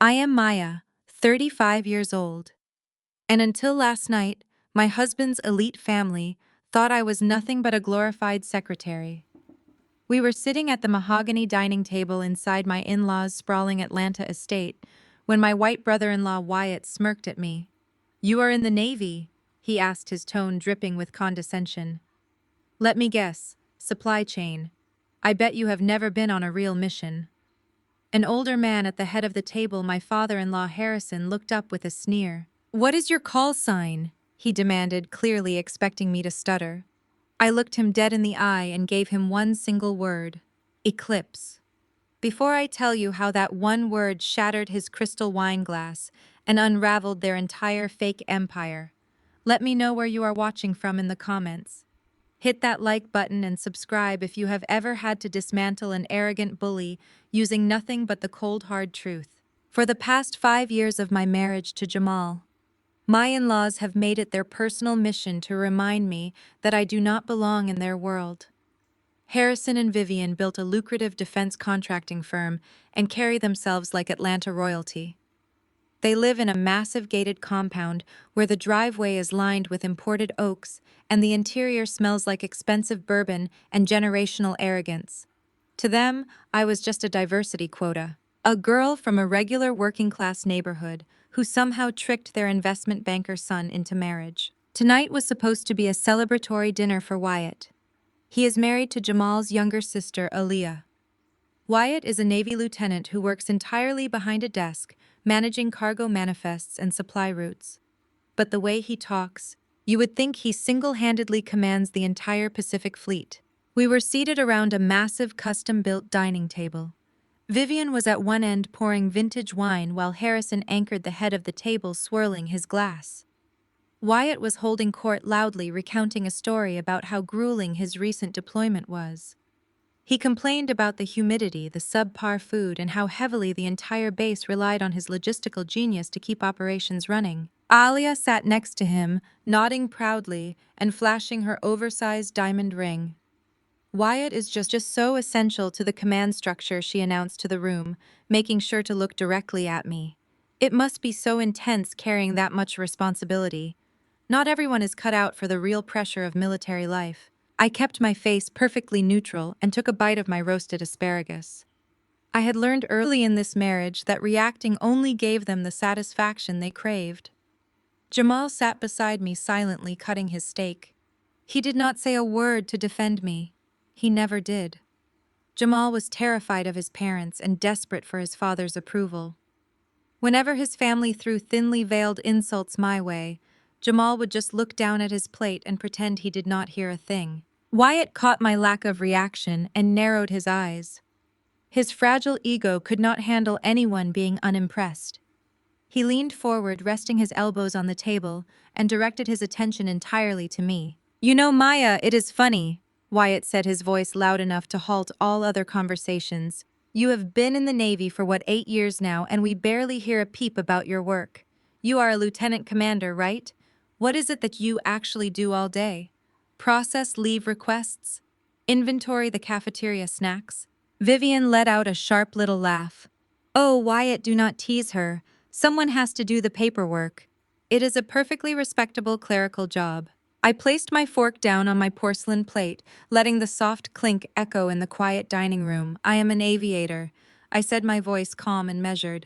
I am Maya, 35 years old. And until last night, my husband's elite family thought I was nothing but a glorified secretary. We were sitting at the mahogany dining table inside my in-laws' sprawling Atlanta estate when my white brother-in-law Wyatt smirked at me. "You are in the Navy?" he asked, his tone dripping with condescension. "Let me guess, supply chain. I bet you have never been on a real mission." An older man at the head of the table, my father-in-law Harrison, looked up with a sneer. "What is your call sign?" he demanded, clearly expecting me to stutter. I looked him dead in the eye and gave him one single word: eclipse. Before I tell you how that one word shattered his crystal wine glass and unraveled their entire fake empire, let me know where you are watching from in the comments. Hit that like button and subscribe if you have ever had to dismantle an arrogant bully using nothing but the cold hard truth. For the past 5 years of my marriage to Jamal, my in-laws have made it their personal mission to remind me that I do not belong in their world. Harrison and Vivian built a lucrative defense contracting firm and carry themselves like Atlanta royalty. They live in a massive gated compound where the driveway is lined with imported oaks and the interior smells like expensive bourbon and generational arrogance. To them, I was just a diversity quota, a girl from a regular working-class neighborhood who somehow tricked their investment banker son into marriage. Tonight was supposed to be a celebratory dinner for Wyatt. He is married to Jamal's younger sister, Aaliyah. Wyatt is a Navy lieutenant who works entirely behind a desk, managing cargo manifests and supply routes. But the way he talks, you would think he single-handedly commands the entire Pacific Fleet. We were seated around a massive custom-built dining table. Vivian was at one end pouring vintage wine while Harrison anchored the head of the table, swirling his glass. Wyatt was holding court loudly, recounting a story about how grueling his recent deployment was. He complained about the humidity, the subpar food, and how heavily the entire base relied on his logistical genius to keep operations running. Alia sat next to him, nodding proudly and flashing her oversized diamond ring. "Wyatt is just so essential to the command structure," she announced to the room, making sure to look directly at me. "It must be so intense carrying that much responsibility. Not everyone is cut out for the real pressure of military life." I kept my face perfectly neutral and took a bite of my roasted asparagus. I had learned early in this marriage that reacting only gave them the satisfaction they craved. Jamal sat beside me silently cutting his steak. He did not say a word to defend me. He never did. Jamal was terrified of his parents and desperate for his father's approval. Whenever his family threw thinly veiled insults my way, Jamal would just look down at his plate and pretend he did not hear a thing. Wyatt caught my lack of reaction and narrowed his eyes. His fragile ego could not handle anyone being unimpressed. He leaned forward, resting his elbows on the table, and directed his attention entirely to me. "You know, Maya, it is funny," Wyatt said, his voice loud enough to halt all other conversations. "You have been in the Navy for 8 years now, and we barely hear a peep about your work. You are a lieutenant commander, right? What is it that you actually do all day? Process leave requests? Inventory the cafeteria snacks?" Vivian let out a sharp little laugh. "Oh, Wyatt, do not tease her. Someone has to do the paperwork. It is a perfectly respectable clerical job." I placed my fork down on my porcelain plate, letting the soft clink echo in the quiet dining room. "I am an aviator," I said, my voice calm and measured.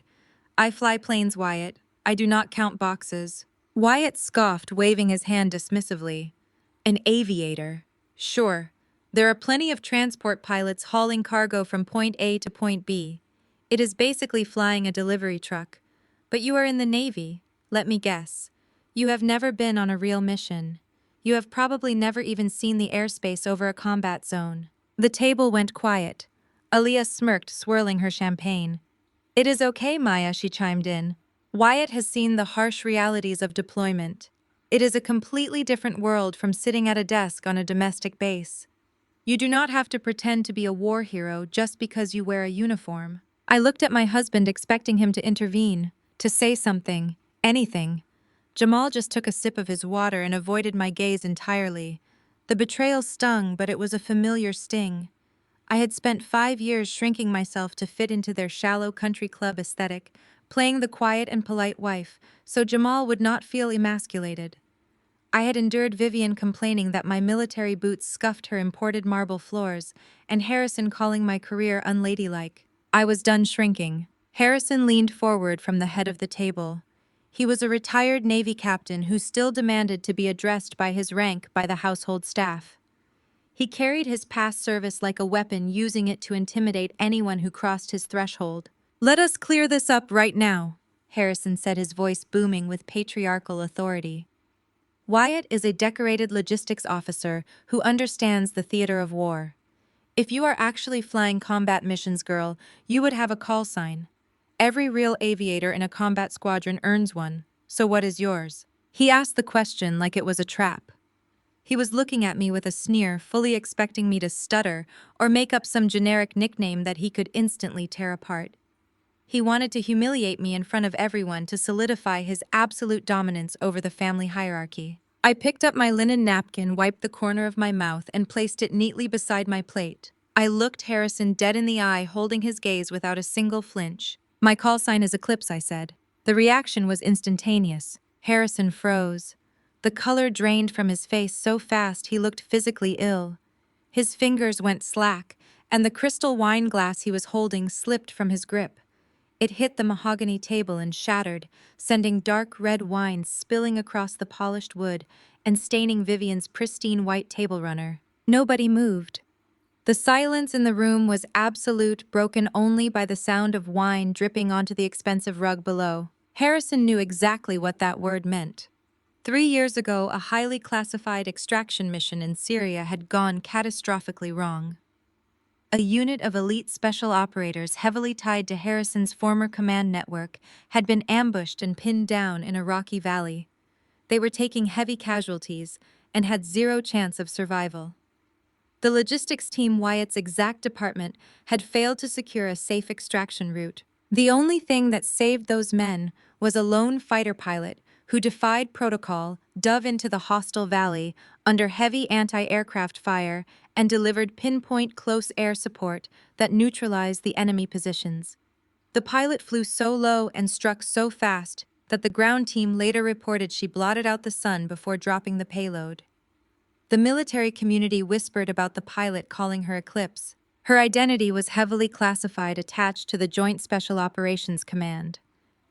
"I fly planes, Wyatt. I do not count boxes." Wyatt scoffed, waving his hand dismissively. "An aviator? Sure. There are plenty of transport pilots hauling cargo from point A to point B. It is basically flying a delivery truck. But you are in the Navy. Let me guess. You have never been on a real mission. You have probably never even seen the airspace over a combat zone." The table went quiet. Aaliyah smirked, swirling her champagne. "It is okay, Maya," she chimed in. "Wyatt has seen the harsh realities of deployment. It is a completely different world from sitting at a desk on a domestic base. You do not have to pretend to be a war hero just because you wear a uniform." I looked at my husband, expecting him to intervene, to say something, anything. Jamal just took a sip of his water and avoided my gaze entirely. The betrayal stung, but it was a familiar sting. I had spent 5 years shrinking myself to fit into their shallow country club aesthetic, playing the quiet and polite wife, so Jamal would not feel emasculated. I had endured Vivian complaining that my military boots scuffed her imported marble floors, and Harrison calling my career unladylike. I was done shrinking. Harrison leaned forward from the head of the table. He was a retired Navy captain who still demanded to be addressed by his rank by the household staff. He carried his past service like a weapon, using it to intimidate anyone who crossed his threshold. "Let us clear this up right now," Harrison said, his voice booming with patriarchal authority. "Wyatt is a decorated logistics officer who understands the theater of war. If you are actually flying combat missions, girl, you would have a call sign. Every real aviator in a combat squadron earns one, so what is yours?" He asked the question like it was a trap. He was looking at me with a sneer, fully expecting me to stutter or make up some generic nickname that he could instantly tear apart. He wanted to humiliate me in front of everyone to solidify his absolute dominance over the family hierarchy. I picked up my linen napkin, wiped the corner of my mouth, and placed it neatly beside my plate. I looked Harrison dead in the eye, holding his gaze without a single flinch. "My call sign is Eclipse," I said. The reaction was instantaneous. Harrison froze. The color drained from his face so fast he looked physically ill. His fingers went slack, and the crystal wine glass he was holding slipped from his grip. It hit the mahogany table and shattered, sending dark red wine spilling across the polished wood and staining Vivian's pristine white table runner. Nobody moved. The silence in the room was absolute, broken only by the sound of wine dripping onto the expensive rug below. Harrison knew exactly what that word meant. 3 years ago, a highly classified extraction mission in Syria had gone catastrophically wrong. A unit of elite special operators heavily tied to Harrison's former command network had been ambushed and pinned down in a rocky valley. They were taking heavy casualties and had zero chance of survival. The logistics team, Wyatt's exact department, had failed to secure a safe extraction route. The only thing that saved those men was a lone fighter pilot who defied protocol, dove into the hostile valley under heavy anti-aircraft fire, and delivered pinpoint close air support that neutralized the enemy positions. The pilot flew so low and struck so fast that the ground team later reported she blotted out the sun before dropping the payload. The military community whispered about the pilot, calling her Eclipse. Her identity was heavily classified, attached to the Joint Special Operations Command.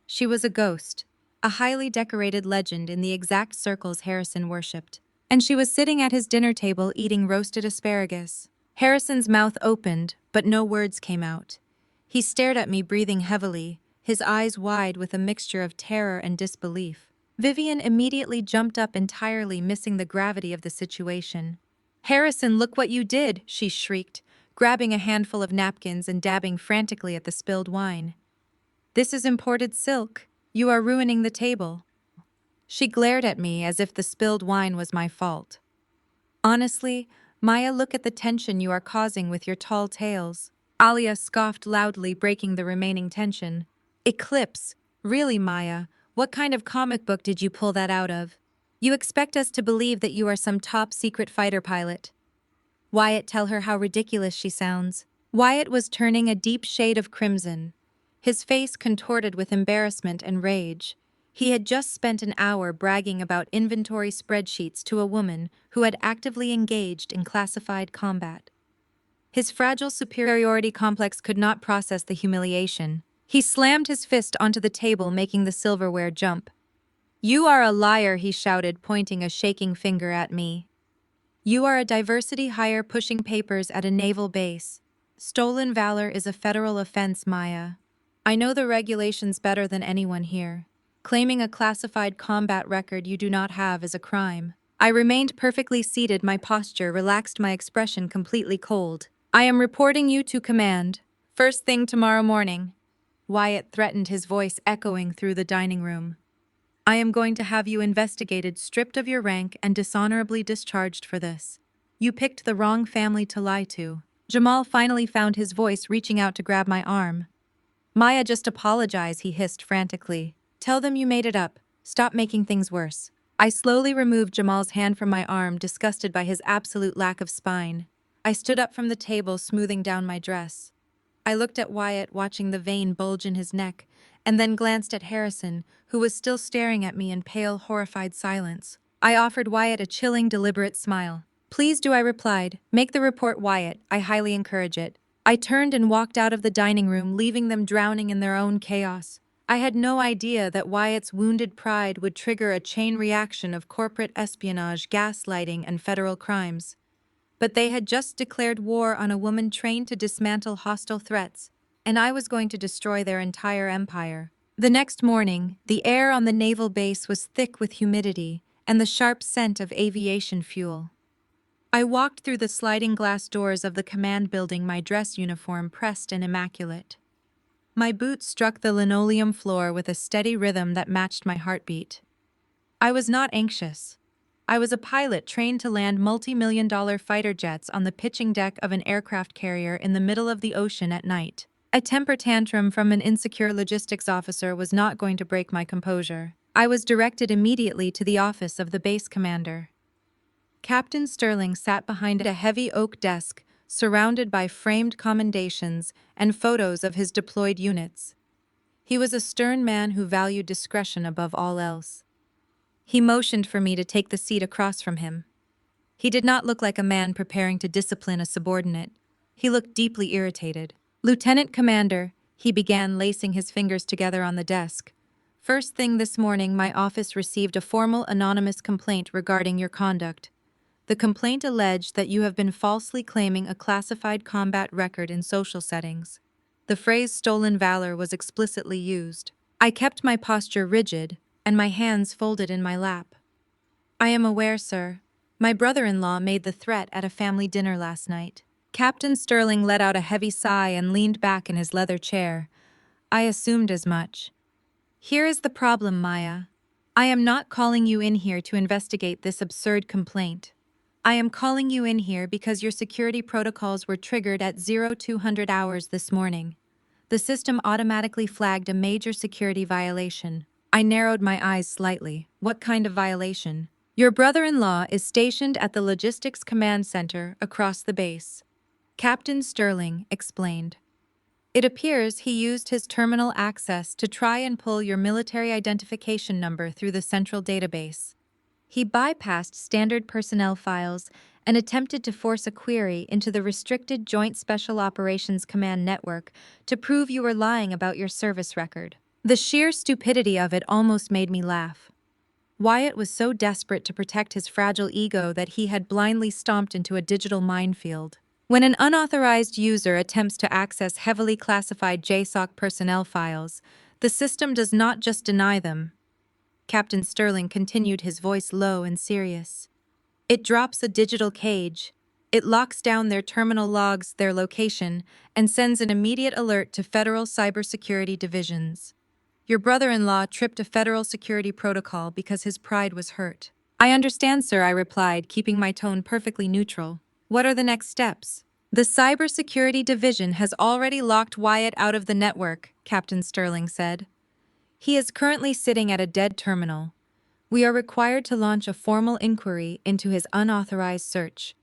She was a ghost, a highly decorated legend in the exact circles Harrison worshipped. And she was sitting at his dinner table eating roasted asparagus. Harrison's mouth opened, but no words came out. He stared at me, breathing heavily, his eyes wide with a mixture of terror and disbelief. Vivian immediately jumped up, entirely missing the gravity of the situation. "Harrison, look what you did!" she shrieked, grabbing a handful of napkins and dabbing frantically at the spilled wine. "This is imported silk. You are ruining the table." She glared at me as if the spilled wine was my fault. "Honestly, Maya, look at the tension you are causing with your tall tales." Alia scoffed loudly, breaking the remaining tension. "Eclipse? Really, Maya? What kind of comic book did you pull that out of? You expect us to believe that you are some top-secret fighter pilot?" "Wyatt, tell her how ridiculous she sounds." Wyatt was turning a deep shade of crimson, his face contorted with embarrassment and rage. He had just spent an hour bragging about inventory spreadsheets to a woman who had actively engaged in classified combat. His fragile superiority complex could not process the humiliation. He slammed his fist onto the table, making the silverware jump. "You are a liar," he shouted, pointing a shaking finger at me. "You are a diversity hire pushing papers at a naval base. Stolen valor is a federal offense, Maya. I know the regulations better than anyone here. Claiming a classified combat record you do not have is a crime." I remained perfectly seated, my posture relaxed, my expression completely cold. "I am reporting you to command. First thing tomorrow morning." Wyatt threatened, his voice echoing through the dining room. "I am going to have you investigated, stripped of your rank, and dishonorably discharged for this. You picked the wrong family to lie to." Jamal finally found his voice, reaching out to grab my arm. "Maya, just apologize," he hissed frantically. "Tell them you made it up. Stop making things worse." I slowly removed Jamal's hand from my arm, disgusted by his absolute lack of spine. I stood up from the table, smoothing down my dress. I looked at Wyatt, watching the vein bulge in his neck, and then glanced at Harrison, who was still staring at me in pale, horrified silence. I offered Wyatt a chilling, deliberate smile. "Please do," I replied. "Make the report, Wyatt. I highly encourage it." I turned and walked out of the dining room, leaving them drowning in their own chaos. I had no idea that Wyatt's wounded pride would trigger a chain reaction of corporate espionage, gaslighting, and federal crimes. But they had just declared war on a woman trained to dismantle hostile threats, and I was going to destroy their entire empire. The next morning, the air on the naval base was thick with humidity and the sharp scent of aviation fuel. I walked through the sliding glass doors of the command building, my dress uniform pressed and immaculate. My boots struck the linoleum floor with a steady rhythm that matched my heartbeat. I was not anxious. I was a pilot trained to land multi-million-dollar fighter jets on the pitching deck of an aircraft carrier in the middle of the ocean at night. A temper tantrum from an insecure logistics officer was not going to break my composure. I was directed immediately to the office of the base commander. Captain Sterling sat behind a heavy oak desk, surrounded by framed commendations and photos of his deployed units. He was a stern man who valued discretion above all else. He motioned for me to take the seat across from him. He did not look like a man preparing to discipline a subordinate. He looked deeply irritated. "Lieutenant Commander," he began, lacing his fingers together on the desk. "First thing this morning, my office received a formal anonymous complaint regarding your conduct. The complaint alleged that you have been falsely claiming a classified combat record in social settings. The phrase stolen valor was explicitly used. I kept my posture rigid and my hands folded in my lap. I am aware, sir. My brother-in-law made the threat at a family dinner last night." Captain Sterling let out a heavy sigh and leaned back in his leather chair. "I assumed as much. Here is the problem, Maya. I am not calling you in here to investigate this absurd complaint. I am calling you in here because your security protocols were triggered at 0200 hours this morning. The system automatically flagged a major security violation." I narrowed my eyes slightly. "What kind of violation?" "Your brother-in-law is stationed at the Logistics Command Center across the base," Captain Sterling explained. "It appears he used his terminal access to try and pull your military identification number through the central database. He bypassed standard personnel files and attempted to force a query into the restricted Joint Special Operations Command network to prove you were lying about your service record." The sheer stupidity of it almost made me laugh. Wyatt was so desperate to protect his fragile ego that he had blindly stomped into a digital minefield. When an unauthorized user attempts to access heavily classified JSOC personnel files, the system does not just deny them. Captain Sterling continued, his voice low and serious. "It drops a digital cage. It locks down their terminal logs, their location, and sends an immediate alert to federal cybersecurity divisions. Your brother-in-law tripped a federal security protocol because his pride was hurt." "I understand, sir," I replied, keeping my tone perfectly neutral. "What are the next steps?" "The cybersecurity division has already locked Wyatt out of the network," Captain Sterling said. "He is currently sitting at a dead terminal. We are required to launch a formal inquiry into his unauthorized search.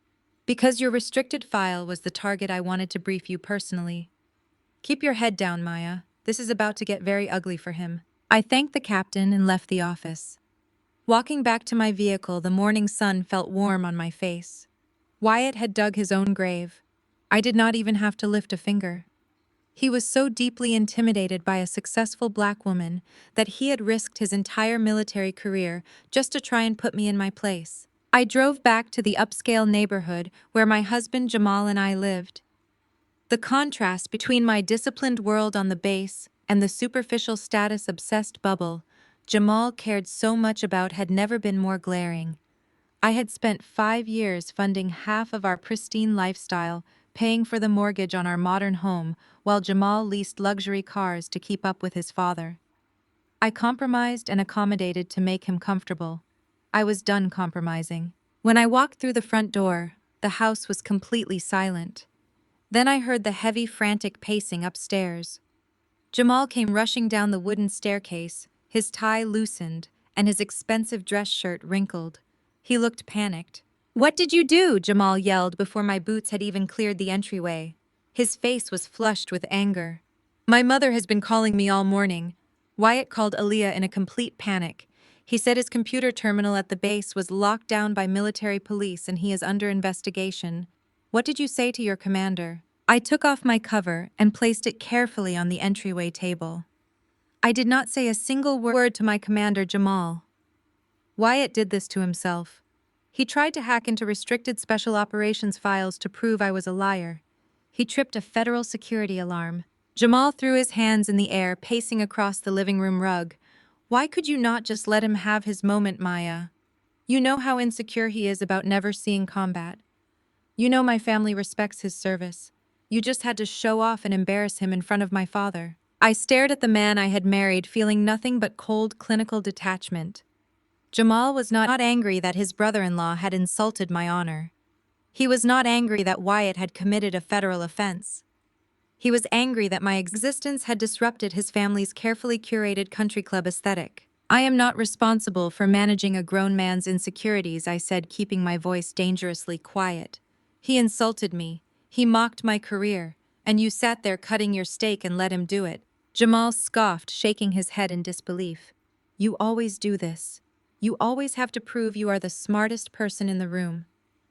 Because your restricted file was the target, I wanted to brief you personally. Keep your head down, Maya. This is about to get very ugly for him." I thanked the captain and left the office. Walking back to my vehicle, the morning sun felt warm on my face. Wyatt had dug his own grave. I did not even have to lift a finger. He was so deeply intimidated by a successful black woman that he had risked his entire military career just to try and put me in my place. I drove back to the upscale neighborhood where my husband Jamal and I lived. The contrast between my disciplined world on the base and the superficial status-obsessed bubble Jamal cared so much about had never been more glaring. I had spent 5 years funding half of our pristine lifestyle, paying for the mortgage on our modern home, while Jamal leased luxury cars to keep up with his father. I compromised and accommodated to make him comfortable. I was done compromising. When I walked through the front door, the house was completely silent. Then I heard the heavy, frantic pacing upstairs. Jamal came rushing down the wooden staircase, his tie loosened and his expensive dress shirt wrinkled. He looked panicked. "What did you do?" Jamal yelled before my boots had even cleared the entryway. His face was flushed with anger. "My mother has been calling me all morning." Wyatt called Aaliyah in a complete panic. He said his computer terminal at the base was locked down by military police and he is under investigation. "What did you say to your commander?" I took off my cover and placed it carefully on the entryway table. I did not say a single word to my commander, Jamal. Wyatt did this to himself. He tried to hack into restricted special operations files to prove I was a liar. He tripped a federal security alarm. Jamal threw his hands in the air, pacing across the living room rug. "Why could you not just let him have his moment, Maya? You know how insecure he is about never seeing combat. You know my family respects his service. You just had to show off and embarrass him in front of my father." I stared at the man I had married, feeling nothing but cold, clinical detachment. Jamal was not angry that his brother-in-law had insulted my honor. He was not angry that Wyatt had committed a federal offense. He was angry that my existence had disrupted his family's carefully curated country club aesthetic. "I am not responsible for managing a grown man's insecurities," I said, keeping my voice dangerously quiet. "He insulted me. He mocked my career. And you sat there cutting your steak and let him do it." Jamal scoffed, shaking his head in disbelief. "You always do this. You always have to prove you are the smartest person in the room.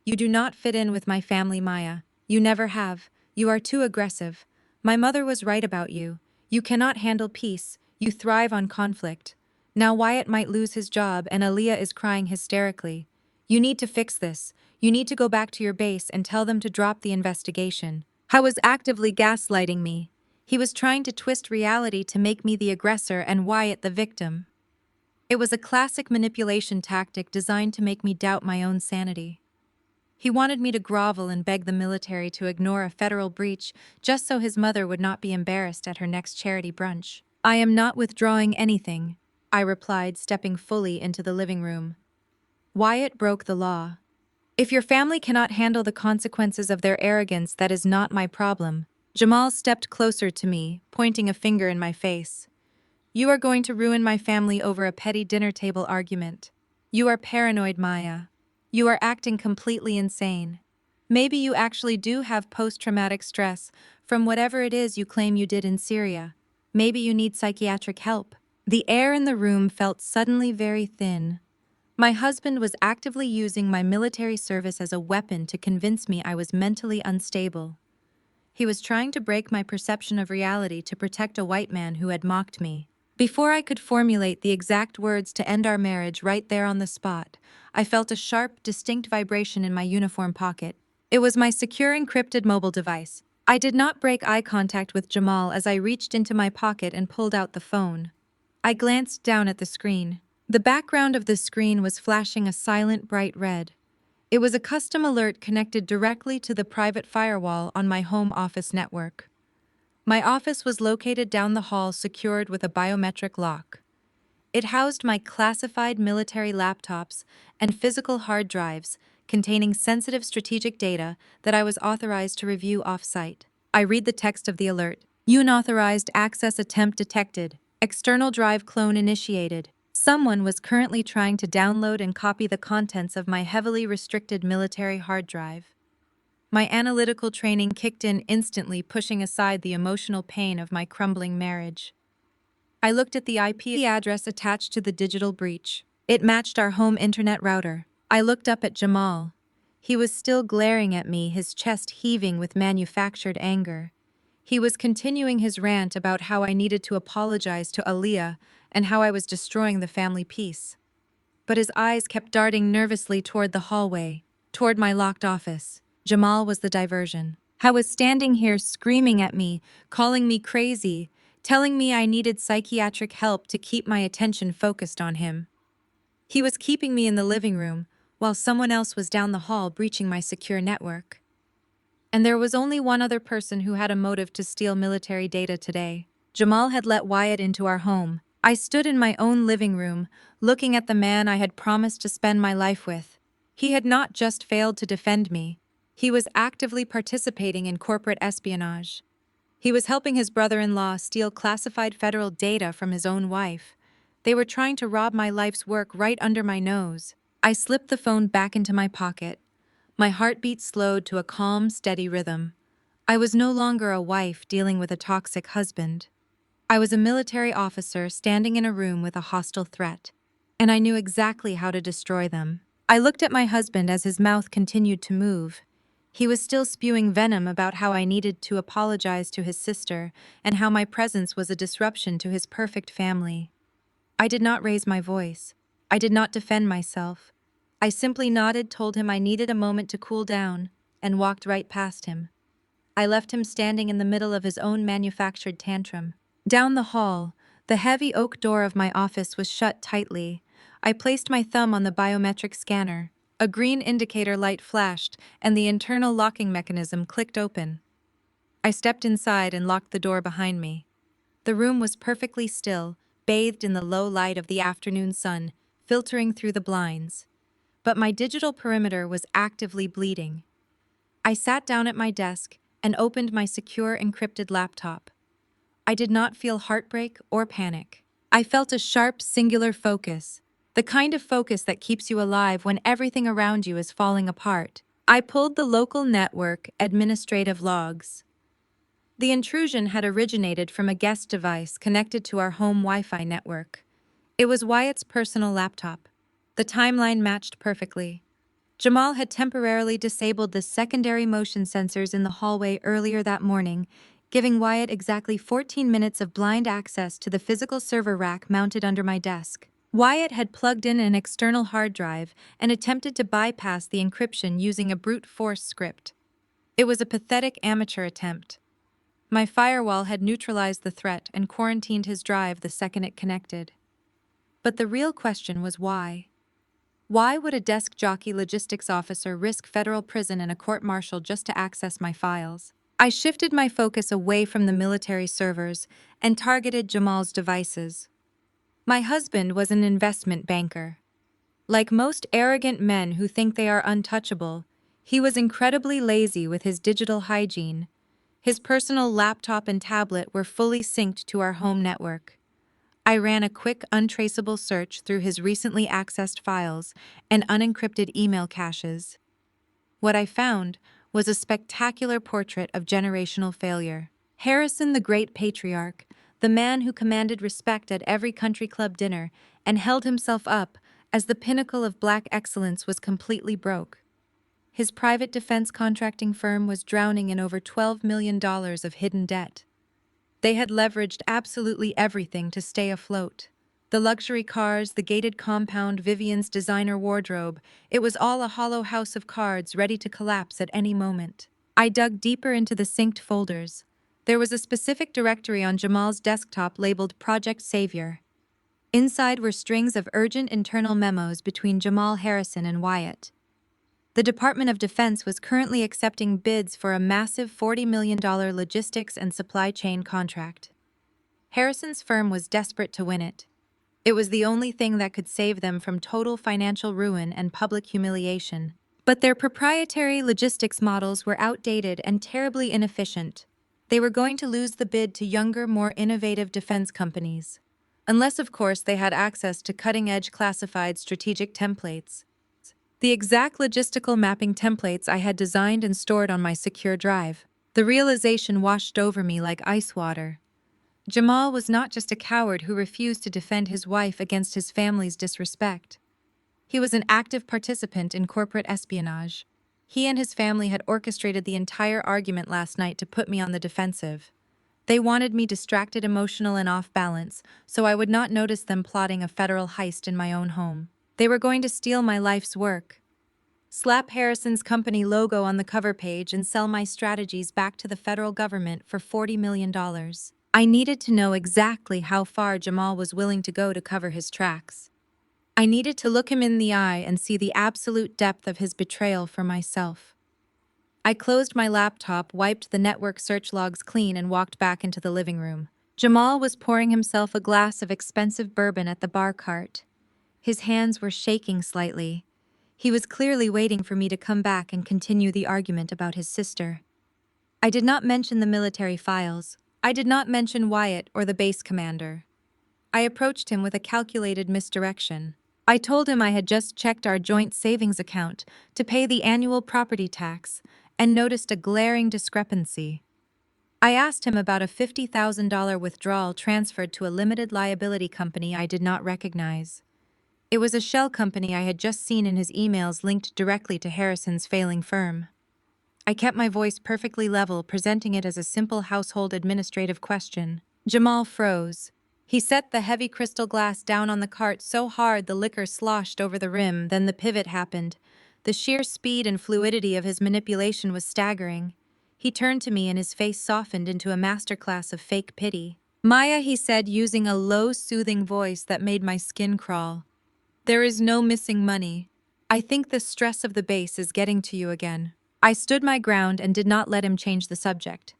You do not fit in with my family, Maya. You never have. You are too aggressive. My mother was right about you. You cannot handle peace. You thrive on conflict. Now Wyatt might lose his job and Aaliyah is crying hysterically. You need to fix this. You need to go back to your base and tell them to drop the investigation." He was actively gaslighting me. He was trying to twist reality to make me the aggressor and Wyatt the victim. It was a classic manipulation tactic designed to make me doubt my own sanity. He wanted me to grovel and beg the military to ignore a federal breach just so his mother would not be embarrassed at her next charity brunch. "I am not withdrawing anything," I replied, stepping fully into the living room. "Wyatt broke the law. If your family cannot handle the consequences of their arrogance, that is not my problem." Jamal stepped closer to me, pointing a finger in my face. "You are going to ruin my family over a petty dinner table argument. You are paranoid, Maya. You are acting completely insane. Maybe you actually do have post-traumatic stress from whatever it is you claim you did in Syria. Maybe you need psychiatric help." The air in the room felt suddenly very thin. My husband was actively using my military service as a weapon to convince me I was mentally unstable. He was trying to break my perception of reality to protect a white man who had mocked me. Before I could formulate the exact words to end our marriage right there on the spot, I felt a sharp, distinct vibration in my uniform pocket. It was my secure encrypted mobile device. I did not break eye contact with Jamal as I reached into my pocket and pulled out the phone. I glanced down at the screen. The background of the screen was flashing a silent, bright red. It was a custom alert connected directly to the private firewall on my home office network. My office was located down the hall, secured with a biometric lock. It housed my classified military laptops and physical hard drives containing sensitive strategic data that I was authorized to review off-site. I read the text of the alert. "Unauthorized access attempt detected. External drive clone initiated. Someone was currently trying to download and copy the contents of my heavily restricted military hard drive." My analytical training kicked in instantly, pushing aside the emotional pain of my crumbling marriage. I looked at the IP address attached to the digital breach. It matched our home internet router. I looked up at Jamal. He was still glaring at me, his chest heaving with manufactured anger. He was continuing his rant about how I needed to apologize to Aaliyah and how I was destroying the family peace. But his eyes kept darting nervously toward the hallway, toward my locked office. Jamal was the diversion. I was standing here screaming at me, calling me crazy, telling me I needed psychiatric help to keep my attention focused on him. He was keeping me in the living room, while someone else was down the hall breaching my secure network. And there was only one other person who had a motive to steal military data today. Jamal had let Wyatt into our home. I stood in my own living room, looking at the man I had promised to spend my life with. He had not just failed to defend me. He was actively participating in corporate espionage. He was helping his brother-in-law steal classified federal data from his own wife. They were trying to rob my life's work right under my nose. I slipped the phone back into my pocket. My heartbeat slowed to a calm, steady rhythm. I was no longer a wife dealing with a toxic husband. I was a military officer standing in a room with a hostile threat, and I knew exactly how to destroy them. I looked at my husband as his mouth continued to move. He was still spewing venom about how I needed to apologize to his sister and how my presence was a disruption to his perfect family. I did not raise my voice. I did not defend myself. I simply nodded, told him I needed a moment to cool down, and walked right past him. I left him standing in the middle of his own manufactured tantrum. Down the hall, the heavy oak door of my office was shut tightly. I placed my thumb on the biometric scanner. A green indicator light flashed, and the internal locking mechanism clicked open. I stepped inside and locked the door behind me. The room was perfectly still, bathed in the low light of the afternoon sun, filtering through the blinds. But my digital perimeter was actively bleeding. I sat down at my desk and opened my secure encrypted laptop. I did not feel heartbreak or panic. I felt a sharp, singular focus, the kind of focus that keeps you alive when everything around you is falling apart. I pulled the local network administrative logs. The intrusion had originated from a guest device connected to our home Wi-Fi network. It was Wyatt's personal laptop. The timeline matched perfectly. Jamal had temporarily disabled the secondary motion sensors in the hallway earlier that morning, giving Wyatt exactly 14 minutes of blind access to the physical server rack mounted under my desk. Wyatt had plugged in an external hard drive and attempted to bypass the encryption using a brute force script. It was a pathetic amateur attempt. My firewall had neutralized the threat and quarantined his drive the second it connected. But the real question was why? Why would a desk jockey logistics officer risk federal prison and a court-martial just to access my files? I shifted my focus away from the military servers and targeted Jamal's devices. My husband was an investment banker. Like most arrogant men who think they are untouchable, he was incredibly lazy with his digital hygiene. His personal laptop and tablet were fully synced to our home network. I ran a quick, untraceable search through his recently accessed files and unencrypted email caches. What I found was a spectacular portrait of generational failure. Harrison, the great patriarch, the man who commanded respect at every country club dinner and held himself up as the pinnacle of black excellence, was completely broke. His private defense contracting firm was drowning in over $12 million of hidden debt. They had leveraged absolutely everything to stay afloat. The luxury cars, the gated compound, Vivian's designer wardrobe, it was all a hollow house of cards ready to collapse at any moment. I dug deeper into the synced folders. There was a specific directory on Jamal's desktop labeled Project Savior. Inside were strings of urgent internal memos between Jamal Harrison and Wyatt. The Department of Defense was currently accepting bids for a massive $40 million logistics and supply chain contract. Harrison's firm was desperate to win it. It was the only thing that could save them from total financial ruin and public humiliation. But their proprietary logistics models were outdated and terribly inefficient. They were going to lose the bid to younger, more innovative defense companies. Unless, of course, they had access to cutting-edge classified strategic templates. The exact logistical mapping templates I had designed and stored on my secure drive. The realization washed over me like ice water. Jamal was not just a coward who refused to defend his wife against his family's disrespect. He was an active participant in corporate espionage. He and his family had orchestrated the entire argument last night to put me on the defensive. They wanted me distracted, emotional, and off balance, so I would not notice them plotting a federal heist in my own home. They were going to steal my life's work, slap Harrison's company logo on the cover page, and sell my strategies back to the federal government for $40 million. I needed to know exactly how far Jamal was willing to go to cover his tracks. I needed to look him in the eye and see the absolute depth of his betrayal for myself. I closed my laptop, wiped the network search logs clean, and walked back into the living room. Jamal was pouring himself a glass of expensive bourbon at the bar cart. His hands were shaking slightly. He was clearly waiting for me to come back and continue the argument about his sister. I did not mention the military files. I did not mention Wyatt or the base commander. I approached him with a calculated misdirection. I told him I had just checked our joint savings account to pay the annual property tax and noticed a glaring discrepancy. I asked him about a $50,000 withdrawal transferred to a limited liability company I did not recognize. It was a shell company I had just seen in his emails linked directly to Harrison's failing firm. I kept my voice perfectly level, presenting it as a simple household administrative question. Jamal froze. He set the heavy crystal glass down on the cart so hard the liquor sloshed over the rim, then the pivot happened. The sheer speed and fluidity of his manipulation was staggering. He turned to me and his face softened into a masterclass of fake pity. Maya, he said, using a low, soothing voice that made my skin crawl. There is no missing money. I think the stress of the base is getting to you again. I stood my ground and did not let him change the subject.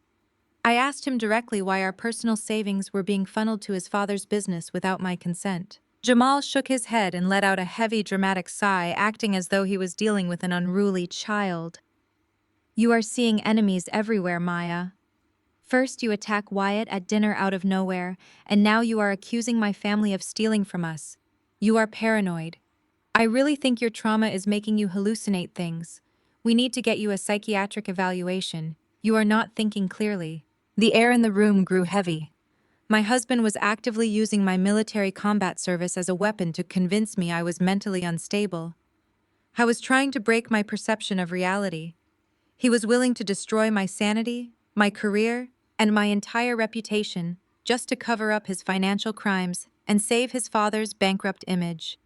I asked him directly why our personal savings were being funneled to his father's business without my consent. Jamal shook his head and let out a heavy, dramatic sigh, acting as though he was dealing with an unruly child. You are seeing enemies everywhere, Maya. First, you attack Wyatt at dinner out of nowhere, and now you are accusing my family of stealing from us. You are paranoid. I really think your trauma is making you hallucinate things. We need to get you a psychiatric evaluation. You are not thinking clearly. The air in the room grew heavy. My husband was actively using my military combat service as a weapon to convince me I was mentally unstable. I was trying to break my perception of reality. He was willing to destroy my sanity, my career, and my entire reputation just to cover up his financial crimes and save his father's bankrupt image.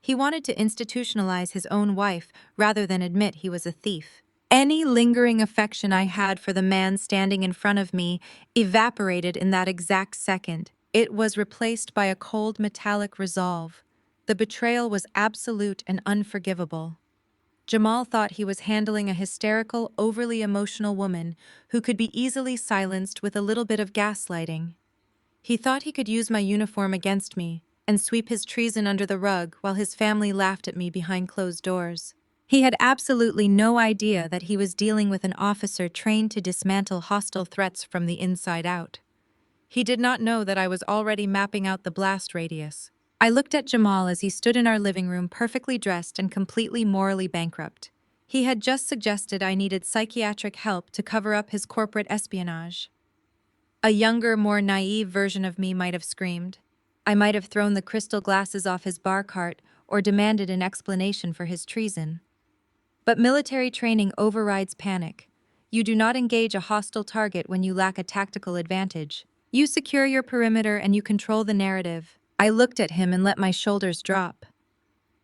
He wanted to institutionalize his own wife rather than admit he was a thief. Any lingering affection I had for the man standing in front of me evaporated in that exact second. It was replaced by a cold metallic resolve. The betrayal was absolute and unforgivable. Jamal thought he was handling a hysterical, overly emotional woman who could be easily silenced with a little bit of gaslighting. He thought he could use my uniform against me and sweep his treason under the rug while his family laughed at me behind closed doors. He had absolutely no idea that he was dealing with an officer trained to dismantle hostile threats from the inside out. He did not know that I was already mapping out the blast radius. I looked at Jamal as he stood in our living room, perfectly dressed and completely morally bankrupt. He had just suggested I needed psychiatric help to cover up his corporate espionage. A younger, more naive version of me might have screamed. I might have thrown the crystal glasses off his bar cart or demanded an explanation for his treason. But military training overrides panic. You do not engage a hostile target when you lack a tactical advantage. You secure your perimeter and you control the narrative. I looked at him and let my shoulders drop.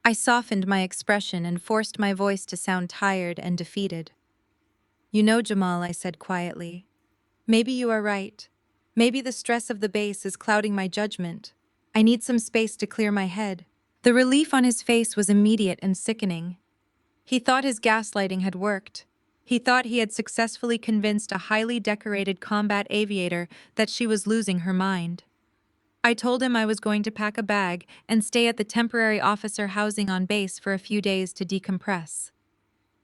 I softened my expression and forced my voice to sound tired and defeated. You know, Jamal, I said quietly. Maybe you are right. Maybe the stress of the base is clouding my judgment. I need some space to clear my head. The relief on his face was immediate and sickening. He thought his gaslighting had worked. He thought he had successfully convinced a highly decorated combat aviator that she was losing her mind. I told him I was going to pack a bag and stay at the temporary officer housing on base for a few days to decompress.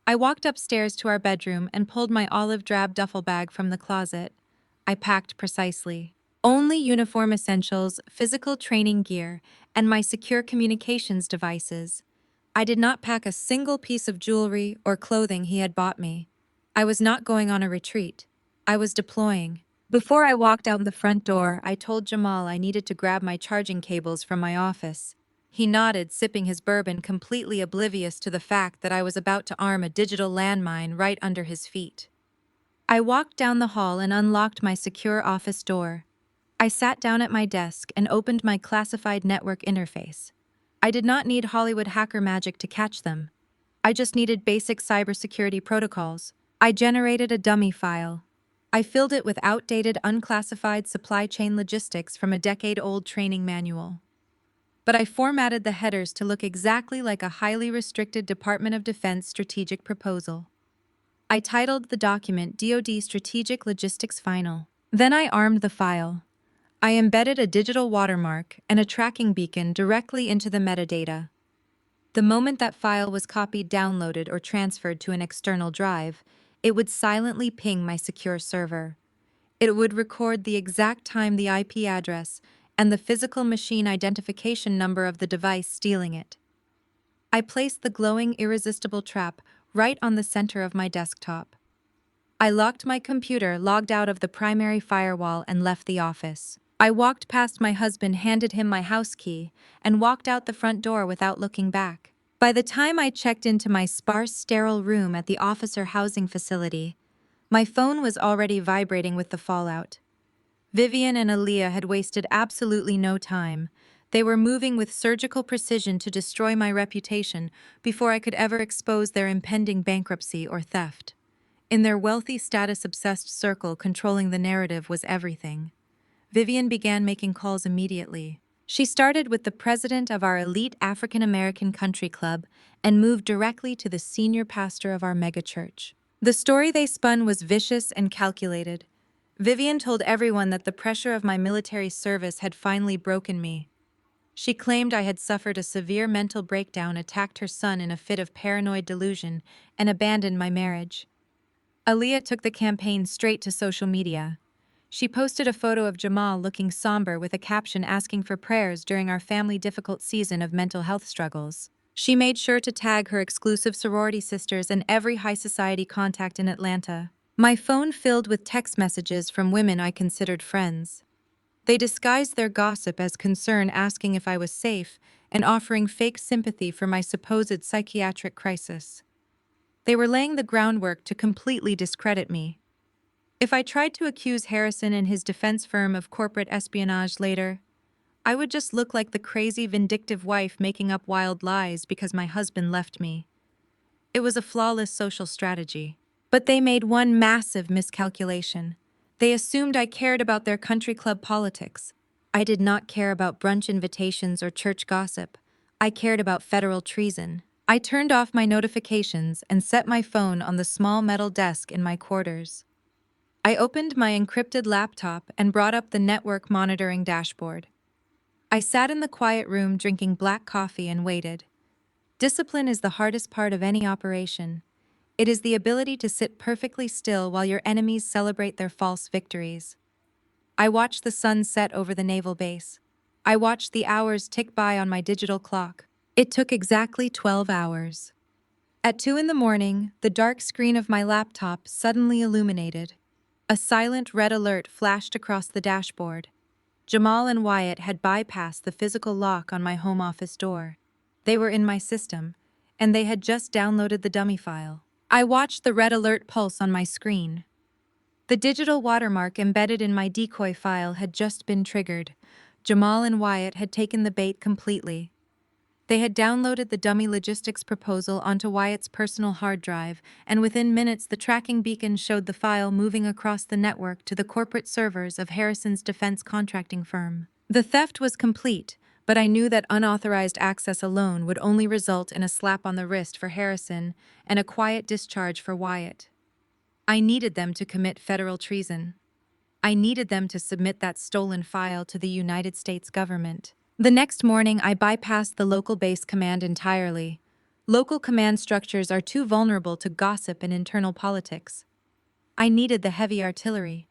I walked upstairs to our bedroom and pulled my olive drab duffel bag from the closet. I packed precisely. Only uniform essentials, physical training gear, and my secure communications devices. I did not pack a single piece of jewelry or clothing he had bought me. I was not going on a retreat. I was deploying. Before I walked out the front door, I told Jamal I needed to grab my charging cables from my office. He nodded, sipping his bourbon, completely oblivious to the fact that I was about to arm a digital landmine right under his feet. I walked down the hall and unlocked my secure office door. I sat down at my desk and opened my classified network interface. I did not need Hollywood hacker magic to catch them. I just needed basic cybersecurity protocols. I generated a dummy file. I filled it with outdated, unclassified supply chain logistics from a decade-old training manual. But I formatted the headers to look exactly like a highly restricted Department of Defense strategic proposal. I titled the document DoD Strategic Logistics Final. Then I armed the file. I embedded a digital watermark and a tracking beacon directly into the metadata. The moment that file was copied, downloaded, or transferred to an external drive, it would silently ping my secure server. It would record the exact time, the IP address, and the physical machine identification number of the device stealing it. I placed the glowing, irresistible trap right on the center of my desktop. I locked my computer, logged out of the primary firewall, and left the office. I walked past my husband, handed him my house key, and walked out the front door without looking back. By the time I checked into my sparse, sterile room at the officer housing facility, my phone was already vibrating with the fallout. Vivian and Aaliyah had wasted absolutely no time. They were moving with surgical precision to destroy my reputation before I could ever expose their impending bankruptcy or theft. In their wealthy, status-obsessed circle, controlling the narrative was everything. Vivian began making calls immediately. She started with the president of our elite African American country club and moved directly to the senior pastor of our megachurch. The story they spun was vicious and calculated. Vivian told everyone that the pressure of my military service had finally broken me. She claimed I had suffered a severe mental breakdown, attacked her son in a fit of paranoid delusion, and abandoned my marriage. Aaliyah took the campaign straight to social media. She posted a photo of Jamal looking somber with a caption asking for prayers during our family difficult season of mental health struggles. She made sure to tag her exclusive sorority sisters and every high society contact in Atlanta. My phone filled with text messages from women I considered friends. They disguised their gossip as concern, asking if I was safe and offering fake sympathy for my supposed psychiatric crisis. They were laying the groundwork to completely discredit me. If I tried to accuse Harrison and his defense firm of corporate espionage later, I would just look like the crazy, vindictive wife making up wild lies because my husband left me. It was a flawless social strategy. But they made one massive miscalculation. They assumed I cared about their country club politics. I did not care about brunch invitations or church gossip. I cared about federal treason. I turned off my notifications and set my phone on the small metal desk in my quarters. I opened my encrypted laptop and brought up the network monitoring dashboard. I sat in the quiet room drinking black coffee and waited. Discipline is the hardest part of any operation. It is the ability to sit perfectly still while your enemies celebrate their false victories. I watched the sun set over the naval base. I watched the hours tick by on my digital clock. It took exactly 12 hours. At 2 in the morning, the dark screen of my laptop suddenly illuminated. A silent red alert flashed across the dashboard. Jamal and Wyatt had bypassed the physical lock on my home office door. They were in my system, and they had just downloaded the dummy file. I watched the red alert pulse on my screen. The digital watermark embedded in my decoy file had just been triggered. Jamal and Wyatt had taken the bait completely. They had downloaded the dummy logistics proposal onto Wyatt's personal hard drive, and within minutes the tracking beacon showed the file moving across the network to the corporate servers of Harrison's defense contracting firm. The theft was complete, but I knew that unauthorized access alone would only result in a slap on the wrist for Harrison and a quiet discharge for Wyatt. I needed them to commit federal treason. I needed them to submit that stolen file to the United States government. The next morning, I bypassed the local base command entirely. Local command structures are too vulnerable to gossip and internal politics. I needed the heavy artillery.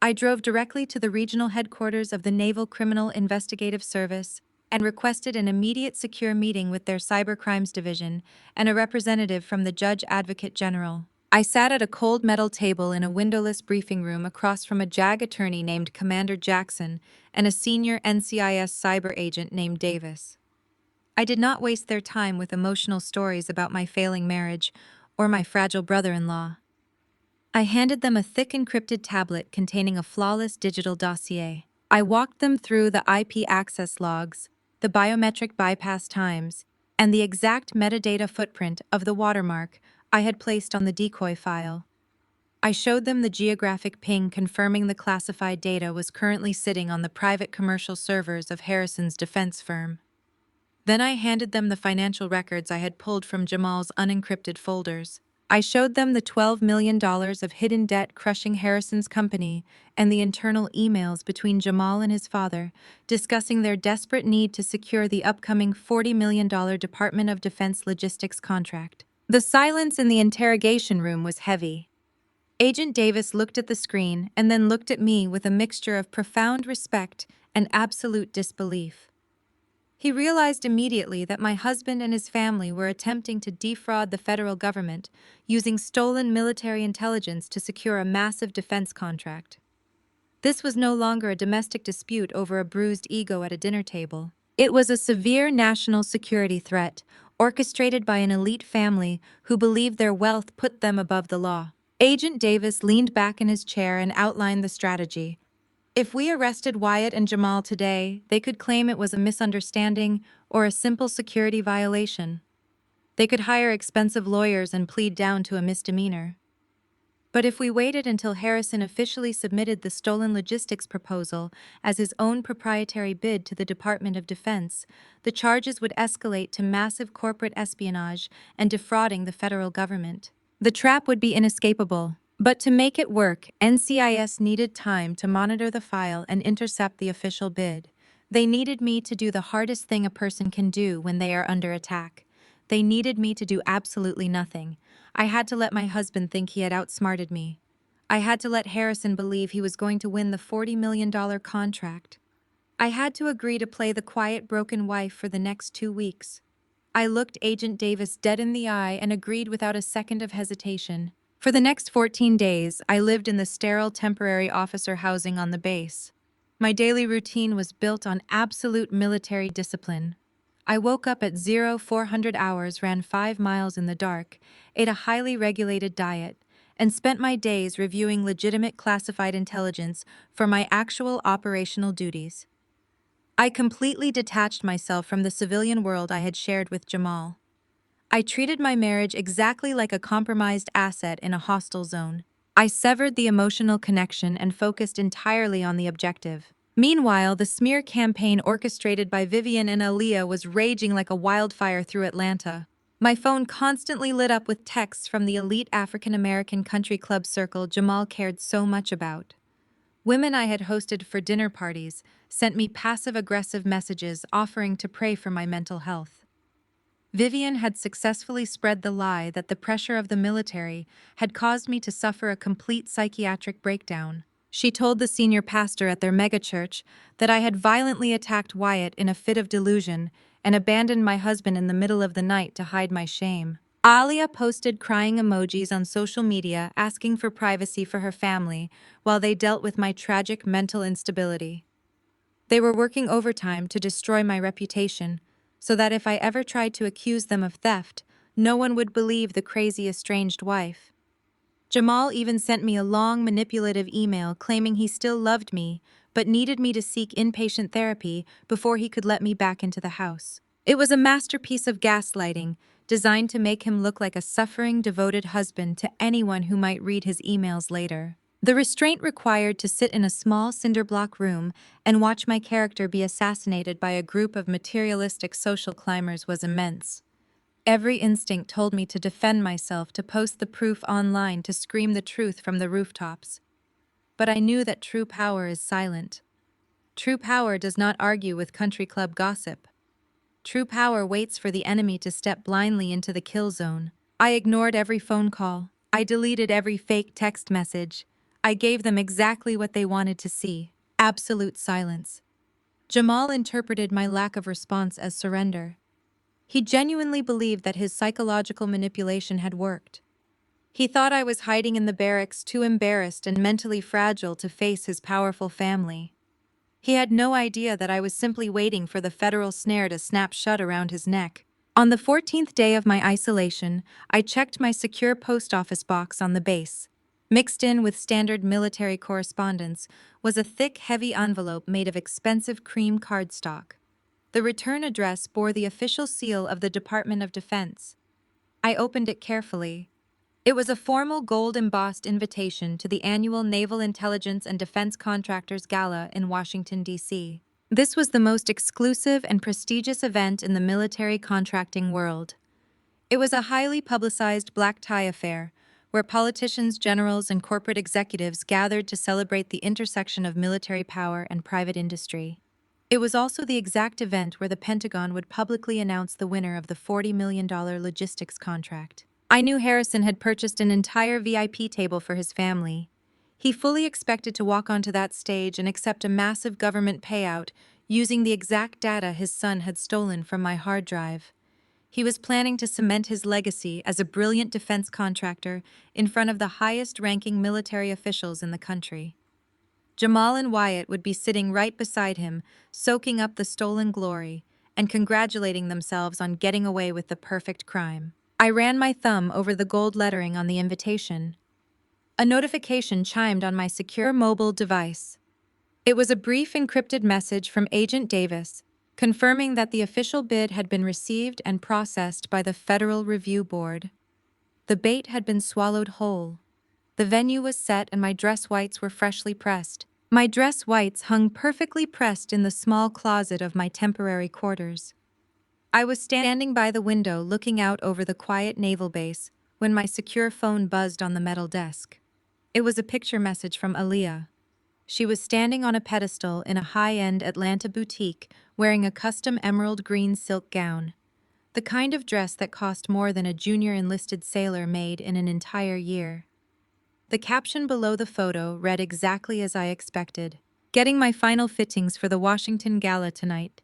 I drove directly to the regional headquarters of the Naval Criminal Investigative Service and requested an immediate secure meeting with their Cybercrimes Division and a representative from the Judge Advocate General. I sat at a cold metal table in a windowless briefing room across from a JAG attorney named Commander Jackson and a senior NCIS cyber agent named Davis. I did not waste their time with emotional stories about my failing marriage or my fragile brother-in-law. I handed them a thick encrypted tablet containing a flawless digital dossier. I walked them through the IP access logs, the biometric bypass times, and the exact metadata footprint of the watermark I had placed on the decoy file. I showed them the geographic ping confirming the classified data was currently sitting on the private commercial servers of Harrison's defense firm. Then I handed them the financial records I had pulled from Jamal's unencrypted folders. I showed them the $12 million of hidden debt crushing Harrison's company and the internal emails between Jamal and his father, discussing their desperate need to secure the upcoming $40 million Department of Defense logistics contract. The silence in the interrogation room was heavy. Agent Davis looked at the screen and then looked at me with a mixture of profound respect and absolute disbelief. He realized immediately that my husband and his family were attempting to defraud the federal government using stolen military intelligence to secure a massive defense contract. This was no longer a domestic dispute over a bruised ego at a dinner table. It was a severe national security threat, orchestrated by an elite family who believed their wealth put them above the law. Agent Davis leaned back in his chair and outlined the strategy. If we arrested Wyatt and Jamal today, they could claim it was a misunderstanding or a simple security violation. They could hire expensive lawyers and plead down to a misdemeanor. But if we waited until Harrison officially submitted the stolen logistics proposal as his own proprietary bid to the Department of Defense, the charges would escalate to massive corporate espionage and defrauding the federal government. The trap would be inescapable. But to make it work, NCIS needed time to monitor the file and intercept the official bid. They needed me to do the hardest thing a person can do when they are under attack. They needed me to do absolutely nothing. I had to let my husband think he had outsmarted me. I had to let Harrison believe he was going to win the $40 million contract. I had to agree to play the quiet, broken wife for the next 2 weeks. I looked Agent Davis dead in the eye and agreed without a second of hesitation. For the next 14 days, I lived in the sterile temporary officer housing on the base. My daily routine was built on absolute military discipline. I woke up at 0400 hours, ran 5 miles in the dark, ate a highly regulated diet, and spent my days reviewing legitimate classified intelligence for my actual operational duties. I completely detached myself from the civilian world I had shared with Jamal. I treated my marriage exactly like a compromised asset in a hostile zone. I severed the emotional connection and focused entirely on the objective. Meanwhile, the smear campaign orchestrated by Vivian and Aaliyah was raging like a wildfire through Atlanta. My phone constantly lit up with texts from the elite African-American country club circle Jamal cared so much about. Women I had hosted for dinner parties sent me passive-aggressive messages offering to pray for my mental health. Vivian had successfully spread the lie that the pressure of the military had caused me to suffer a complete psychiatric breakdown. She told the senior pastor at their megachurch that I had violently attacked Wyatt in a fit of delusion and abandoned my husband in the middle of the night to hide my shame. Alia posted crying emojis on social media asking for privacy for her family while they dealt with my tragic mental instability. They were working overtime to destroy my reputation, so that if I ever tried to accuse them of theft, no one would believe the crazy estranged wife. Jamal even sent me a long, manipulative email claiming he still loved me, but needed me to seek inpatient therapy before he could let me back into the house. It was a masterpiece of gaslighting, designed to make him look like a suffering, devoted husband to anyone who might read his emails later. The restraint required to sit in a small cinder-block room and watch my character be assassinated by a group of materialistic social climbers was immense. Every instinct told me to defend myself, to post the proof online, to scream the truth from the rooftops. But I knew that true power is silent. True power does not argue with country club gossip. True power waits for the enemy to step blindly into the kill zone. I ignored every phone call. I deleted every fake text message. I gave them exactly what they wanted to see: absolute silence. Jamal interpreted my lack of response as surrender. He genuinely believed that his psychological manipulation had worked. He thought I was hiding in the barracks, too embarrassed and mentally fragile to face his powerful family. He had no idea that I was simply waiting for the federal snare to snap shut around his neck. On the 14th day of my isolation, I checked my secure post office box on the base. Mixed in with standard military correspondence was a thick, heavy envelope made of expensive cream cardstock. The return address bore the official seal of the Department of Defense. I opened it carefully. It was a formal gold-embossed invitation to the annual Naval Intelligence and Defense Contractors Gala in Washington, D.C. This was the most exclusive and prestigious event in the military contracting world. It was a highly publicized black tie affair, where politicians, generals, and corporate executives gathered to celebrate the intersection of military power and private industry. It was also the exact event where the Pentagon would publicly announce the winner of the $40 million logistics contract. I knew Harrison had purchased an entire VIP table for his family. He fully expected to walk onto that stage and accept a massive government payout using the exact data his son had stolen from my hard drive. He was planning to cement his legacy as a brilliant defense contractor in front of the highest-ranking military officials in the country. Jamal and Wyatt would be sitting right beside him, soaking up the stolen glory and congratulating themselves on getting away with the perfect crime. I ran my thumb over the gold lettering on the invitation. A notification chimed on my secure mobile device. It was a brief encrypted message from Agent Davis, confirming that the official bid had been received and processed by the Federal Review Board. The bait had been swallowed whole. The venue was set and my dress whites were freshly pressed. My dress whites hung perfectly pressed in the small closet of my temporary quarters. I was standing by the window looking out over the quiet naval base when my secure phone buzzed on the metal desk. It was a picture message from Aaliyah. She was standing on a pedestal in a high-end Atlanta boutique wearing a custom emerald green silk gown, the kind of dress that cost more than a junior enlisted sailor made in an entire year. The caption below the photo read exactly as I expected. Getting my final fittings for the Washington Gala tonight.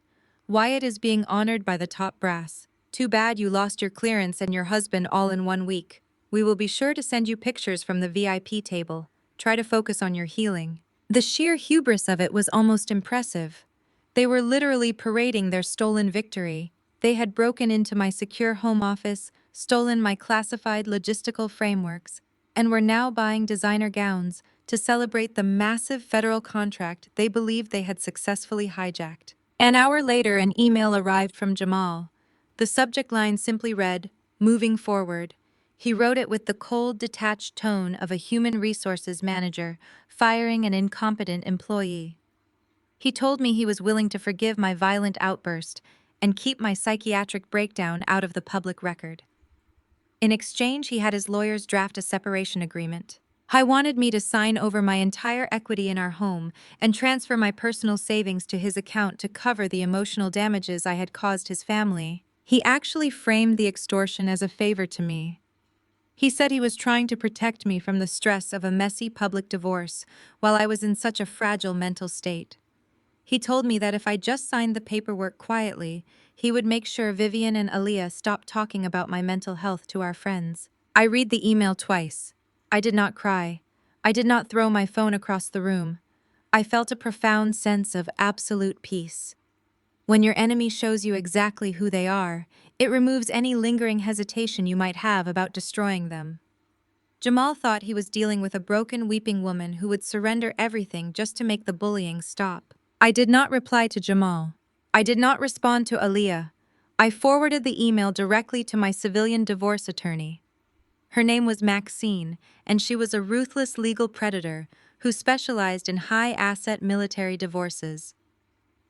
Wyatt is being honored by the top brass. Too bad you lost your clearance and your husband all in 1 week. We will be sure to send you pictures from the VIP table. Try to focus on your healing. The sheer hubris of it was almost impressive. They were literally parading their stolen victory. They had broken into my secure home office, stolen my classified logistical frameworks, and were now buying designer gowns to celebrate the massive federal contract they believed they had successfully hijacked. An hour later, an email arrived from Jamal. The subject line simply read, "Moving forward." He wrote it with the cold, detached tone of a human resources manager firing an incompetent employee. He told me he was willing to forgive my violent outburst and keep my psychiatric breakdown out of the public record. In exchange, he had his lawyers draft a separation agreement. He wanted me to sign over my entire equity in our home and transfer my personal savings to his account to cover the emotional damages I had caused his family. He actually framed the extortion as a favor to me. He said he was trying to protect me from the stress of a messy public divorce while I was in such a fragile mental state. He told me that if I just signed the paperwork quietly, he would make sure Vivian and Aaliyah stopped talking about my mental health to our friends. I read the email twice. I did not cry. I did not throw my phone across the room. I felt a profound sense of absolute peace. When your enemy shows you exactly who they are, it removes any lingering hesitation you might have about destroying them. Jamal thought he was dealing with a broken, weeping woman who would surrender everything just to make the bullying stop. I did not reply to Jamal. I did not respond to Aaliyah. I forwarded the email directly to my civilian divorce attorney. Her name was Maxine, and she was a ruthless legal predator who specialized in high-asset military divorces.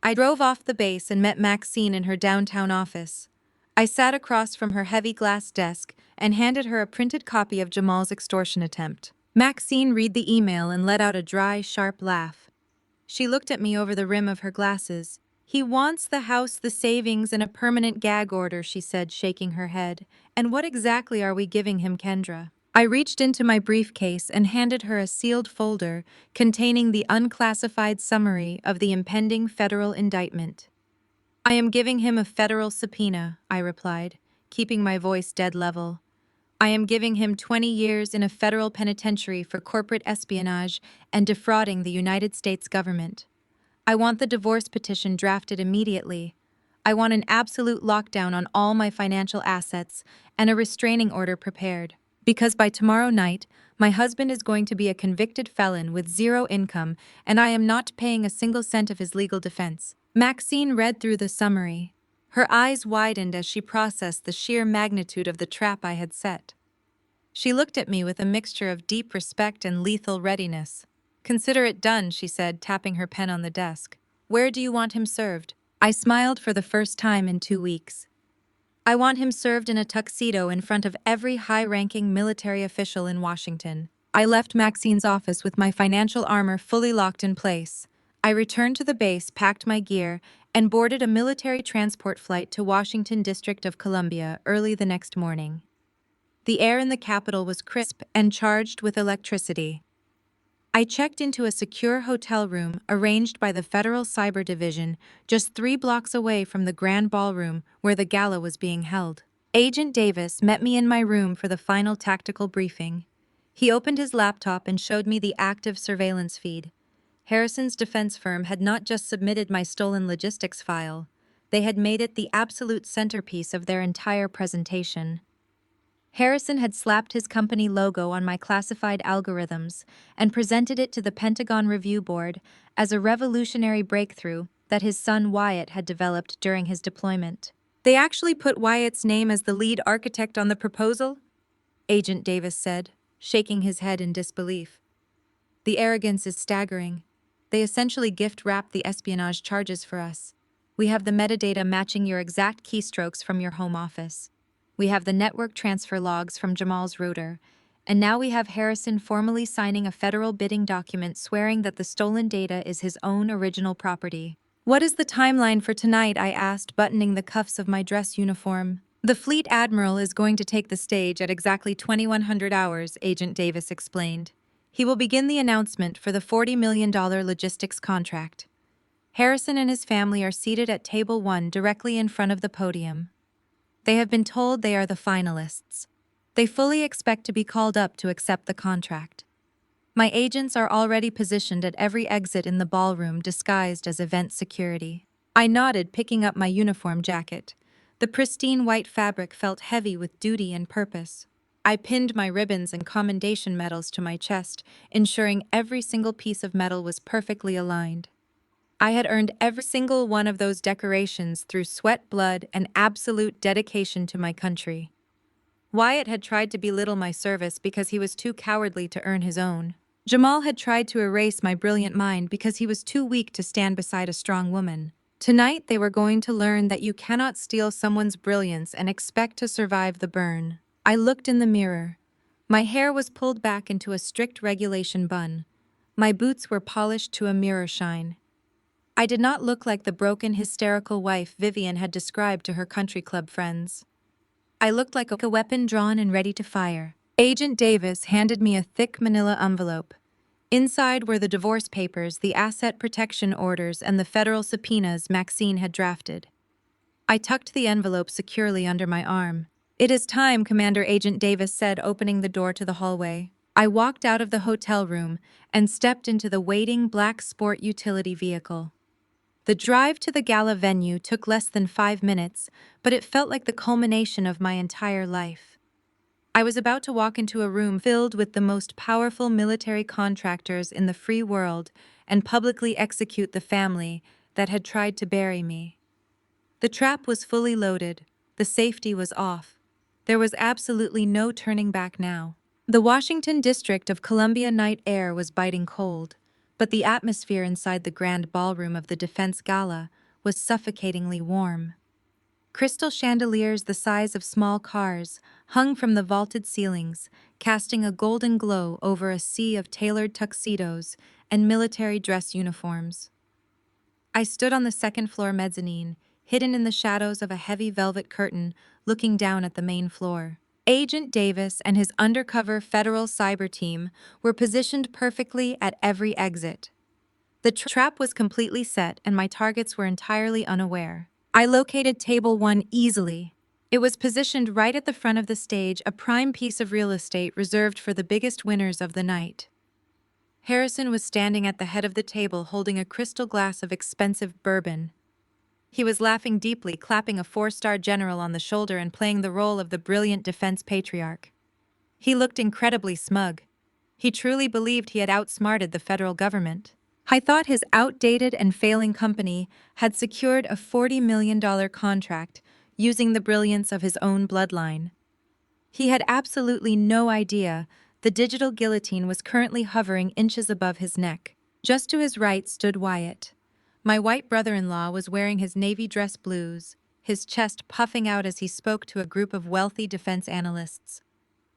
I drove off the base and met Maxine in her downtown office. I sat across from her heavy glass desk and handed her a printed copy of Jamal's extortion attempt. Maxine read the email and let out a dry, sharp laugh. She looked at me over the rim of her glasses. "He wants the house, the savings, and a permanent gag order," she said, shaking her head. "And what exactly are we giving him, Kendra?" I reached into my briefcase and handed her a sealed folder containing the unclassified summary of the impending federal indictment. "I am giving him a federal subpoena," I replied, keeping my voice dead level. "I am giving him 20 years in a federal penitentiary for corporate espionage and defrauding the United States government. I want the divorce petition drafted immediately. I want an absolute lockdown on all my financial assets and a restraining order prepared. Because by tomorrow night, my husband is going to be a convicted felon with zero income, and I am not paying a single cent of his legal defense." Maxine read through the summary. Her eyes widened as she processed the sheer magnitude of the trap I had set. She looked at me with a mixture of deep respect and lethal readiness. "Consider it done," she said, tapping her pen on the desk. "Where do you want him served?" I smiled for the first time in 2 weeks. "I want him served in a tuxedo in front of every high-ranking military official in Washington." I left Maxine's office with my financial armor fully locked in place. I returned to the base, packed my gear, and boarded a military transport flight to Washington, District of Columbia, early the next morning. The air in the capital was crisp and charged with electricity. I checked into a secure hotel room arranged by the Federal Cyber Division just 3 blocks away from the grand ballroom where the gala was being held. Agent Davis met me in my room for the final tactical briefing. He opened his laptop and showed me the active surveillance feed. Harrison's defense firm had not just submitted my stolen logistics file, they had made it the absolute centerpiece of their entire presentation. Harrison had slapped his company logo on my classified algorithms and presented it to the Pentagon Review Board as a revolutionary breakthrough that his son Wyatt had developed during his deployment. They actually put Wyatt's name as the lead architect on the proposal? Agent Davis said, shaking his head in disbelief. The arrogance is staggering. They essentially gift-wrapped the espionage charges for us. We have the metadata matching your exact keystrokes from your home office. We have the network transfer logs from Jamal's router. And now we have Harrison formally signing a federal bidding document swearing that the stolen data is his own original property. What is the timeline for tonight? I asked, buttoning the cuffs of my dress uniform. The Fleet Admiral is going to take the stage at exactly 2100 hours, Agent Davis explained. He will begin the announcement for the $40 million logistics contract. Harrison and his family are seated at Table 1 directly in front of the podium. They have been told they are the finalists. They fully expect to be called up to accept the contract. My agents are already positioned at every exit in the ballroom disguised as event security. I nodded, picking up my uniform jacket. The pristine white fabric felt heavy with duty and purpose. I pinned my ribbons and commendation medals to my chest, ensuring every single piece of metal was perfectly aligned. I had earned every single one of those decorations through sweat, blood, and absolute dedication to my country. Wyatt had tried to belittle my service because he was too cowardly to earn his own. Jamal had tried to erase my brilliant mind because he was too weak to stand beside a strong woman. Tonight they were going to learn that you cannot steal someone's brilliance and expect to survive the burn. I looked in the mirror. My hair was pulled back into a strict regulation bun. My boots were polished to a mirror shine. I did not look like the broken, hysterical wife Vivian had described to her country club friends. I looked like a weapon drawn and ready to fire. Agent Davis handed me a thick manila envelope. Inside were the divorce papers, the asset protection orders, and the federal subpoenas Maxine had drafted. I tucked the envelope securely under my arm. "It is time," Commander Agent Davis said, opening the door to the hallway. I walked out of the hotel room and stepped into the waiting black sport utility vehicle. The drive to the gala venue took less than 5 minutes, but it felt like the culmination of my entire life. I was about to walk into a room filled with the most powerful military contractors in the free world and publicly execute the family that had tried to bury me. The trap was fully loaded, the safety was off. There was absolutely no turning back now. The Washington District of Columbia night air was biting cold, but the atmosphere inside the grand ballroom of the Defense Gala was suffocatingly warm. Crystal chandeliers the size of small cars hung from the vaulted ceilings, casting a golden glow over a sea of tailored tuxedos and military dress uniforms. I stood on the second-floor mezzanine, hidden in the shadows of a heavy velvet curtain, looking down at the main floor. Agent Davis and his undercover federal cyber team were positioned perfectly at every exit. The trap was completely set, and my targets were entirely unaware. I located Table 1 easily. It was positioned right at the front of the stage, a prime piece of real estate reserved for the biggest winners of the night. Harrison was standing at the head of the table holding a crystal glass of expensive bourbon. He was laughing deeply, clapping a 4-star general on the shoulder and playing the role of the brilliant defense patriarch. He looked incredibly smug. He truly believed he had outsmarted the federal government. I thought his outdated and failing company had secured a $40 million contract using the brilliance of his own bloodline. He had absolutely no idea the digital guillotine was currently hovering inches above his neck. Just to his right stood Wyatt. My white brother-in-law was wearing his navy dress blues, his chest puffing out as he spoke to a group of wealthy defense analysts.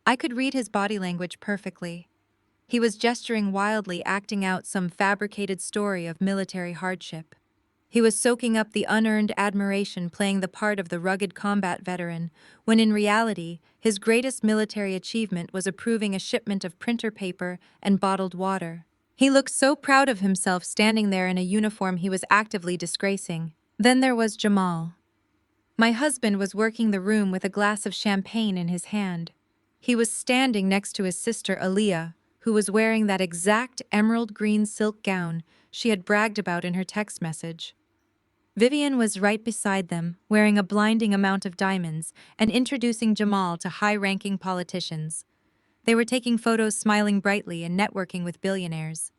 I could read his body language perfectly. He was gesturing wildly, acting out some fabricated story of military hardship. He was soaking up the unearned admiration, playing the part of the rugged combat veteran, when in reality, his greatest military achievement was approving a shipment of printer paper and bottled water. He looked so proud of himself standing there in a uniform he was actively disgracing. Then there was Jamal. My husband was working the room with a glass of champagne in his hand. He was standing next to his sister Aaliyah, who was wearing that exact emerald green silk gown she had bragged about in her text message. Vivian was right beside them, wearing a blinding amount of diamonds and introducing Jamal to high-ranking politicians. They were taking photos, smiling brightly and networking with billionaires.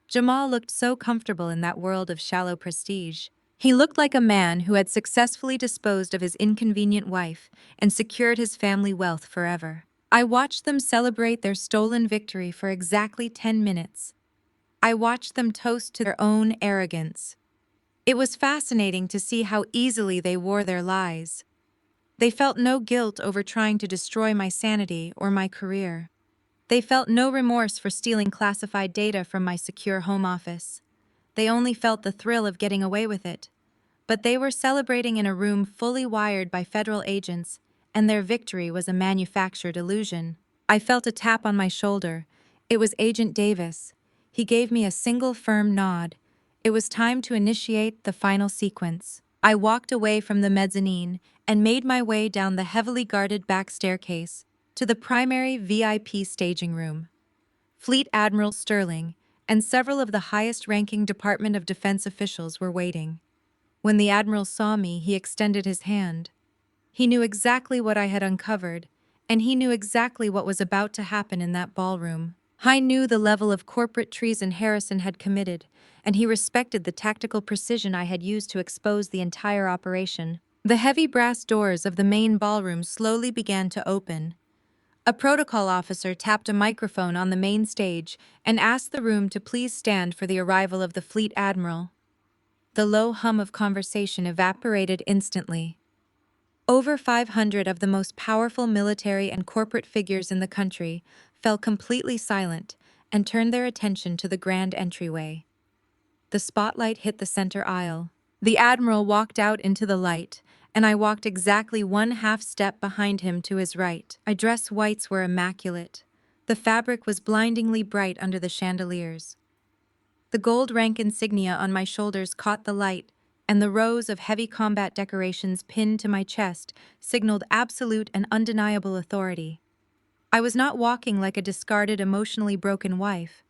Jamal looked so comfortable in that world of shallow prestige. He looked like a man who had successfully disposed of his inconvenient wife and secured his family wealth forever. I watched them celebrate their stolen victory for exactly 10 minutes. I watched them toast to their own arrogance. It was fascinating to see how easily they wore their lies. They felt no guilt over trying to destroy my sanity or my career. They felt no remorse for stealing classified data from my secure home office. They only felt the thrill of getting away with it. But they were celebrating in a room fully wired by federal agents, and their victory was a manufactured illusion. I felt a tap on my shoulder. It was Agent Davis. He gave me a single firm nod. It was time to initiate the final sequence. I walked away from the mezzanine and made my way down the heavily guarded back staircase to the primary VIP staging room. Fleet Admiral Sterling and several of the highest-ranking Department of Defense officials were waiting. When the Admiral saw me, he extended his hand. He knew exactly what I had uncovered, and he knew exactly what was about to happen in that ballroom. I knew the level of corporate treason Harrison had committed, and he respected the tactical precision I had used to expose the entire operation. The heavy brass doors of the main ballroom slowly began to open. A protocol officer tapped a microphone on the main stage and asked the room to please stand for the arrival of the Fleet Admiral. The low hum of conversation evaporated instantly. Over 500 of the most powerful military and corporate figures in the country fell completely silent and turned their attention to the grand entryway. The spotlight hit the center aisle. The Admiral walked out into the light, and I walked exactly one half step behind him to his right. My dress whites were immaculate. The fabric was blindingly bright under the chandeliers. The gold rank insignia on my shoulders caught the light, and the rows of heavy combat decorations pinned to my chest signaled absolute and undeniable authority. I was not walking like a discarded, emotionally broken wife.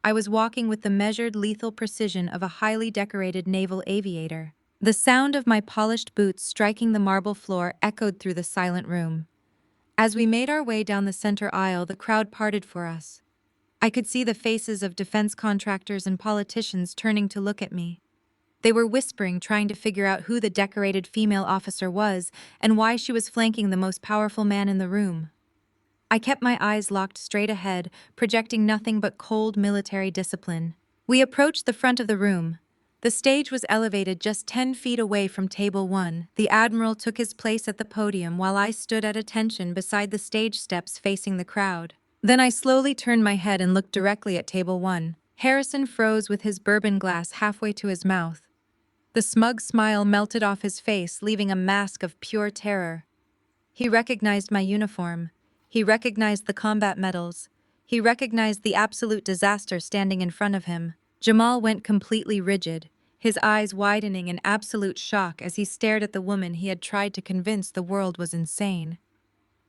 I was walking with the measured, lethal precision of a highly decorated naval aviator. The sound of my polished boots striking the marble floor echoed through the silent room. As we made our way down the center aisle, the crowd parted for us. I could see the faces of defense contractors and politicians turning to look at me. They were whispering, trying to figure out who the decorated female officer was and why she was flanking the most powerful man in the room. I kept my eyes locked straight ahead, projecting nothing but cold military discipline. We approached the front of the room. The stage was elevated just 10 feet away from Table 1. The Admiral took his place at the podium while I stood at attention beside the stage steps facing the crowd. Then I slowly turned my head and looked directly at Table 1. Harrison froze with his bourbon glass halfway to his mouth. The smug smile melted off his face, leaving a mask of pure terror. He recognized my uniform. He recognized the combat medals. He recognized the absolute disaster standing in front of him. Jamal went completely rigid, his eyes widening in absolute shock as he stared at the woman he had tried to convince the world was insane.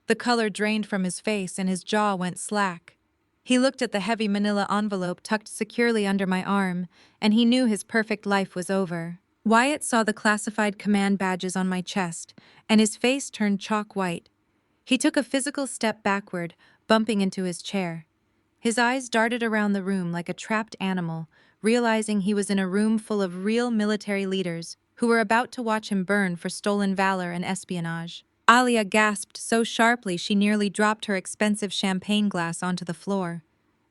The color drained from his face and his jaw went slack. He looked at the heavy manila envelope tucked securely under my arm, and he knew his perfect life was over. Wyatt saw the classified command badges on my chest, and his face turned chalk white. He took a physical step backward, bumping into his chair. His eyes darted around the room like a trapped animal, realizing he was in a room full of real military leaders who were about to watch him burn for stolen valor and espionage. Alia gasped so sharply she nearly dropped her expensive champagne glass onto the floor.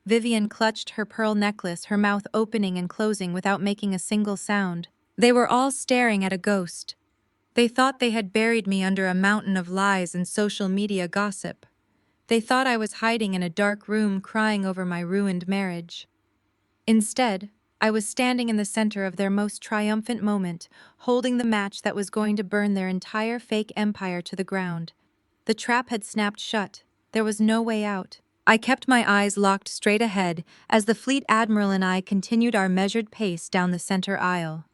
Vivian clutched her pearl necklace, her mouth opening and closing without making a single sound. They were all staring at a ghost. They thought they had buried me under a mountain of lies and social media gossip. They thought I was hiding in a dark room crying over my ruined marriage. Instead, I was standing in the center of their most triumphant moment, holding the match that was going to burn their entire fake empire to the ground. The trap had snapped shut. There was no way out. I kept my eyes locked straight ahead as the fleet admiral and I continued our measured pace down the center aisle.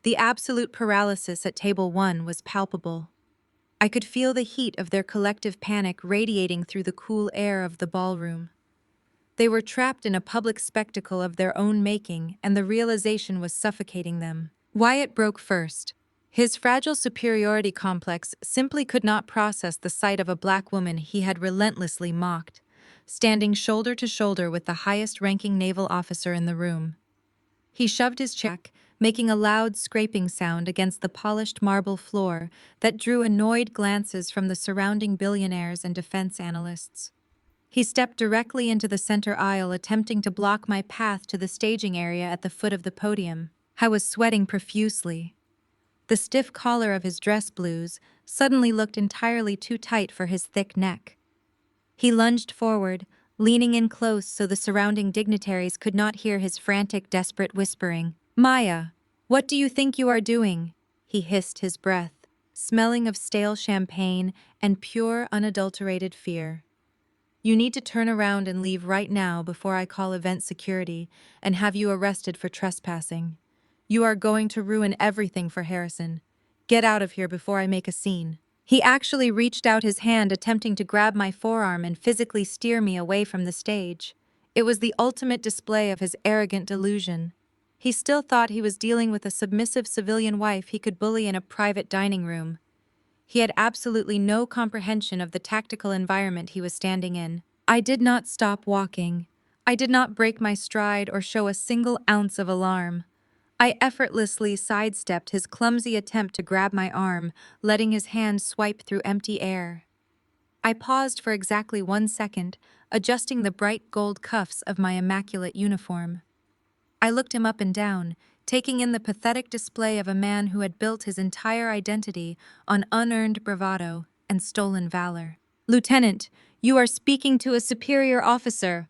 The absolute paralysis at table 1 was palpable. I could feel the heat of their collective panic radiating through the cool air of the ballroom. They were trapped in a public spectacle of their own making, and the realization was suffocating them. Wyatt broke first. His fragile superiority complex simply could not process the sight of a black woman he had relentlessly mocked, standing shoulder to shoulder with the highest-ranking naval officer in the room. He shoved his chair back, making a loud scraping sound against the polished marble floor that drew annoyed glances from the surrounding billionaires and defense analysts. He stepped directly into the center aisle, attempting to block my path to the staging area at the foot of the podium. I was sweating profusely. The stiff collar of his dress blues suddenly looked entirely too tight for his thick neck. He lunged forward, leaning in close so the surrounding dignitaries could not hear his frantic, desperate whispering. "Maya, what do you think you are doing?" He hissed, his breath smelling of stale champagne and pure, unadulterated fear. "You need to turn around and leave right now before I call event security and have you arrested for trespassing. You are going to ruin everything for Harrison. Get out of here before I make a scene." He actually reached out his hand, attempting to grab my forearm and physically steer me away from the stage. It was the ultimate display of his arrogant delusion. He still thought he was dealing with a submissive civilian wife he could bully in a private dining room. He had absolutely no comprehension of the tactical environment he was standing in. I did not stop walking. I did not break my stride or show a single ounce of alarm. I effortlessly sidestepped his clumsy attempt to grab my arm, letting his hand swipe through empty air. I paused for exactly 1 second, adjusting the bright gold cuffs of my immaculate uniform. I looked him up and down, taking in the pathetic display of a man who had built his entire identity on unearned bravado and stolen valor. "Lieutenant, you are speaking to a superior officer,"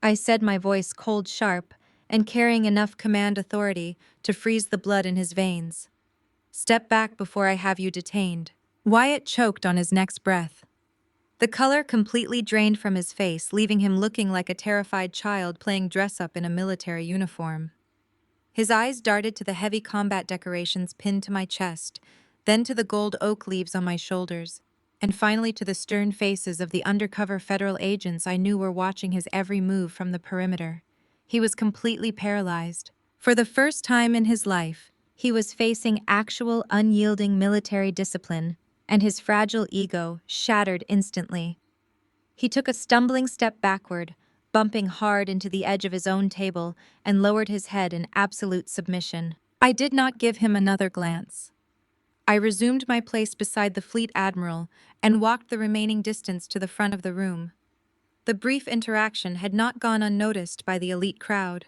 I said, my voice cold sharp and carrying enough command authority to freeze the blood in his veins. "Step back before I have you detained." Wyatt choked on his next breath. The color completely drained from his face, leaving him looking like a terrified child playing dress-up in a military uniform. His eyes darted to the heavy combat decorations pinned to my chest, then to the gold oak leaves on my shoulders, and finally to the stern faces of the undercover federal agents I knew were watching his every move from the perimeter. He was completely paralyzed. For the first time in his life, he was facing actual, unyielding military discipline, and his fragile ego shattered instantly. He took a stumbling step backward, bumping hard into the edge of his own table, and lowered his head in absolute submission. I did not give him another glance. I resumed my place beside the fleet admiral and walked the remaining distance to the front of the room. The brief interaction had not gone unnoticed by the elite crowd.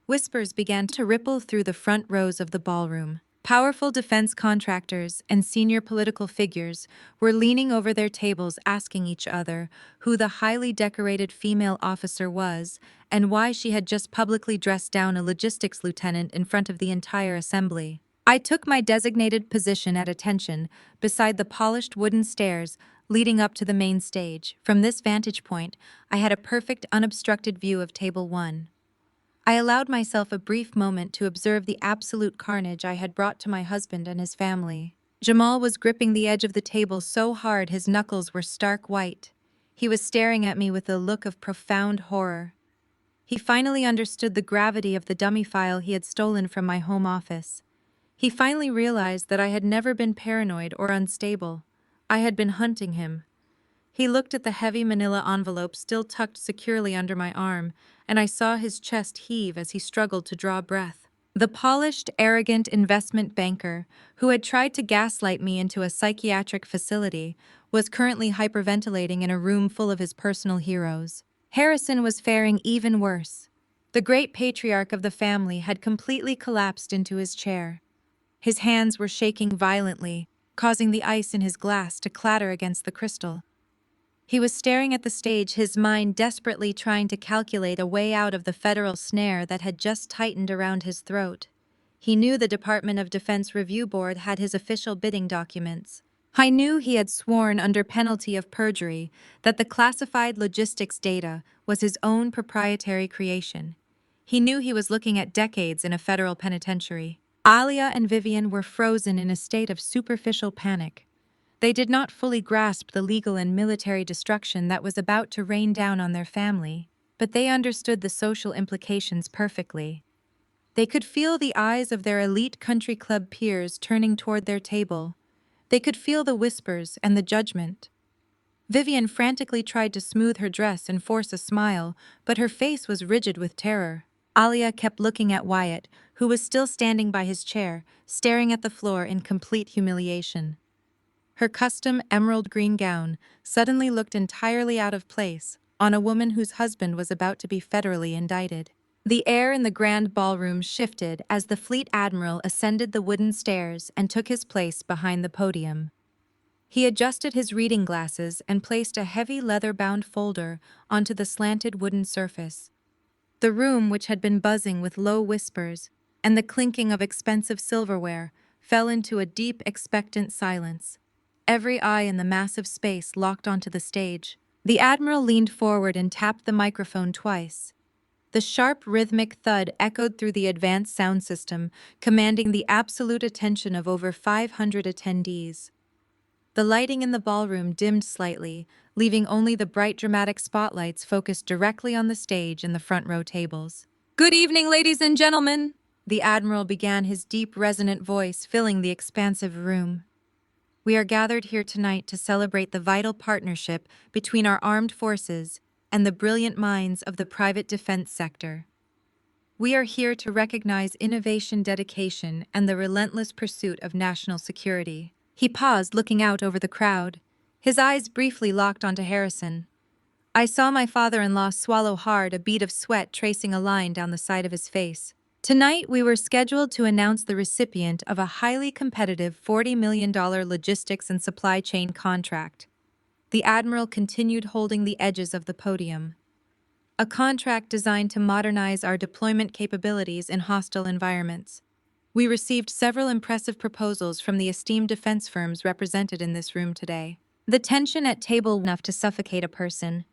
Whispers began to ripple through the front rows of the ballroom. Powerful defense contractors and senior political figures were leaning over their tables asking each other who the highly decorated female officer was and why she had just publicly dressed down a logistics lieutenant in front of the entire assembly. I took my designated position at attention beside the polished wooden stairs leading up to the main stage. From this vantage point, I had a perfect unobstructed view of Table 1. I allowed myself a brief moment to observe the absolute carnage I had brought to my husband and his family. Jamal was gripping the edge of the table so hard his knuckles were stark white. He was staring at me with a look of profound horror. He finally understood the gravity of the dummy file he had stolen from my home office. He finally realized that I had never been paranoid or unstable. I had been hunting him. He looked at the heavy manila envelope still tucked securely under my arm, and I saw his chest heave as he struggled to draw breath. The polished, arrogant investment banker, who had tried to gaslight me into a psychiatric facility, was currently hyperventilating in a room full of his personal heroes. Harrison was faring even worse. The great patriarch of the family had completely collapsed into his chair. His hands were shaking violently, causing the ice in his glass to clatter against the crystal. He was staring at the stage, his mind desperately trying to calculate a way out of the federal snare that had just tightened around his throat. He knew the Department of Defense Review Board had his official bidding documents. I knew he had sworn under penalty of perjury that the classified logistics data was his own proprietary creation. He knew he was looking at decades in a federal penitentiary. Alia and Vivian were frozen in a state of superficial panic. They did not fully grasp the legal and military destruction that was about to rain down on their family, but they understood the social implications perfectly. They could feel the eyes of their elite country club peers turning toward their table. They could feel the whispers and the judgment. Vivian frantically tried to smooth her dress and force a smile, but her face was rigid with terror. Alia kept looking at Wyatt, who was still standing by his chair, staring at the floor in complete humiliation. Her custom emerald green gown suddenly looked entirely out of place on a woman whose husband was about to be federally indicted. The air in the grand ballroom shifted as the fleet admiral ascended the wooden stairs and took his place behind the podium. He adjusted his reading glasses and placed a heavy leather-bound folder onto the slanted wooden surface. The room, which had been buzzing with low whispers and the clinking of expensive silverware, fell into a deep, expectant silence. Every eye in the massive space locked onto the stage. The admiral leaned forward and tapped the microphone twice. The sharp, rhythmic thud echoed through the advanced sound system, commanding the absolute attention of over 500 attendees. The lighting in the ballroom dimmed slightly, leaving only the bright dramatic spotlights focused directly on the stage and the front row tables. "Good evening, ladies and gentlemen," the admiral began, his deep, resonant voice filling the expansive room. "We are gathered here tonight to celebrate the vital partnership between our armed forces and the brilliant minds of the private defense sector. We are here to recognize innovation, dedication, and the relentless pursuit of national security." He paused, looking out over the crowd. His eyes briefly locked onto Harrison. I saw my father-in-law swallow hard, a bead of sweat tracing a line down the side of his face. Tonight, we were scheduled to announce the recipient of a highly competitive $40 million logistics and supply chain contract. The admiral continued, holding the edges of the podium. A contract designed to modernize our deployment capabilities in hostile environments. We received several impressive proposals from the esteemed defense firms represented in this room today. The tension at table was enough to suffocate a person.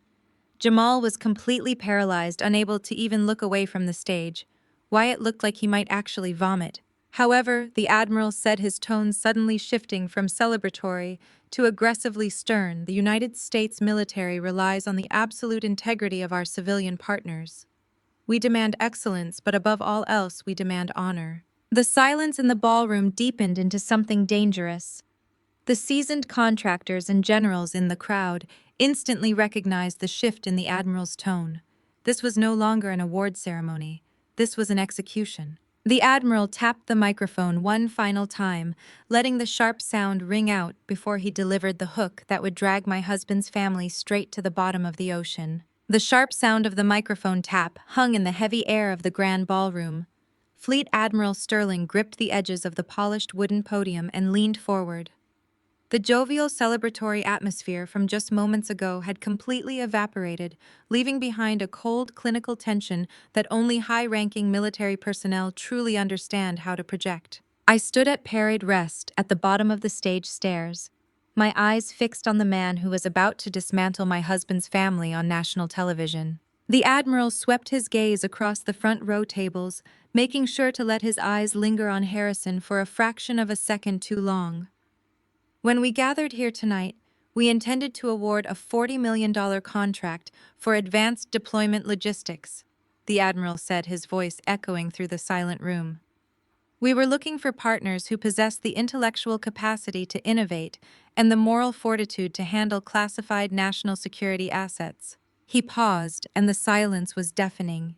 Jamal was completely paralyzed, unable to even look away from the stage. Wyatt looked like he might actually vomit. However, the admiral said, his tone suddenly shifting from celebratory to aggressively stern. The United States military relies on the absolute integrity of our civilian partners. We demand excellence, but above all else, we demand honor. The silence in the ballroom deepened into something dangerous. The seasoned contractors and generals in the crowd instantly recognized the shift in the admiral's tone. This was no longer an award ceremony. This was an execution. The admiral tapped the microphone one final time, letting the sharp sound ring out before he delivered the hook that would drag my husband's family straight to the bottom of the ocean. The sharp sound of the microphone tap hung in the heavy air of the grand ballroom. Fleet Admiral Sterling gripped the edges of the polished wooden podium and leaned forward. The jovial, celebratory atmosphere from just moments ago had completely evaporated, leaving behind a cold, clinical tension that only high-ranking military personnel truly understand how to project. I stood at parade rest at the bottom of the stage stairs, my eyes fixed on the man who was about to dismantle my husband's family on national television. The admiral swept his gaze across the front row tables, making sure to let his eyes linger on Harrison for a fraction of a second too long. "When we gathered here tonight, we intended to award a $40 million contract for advanced deployment logistics," the admiral said, his voice echoing through the silent room. "We were looking for partners who possessed the intellectual capacity to innovate and the moral fortitude to handle classified national security assets." He paused, and the silence was deafening.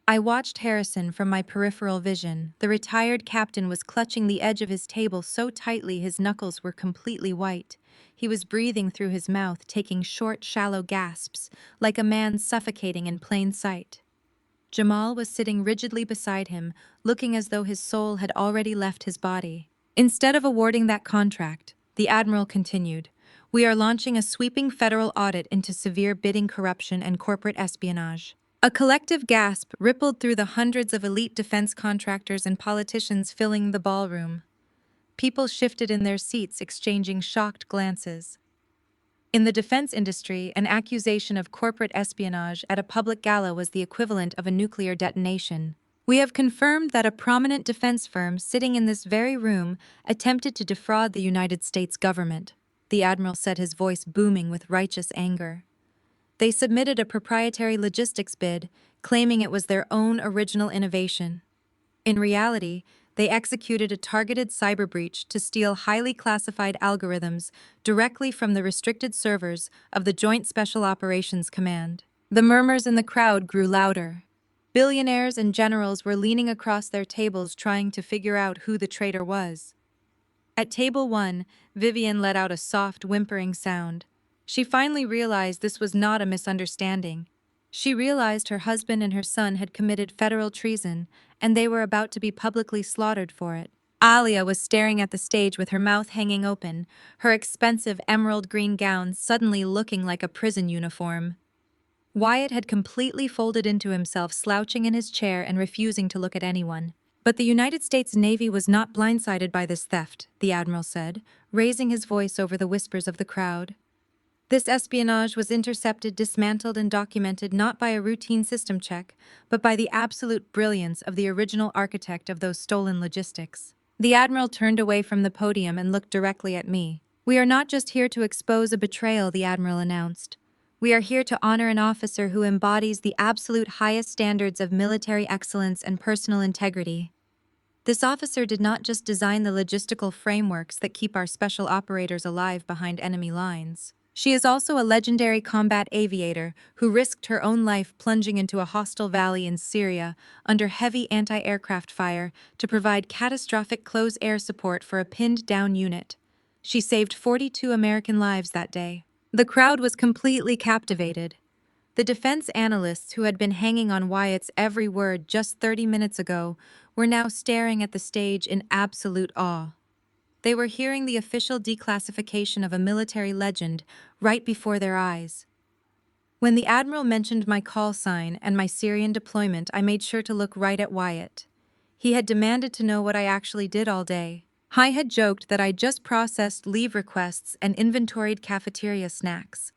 I watched Harrison from my peripheral vision. The retired captain was clutching the edge of his table so tightly his knuckles were completely white. He was breathing through his mouth, taking short, shallow gasps, like a man suffocating in plain sight. Jamal was sitting rigidly beside him, looking as though his soul had already left his body. "Instead of awarding that contract," the admiral continued, "we are launching a sweeping federal audit into severe bidding corruption and corporate espionage." A collective gasp rippled through the hundreds of elite defense contractors and politicians filling the ballroom. People shifted in their seats, exchanging shocked glances. In the defense industry, an accusation of corporate espionage at a public gala was the equivalent of a nuclear detonation. We have confirmed that a prominent defense firm sitting in this very room attempted to defraud the United States government. The admiral said, his voice booming with righteous anger. They submitted a proprietary logistics bid, claiming it was their own original innovation. In reality, they executed a targeted cyber breach to steal highly classified algorithms directly from the restricted servers of the Joint Special Operations Command. The murmurs in the crowd grew louder. Billionaires and generals were leaning across their tables trying to figure out who the traitor was. At table 1, Vivian let out a soft, whimpering sound. She finally realized this was not a misunderstanding. She realized her husband and her son had committed federal treason, and they were about to be publicly slaughtered for it. Alia was staring at the stage with her mouth hanging open, her expensive emerald green gown suddenly looking like a prison uniform. Wyatt had completely folded into himself, slouching in his chair and refusing to look at anyone. But the United States Navy was not blindsided by this theft, the admiral said, raising his voice over the whispers of the crowd. This espionage was intercepted, dismantled, and documented not by a routine system check, but by the absolute brilliance of the original architect of those stolen logistics. The admiral turned away from the podium and looked directly at me. We are not just here to expose a betrayal, the admiral announced. We are here to honor an officer who embodies the absolute highest standards of military excellence and personal integrity. This officer did not just design the logistical frameworks that keep our special operators alive behind enemy lines. She is also a legendary combat aviator who risked her own life plunging into a hostile valley in Syria under heavy anti-aircraft fire to provide catastrophic close air support for a pinned-down unit. She saved 42 American lives that day. The crowd was completely captivated. The defense analysts who had been hanging on Wyatt's every word just 30 minutes ago were now staring at the stage in absolute awe. They were hearing the official declassification of a military legend right before their eyes. When the admiral mentioned my call sign and my Syrian deployment, I made sure to look right at Wyatt. He had demanded to know what I actually did all day. I had joked that I just processed leave requests and inventoried cafeteria snacks.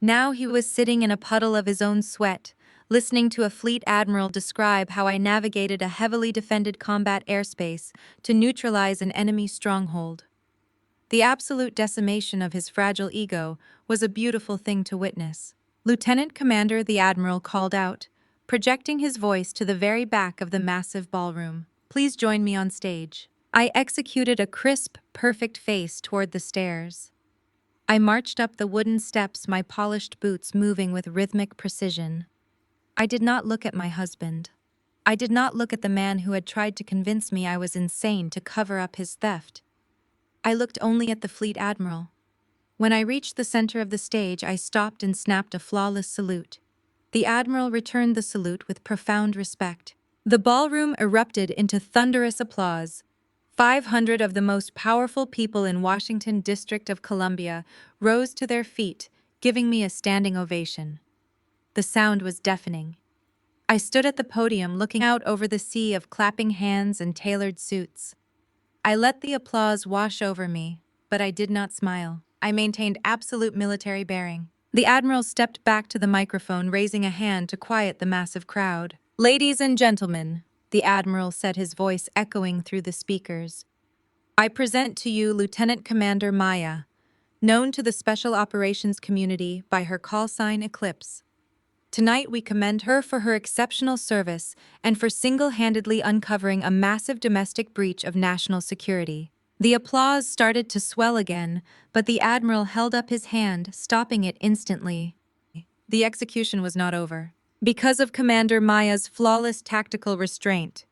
Now he was sitting in a puddle of his own sweat, listening to a fleet admiral describe how I navigated a heavily defended combat airspace to neutralize an enemy stronghold. The absolute decimation of his fragile ego was a beautiful thing to witness. Lieutenant Commander, the admiral called out, projecting his voice to the very back of the massive ballroom. Please join me on stage. I executed a crisp, perfect face toward the stairs. I marched up the wooden steps, my polished boots moving with rhythmic precision. I did not look at my husband. I did not look at the man who had tried to convince me I was insane to cover up his theft. I looked only at the fleet admiral. When I reached the center of the stage, I stopped and snapped a flawless salute. The admiral returned the salute with profound respect. The ballroom erupted into thunderous applause. 500 of the most powerful people in Washington District of Columbia rose to their feet, giving me a standing ovation. The sound was deafening. I stood at the podium looking out over the sea of clapping hands and tailored suits. I let the applause wash over me, but I did not smile. I maintained absolute military bearing. The admiral stepped back to the microphone, raising a hand to quiet the massive crowd. Ladies and gentlemen, the admiral said, his voice echoing through the speakers. I present to you Lieutenant Commander Maya, known to the Special Operations community by her call sign Eclipse. Tonight we commend her for her exceptional service and for single-handedly uncovering a massive domestic breach of national security. The applause started to swell again, but the admiral held up his hand, stopping it instantly. The execution was not over. Because of Commander Maya's flawless tactical restraint,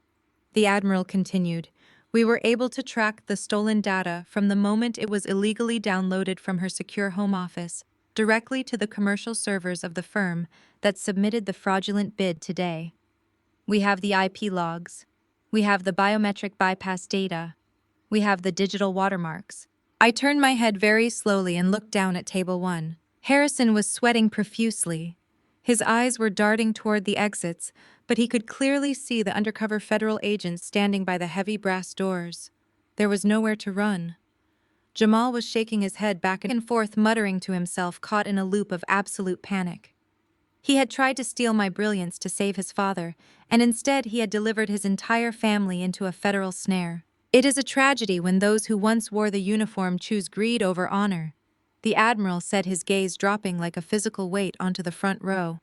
the admiral continued, we were able to track the stolen data from the moment it was illegally downloaded from her secure home office directly to the commercial servers of the firm that submitted the fraudulent bid today. We have the IP logs. We have the biometric bypass data. We have the digital watermarks. I turned my head very slowly and looked down at table 1. Harrison was sweating profusely. His eyes were darting toward the exits, but he could clearly see the undercover federal agents standing by the heavy brass doors. There was nowhere to run. Jamal was shaking his head back and forth, muttering to himself, caught in a loop of absolute panic. He had tried to steal my brilliance to save his father, and instead he had delivered his entire family into a federal snare. It is a tragedy when those who once wore the uniform choose greed over honor. The Admiral said, his gaze dropping like a physical weight onto the front row.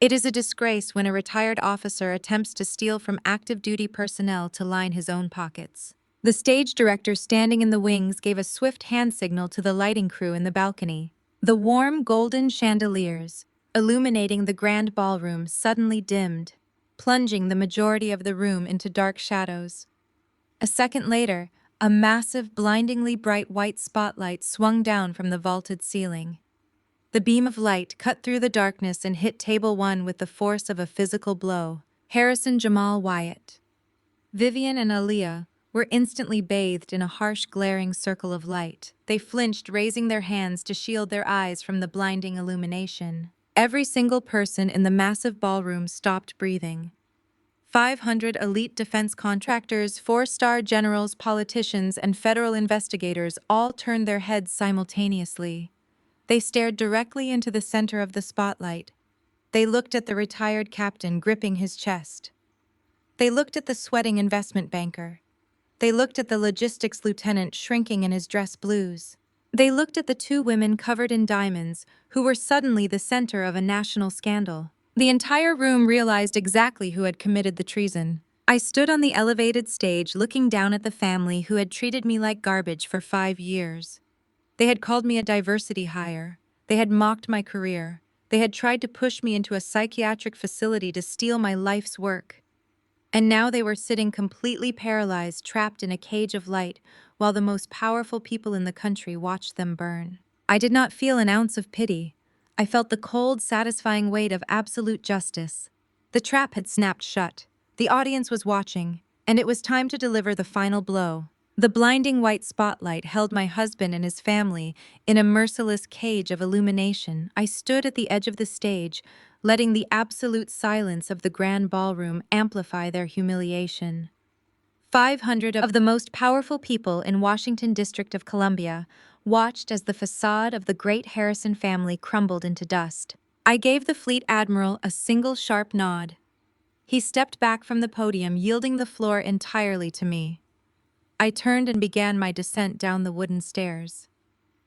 It is a disgrace when a retired officer attempts to steal from active duty personnel to line his own pockets. The stage director standing in the wings gave a swift hand signal to the lighting crew in the balcony. The warm golden chandeliers, illuminating the grand ballroom, suddenly dimmed, plunging the majority of the room into dark shadows. A second later, a massive, blindingly bright white spotlight swung down from the vaulted ceiling. The beam of light cut through the darkness and hit Table 1 with the force of a physical blow. Harrison, Jamal, Wyatt, Vivian, and Aaliyah were instantly bathed in a harsh, glaring circle of light. They flinched, raising their hands to shield their eyes from the blinding illumination. Every single person in the massive ballroom stopped breathing. 500 elite defense contractors, four-star generals, politicians, and federal investigators all turned their heads simultaneously. They stared directly into the center of the spotlight. They looked at the retired captain gripping his chest. They looked at the sweating investment banker. They looked at the logistics lieutenant shrinking in his dress blues. They looked at the two women covered in diamonds who were suddenly the center of a national scandal. The entire room realized exactly who had committed the treason. I stood on the elevated stage looking down at the family who had treated me like garbage for 5 years. They had called me a diversity hire. They had mocked my career. They had tried to push me into a psychiatric facility to steal my life's work. And now they were sitting completely paralyzed, trapped in a cage of light, while the most powerful people in the country watched them burn. I did not feel an ounce of pity. I felt the cold, satisfying weight of absolute justice. The trap had snapped shut. The audience was watching, and it was time to deliver the final blow. The blinding white spotlight held my husband and his family in a merciless cage of illumination. I stood at the edge of the stage, letting the absolute silence of the grand ballroom amplify their humiliation. 500 of the most powerful people in Washington District of Columbia watched as the facade of the great Harrison family crumbled into dust. I gave the fleet admiral a single sharp nod. He stepped back from the podium, yielding the floor entirely to me. I turned and began my descent down the wooden stairs.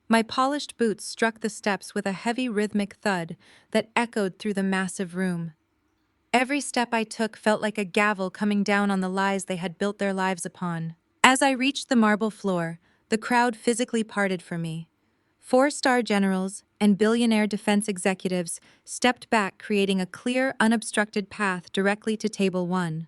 My polished boots struck the steps with a heavy rhythmic thud that echoed through the massive room. Every step I took felt like a gavel coming down on the lies they had built their lives upon. As I reached the marble floor, the crowd physically parted for me. 4-star generals and billionaire defense executives stepped back, creating a clear, unobstructed path directly to Table 1.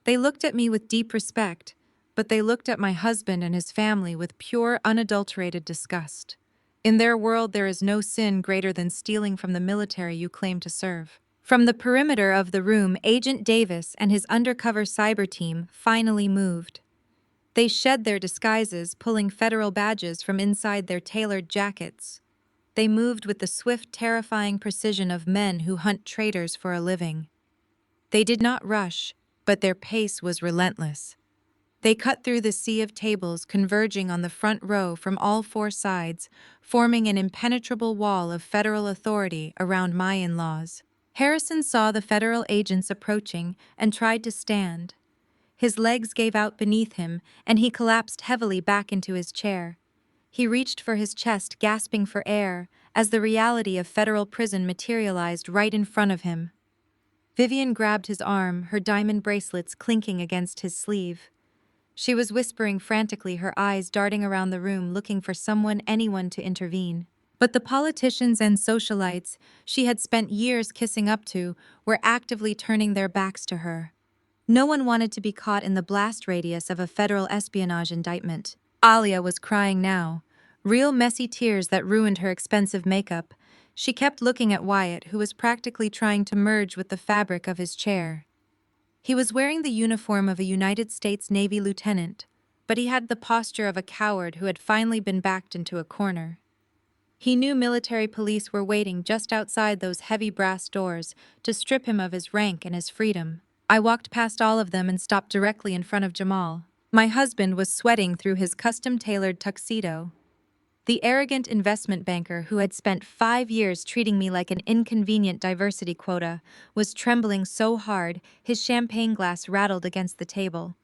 They looked at me with deep respect, but they looked at my husband and his family with pure, unadulterated disgust. In their world, there is no sin greater than stealing from the military you claim to serve. From the perimeter of the room, Agent Davis and his undercover cyber team finally moved. They shed their disguises, pulling federal badges from inside their tailored jackets. They moved with the swift, terrifying precision of men who hunt traitors for a living. They did not rush, but their pace was relentless. They cut through the sea of tables converging on the front row from all 4 sides, forming an impenetrable wall of federal authority around my in-laws. Harrison saw the federal agents approaching and tried to stand. His legs gave out beneath him, and he collapsed heavily back into his chair. He reached for his chest, gasping for air, as the reality of federal prison materialized right in front of him. Vivian grabbed his arm, her diamond bracelets clinking against his sleeve. She was whispering frantically, her eyes darting around the room, looking for someone, anyone to intervene. But the politicians and socialites she had spent years kissing up to were actively turning their backs to her. No one wanted to be caught in the blast radius of a federal espionage indictment. Alia was crying now, real messy tears that ruined her expensive makeup. She kept looking at Wyatt, who was practically trying to merge with the fabric of his chair. He was wearing the uniform of a United States Navy lieutenant, but he had the posture of a coward who had finally been backed into a corner. He knew military police were waiting just outside those heavy brass doors to strip him of his rank and his freedom. I walked past all of them and stopped directly in front of Jamal. My husband was sweating through his custom-tailored tuxedo. The arrogant investment banker who had spent 5 years treating me like an inconvenient diversity quota was trembling so hard his champagne glass rattled against the table.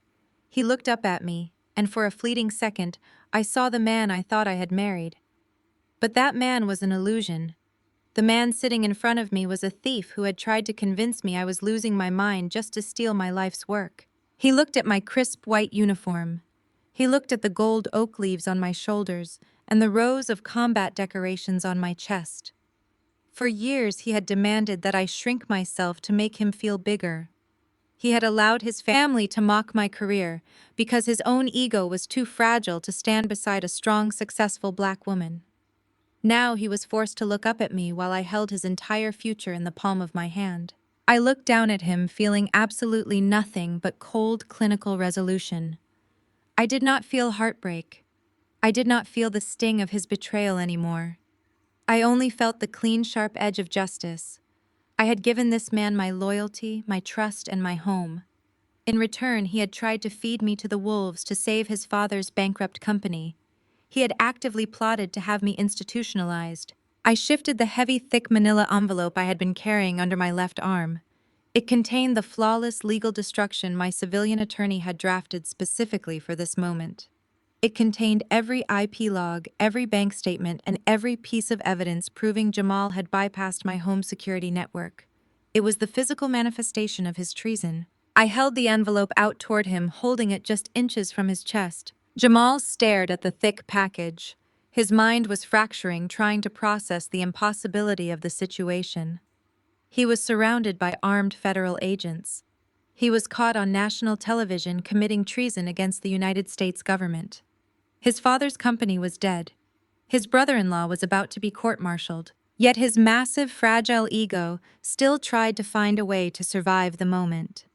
He looked up at me, and for a fleeting second, I saw the man I thought I had married. But that man was an illusion. The man sitting in front of me was a thief who had tried to convince me I was losing my mind just to steal my life's work. He looked at my crisp white uniform. He looked at the gold oak leaves on my shoulders and the rows of combat decorations on my chest. For years he had demanded that I shrink myself to make him feel bigger. He had allowed his family to mock my career because his own ego was too fragile to stand beside a strong, successful black woman. Now he was forced to look up at me while I held his entire future in the palm of my hand. I looked down at him, feeling absolutely nothing but cold, clinical resolution. I did not feel heartbreak. I did not feel the sting of his betrayal anymore. I only felt the clean, sharp edge of justice. I had given this man my loyalty, my trust, and my home. In return, he had tried to feed me to the wolves to save his father's bankrupt company. He had actively plotted to have me institutionalized. I shifted the heavy, thick manila envelope I had been carrying under my left arm. It contained the flawless legal destruction my civilian attorney had drafted specifically for this moment. It contained every IP log, every bank statement, and every piece of evidence proving Jamal had bypassed my home security network. It was the physical manifestation of his treason. I held the envelope out toward him, holding it just inches from his chest. Jamal stared at the thick package. His mind was fracturing, trying to process the impossibility of the situation. He was surrounded by armed federal agents. He was caught on national television committing treason against the United States government. His father's company was dead. His brother-in-law was about to be court-martialed. Yet his massive, fragile ego still tried to find a way to survive the moment.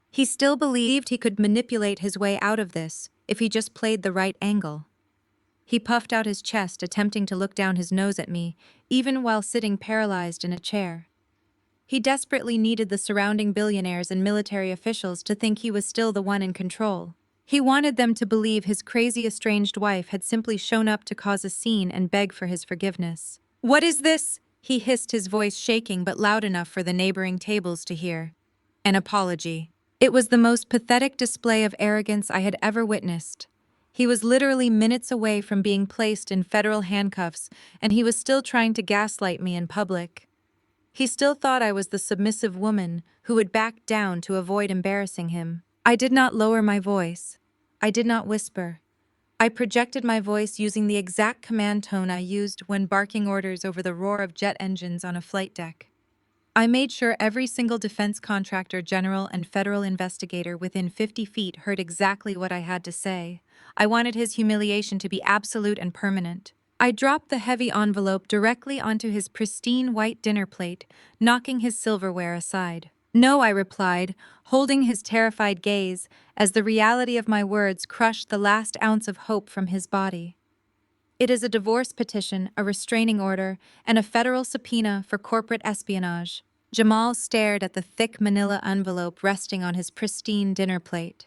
He still believed he could manipulate his way out of this if he just played the right angle. He puffed out his chest, attempting to look down his nose at me, even while sitting paralyzed in a chair. He desperately needed the surrounding billionaires and military officials to think he was still the one in control. He wanted them to believe his crazy estranged wife had simply shown up to cause a scene and beg for his forgiveness. "What is this?" he hissed, his voice shaking but loud enough for the neighboring tables to hear. An apology. It was the most pathetic display of arrogance I had ever witnessed. He was literally minutes away from being placed in federal handcuffs, and he was still trying to gaslight me in public. He still thought I was the submissive woman who would back down to avoid embarrassing him. I did not lower my voice. I did not whisper. I projected my voice using the exact command tone I used when barking orders over the roar of jet engines on a flight deck. I made sure every single defense contractor, general, and federal investigator within 50 feet heard exactly what I had to say. I wanted his humiliation to be absolute and permanent. I dropped the heavy envelope directly onto his pristine white dinner plate, knocking his silverware aside. "No," I replied, holding his terrified gaze as the reality of my words crushed the last ounce of hope from his body. "It is a divorce petition, a restraining order, and a federal subpoena for corporate espionage." Jamal stared at the thick manila envelope resting on his pristine dinner plate.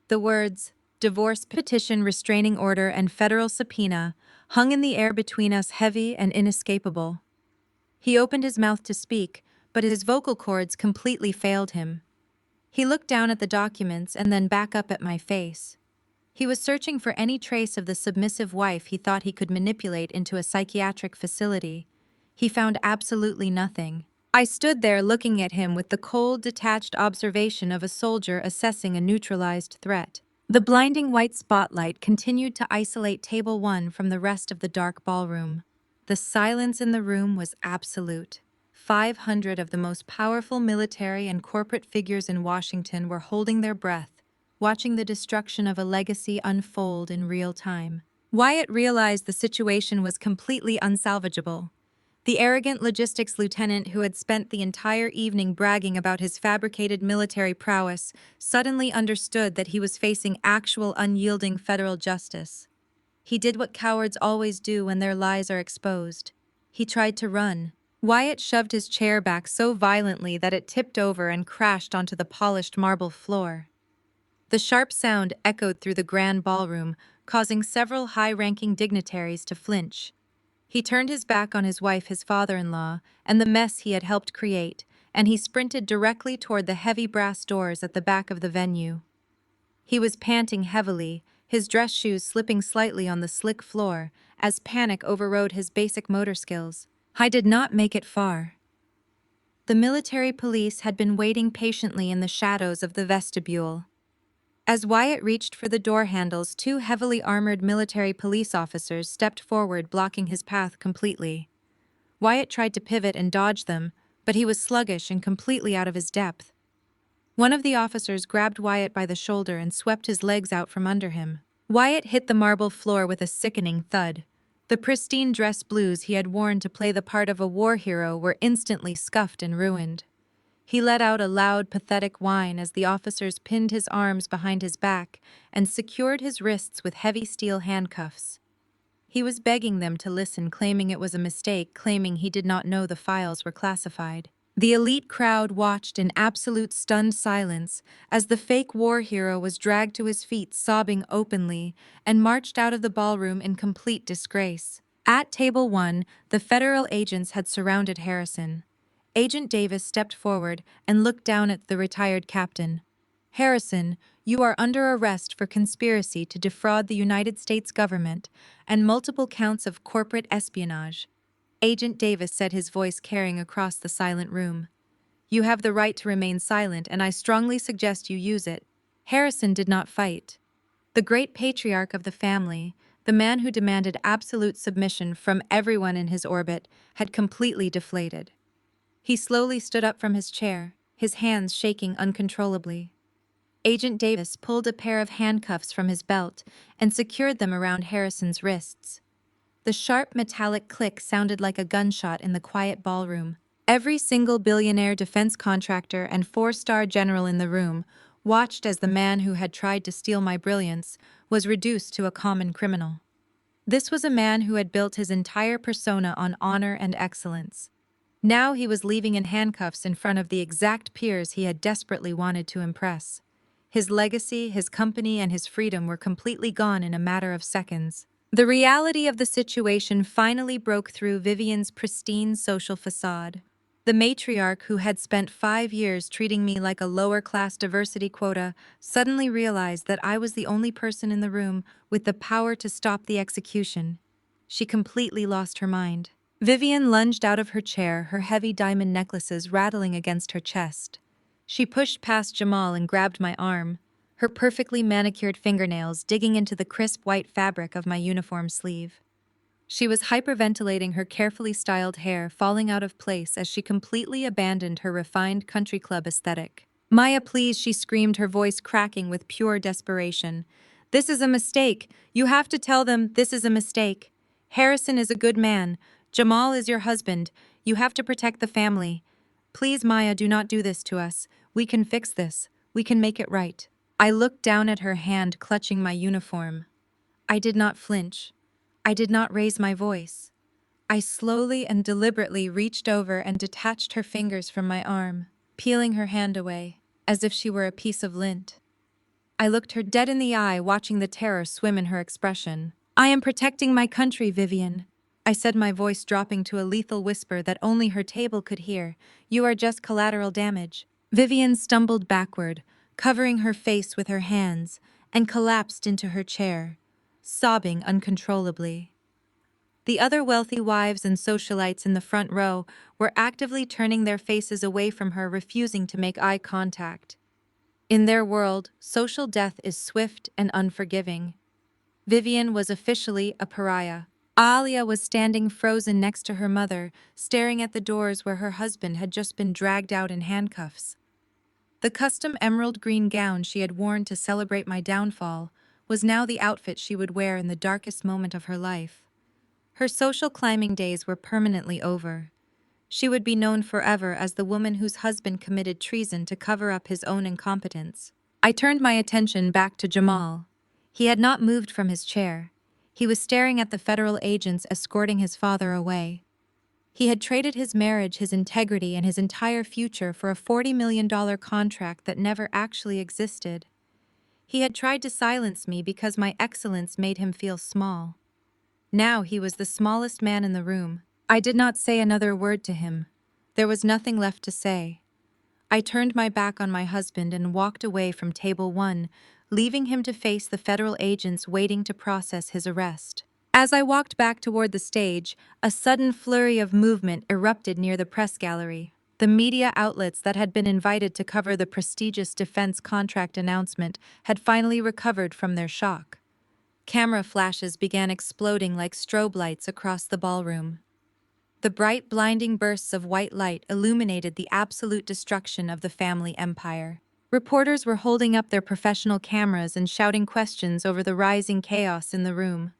The words, divorce petition, restraining order, and federal subpoena, hung in the air between us, heavy and inescapable. He opened his mouth to speak, but his vocal cords completely failed him. He looked down at the documents and then back up at my face. He was searching for any trace of the submissive wife he thought he could manipulate into a psychiatric facility. He found absolutely nothing. I stood there looking at him with the cold, detached observation of a soldier assessing a neutralized threat. The blinding white spotlight continued to isolate Table 1 from the rest of the dark ballroom. The silence in the room was absolute. 500 of the most powerful military and corporate figures in Washington were holding their breath, watching the destruction of a legacy unfold in real time. Wyatt realized the situation was completely unsalvageable. The arrogant logistics lieutenant who had spent the entire evening bragging about his fabricated military prowess suddenly understood that he was facing actual unyielding federal justice. He did what cowards always do when their lies are exposed. He tried to run. Wyatt shoved his chair back so violently that it tipped over and crashed onto the polished marble floor. The sharp sound echoed through the grand ballroom, causing several high-ranking dignitaries to flinch. He turned his back on his wife, his father-in-law, and the mess he had helped create, and he sprinted directly toward the heavy brass doors at the back of the venue. He was panting heavily, his dress shoes slipping slightly on the slick floor, as panic overrode his basic motor skills. I did not make it far. The military police had been waiting patiently in the shadows of the vestibule. As Wyatt reached for the door handles, two heavily armored military police officers stepped forward, blocking his path completely. Wyatt tried to pivot and dodge them, but he was sluggish and completely out of his depth. One of the officers grabbed Wyatt by the shoulder and swept his legs out from under him. Wyatt hit the marble floor with a sickening thud. The pristine dress blues he had worn to play the part of a war hero were instantly scuffed and ruined. He let out a loud, pathetic whine as the officers pinned his arms behind his back and secured his wrists with heavy steel handcuffs. He was begging them to listen, claiming it was a mistake, claiming he did not know the files were classified. The elite crowd watched in absolute stunned silence as the fake war hero was dragged to his feet, sobbing openly, and marched out of the ballroom in complete disgrace. At table 1, the federal agents had surrounded Harrison. Agent Davis stepped forward and looked down at the retired captain. "Harrison, you are under arrest for conspiracy to defraud the United States government and multiple counts of corporate espionage." Agent Davis said, his voice carrying across the silent room. "You have the right to remain silent, and I strongly suggest you use it." Harrison did not fight. The great patriarch of the family, the man who demanded absolute submission from everyone in his orbit, had completely deflated. He slowly stood up from his chair, his hands shaking uncontrollably. Agent Davis pulled a pair of handcuffs from his belt and secured them around Harrison's wrists. The sharp metallic click sounded like a gunshot in the quiet ballroom. Every single billionaire defense contractor and four-star general in the room watched as the man who had tried to steal my brilliance was reduced to a common criminal. This was a man who had built his entire persona on honor and excellence. Now he was leaving in handcuffs in front of the exact peers he had desperately wanted to impress. His legacy, his company, and his freedom were completely gone in a matter of seconds. The reality of the situation finally broke through Vivian's pristine social facade. The matriarch, who had spent 5 years treating me like a lower-class diversity quota, suddenly realized that I was the only person in the room with the power to stop the execution. She completely lost her mind. Vivian lunged out of her chair, her heavy diamond necklaces rattling against her chest. She pushed past Jamal and grabbed my arm, her perfectly manicured fingernails digging into the crisp white fabric of my uniform sleeve. She was hyperventilating, her carefully styled hair falling out of place as she completely abandoned her refined country club aesthetic. "Maya, please," she screamed, her voice cracking with pure desperation. "This is a mistake. You have to tell them this is a mistake. Harrison is a good man. Jamal is your husband. You have to protect the family. Please, Maya, do not do this to us. We can fix this. We can make it right." I looked down at her hand clutching my uniform. I did not flinch. I did not raise my voice. I slowly and deliberately reached over and detached her fingers from my arm, peeling her hand away, as if she were a piece of lint. I looked her dead in the eye, watching the terror swim in her expression. "I am protecting my country, Vivian," I said, my voice dropping to a lethal whisper that only her table could hear. "You are just collateral damage." Vivian stumbled backward, covering her face with her hands, and collapsed into her chair, sobbing uncontrollably. The other wealthy wives and socialites in the front row were actively turning their faces away from her, refusing to make eye contact. In their world, social death is swift and unforgiving. Vivian was officially a pariah. Alia was standing frozen next to her mother, staring at the doors where her husband had just been dragged out in handcuffs. The custom emerald green gown she had worn to celebrate my downfall was now the outfit she would wear in the darkest moment of her life. Her social climbing days were permanently over. She would be known forever as the woman whose husband committed treason to cover up his own incompetence. I turned my attention back to Jamal. He had not moved from his chair. He was staring at the federal agents escorting his father away. He had traded his marriage, his integrity, and his entire future for a $40 million contract that never actually existed. He had tried to silence me because my excellence made him feel small. Now he was the smallest man in the room. I did not say another word to him. There was nothing left to say. I turned my back on my husband and walked away from table 1, leaving him to face the federal agents waiting to process his arrest. As I walked back toward the stage, a sudden flurry of movement erupted near the press gallery. The media outlets that had been invited to cover the prestigious defense contract announcement had finally recovered from their shock. Camera flashes began exploding like strobe lights across the ballroom. The bright, blinding bursts of white light illuminated the absolute destruction of the family empire. Reporters were holding up their professional cameras and shouting questions over the rising chaos in the room.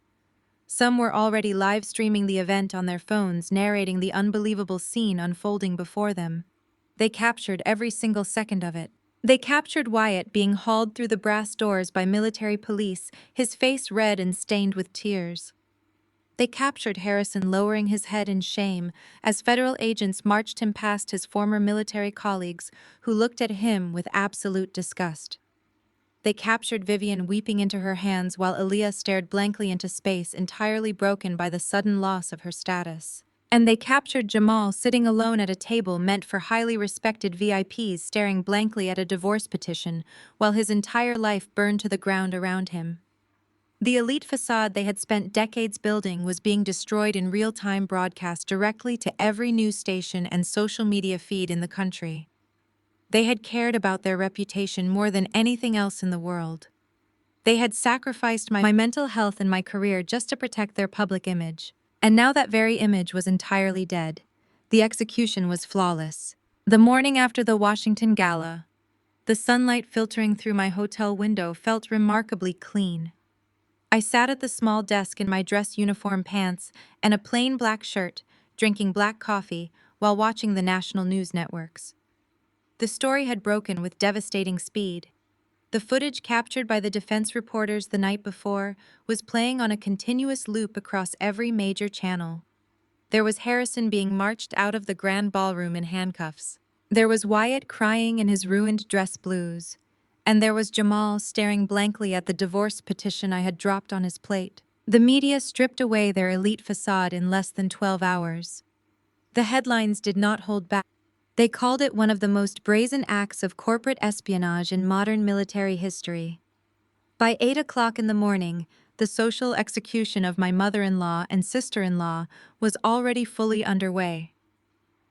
Some were already live streaming the event on their phones, narrating the unbelievable scene unfolding before them. They captured every single second of it. They captured Wyatt being hauled through the brass doors by military police, his face red and stained with tears. They captured Harrison lowering his head in shame as federal agents marched him past his former military colleagues who looked at him with absolute disgust. They captured Vivian weeping into her hands while Aaliyah stared blankly into space, entirely broken by the sudden loss of her status. And they captured Jamal sitting alone at a table meant for highly respected VIPs, staring blankly at a divorce petition while his entire life burned to the ground around him. The elite facade they had spent decades building was being destroyed in real-time broadcast directly to every news station and social media feed in the country. They had cared about their reputation more than anything else in the world. They had sacrificed my mental health and my career just to protect their public image. And now that very image was entirely dead. The execution was flawless. The morning after the Washington Gala, the sunlight filtering through my hotel window felt remarkably clean. I sat at the small desk in my dress uniform pants and a plain black shirt, drinking black coffee while watching the national news networks. The story had broken with devastating speed. The footage captured by the defense reporters the night before was playing on a continuous loop across every major channel. There was Harrison being marched out of the grand ballroom in handcuffs. There was Wyatt crying in his ruined dress blues. And there was Jamal staring blankly at the divorce petition I had dropped on his plate. The media stripped away their elite facade in less than 12 hours. The headlines did not hold back. They called it one of the most brazen acts of corporate espionage in modern military history. By 8 o'clock in the morning, the social execution of my mother-in-law and sister-in-law was already fully underway.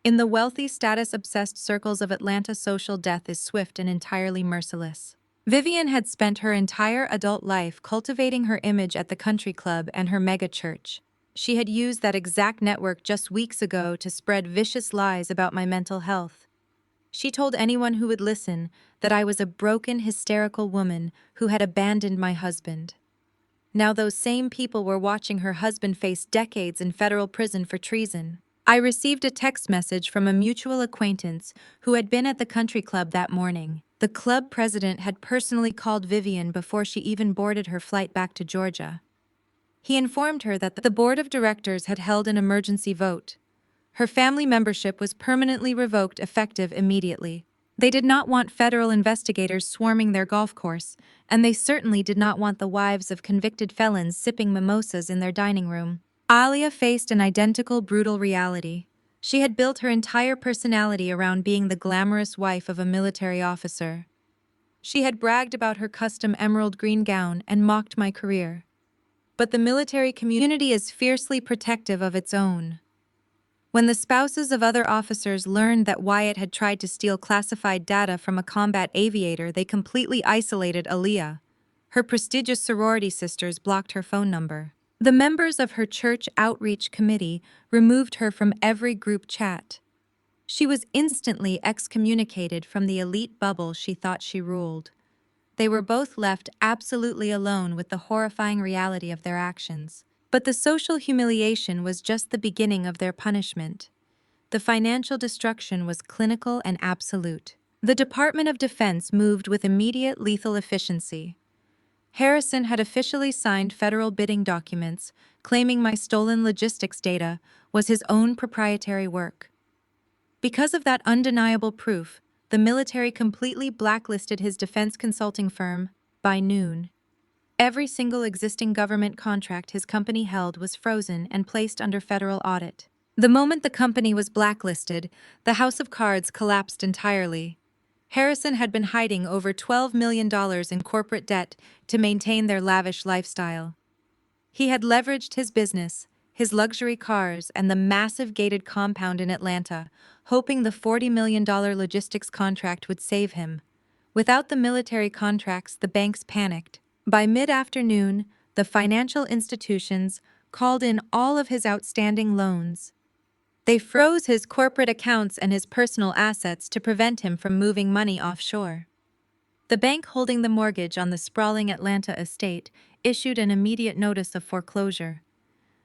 In the wealthy, status-obsessed circles of Atlanta, social death is swift and entirely merciless. Vivian had spent her entire adult life cultivating her image at the country club and her mega church. She had used that exact network just weeks ago to spread vicious lies about my mental health. She told anyone who would listen that I was a broken, hysterical woman who had abandoned my husband. Now those same people were watching her husband face decades in federal prison for treason. I received a text message from a mutual acquaintance who had been at the country club that morning. The club president had personally called Vivian before she even boarded her flight back to Georgia. He informed her that the board of directors had held an emergency vote. Her family membership was permanently revoked effective immediately. They did not want federal investigators swarming their golf course, and they certainly did not want the wives of convicted felons sipping mimosas in their dining room. Alia faced an identical brutal reality. She had built her entire personality around being the glamorous wife of a military officer. She had bragged about her custom emerald green gown and mocked my career. But the military community is fiercely protective of its own. When the spouses of other officers learned that Wyatt had tried to steal classified data from a combat aviator, they completely isolated Aaliyah. Her prestigious sorority sisters blocked her phone number. The members of her church outreach committee removed her from every group chat. She was instantly excommunicated from the elite bubble she thought she ruled. They were both left absolutely alone with the horrifying reality of their actions. But the social humiliation was just the beginning of their punishment. The financial destruction was clinical and absolute. The Department of Defense moved with immediate lethal efficiency. Harrison had officially signed federal bidding documents, claiming my stolen logistics data was his own proprietary work. Because of that undeniable proof, the military completely blacklisted his defense consulting firm. By noon, every single existing government contract his company held was frozen and placed under federal audit. The moment the company was blacklisted, the house of cards collapsed entirely. Harrison had been hiding over $12 million in corporate debt to maintain their lavish lifestyle. He had leveraged his business, his luxury cars, and the massive gated compound in Atlanta, hoping the $40 million logistics contract would save him. Without the military contracts, the banks panicked. By mid-afternoon, the financial institutions called in all of his outstanding loans. They froze his corporate accounts and his personal assets to prevent him from moving money offshore. The bank holding the mortgage on the sprawling Atlanta estate issued an immediate notice of foreclosure.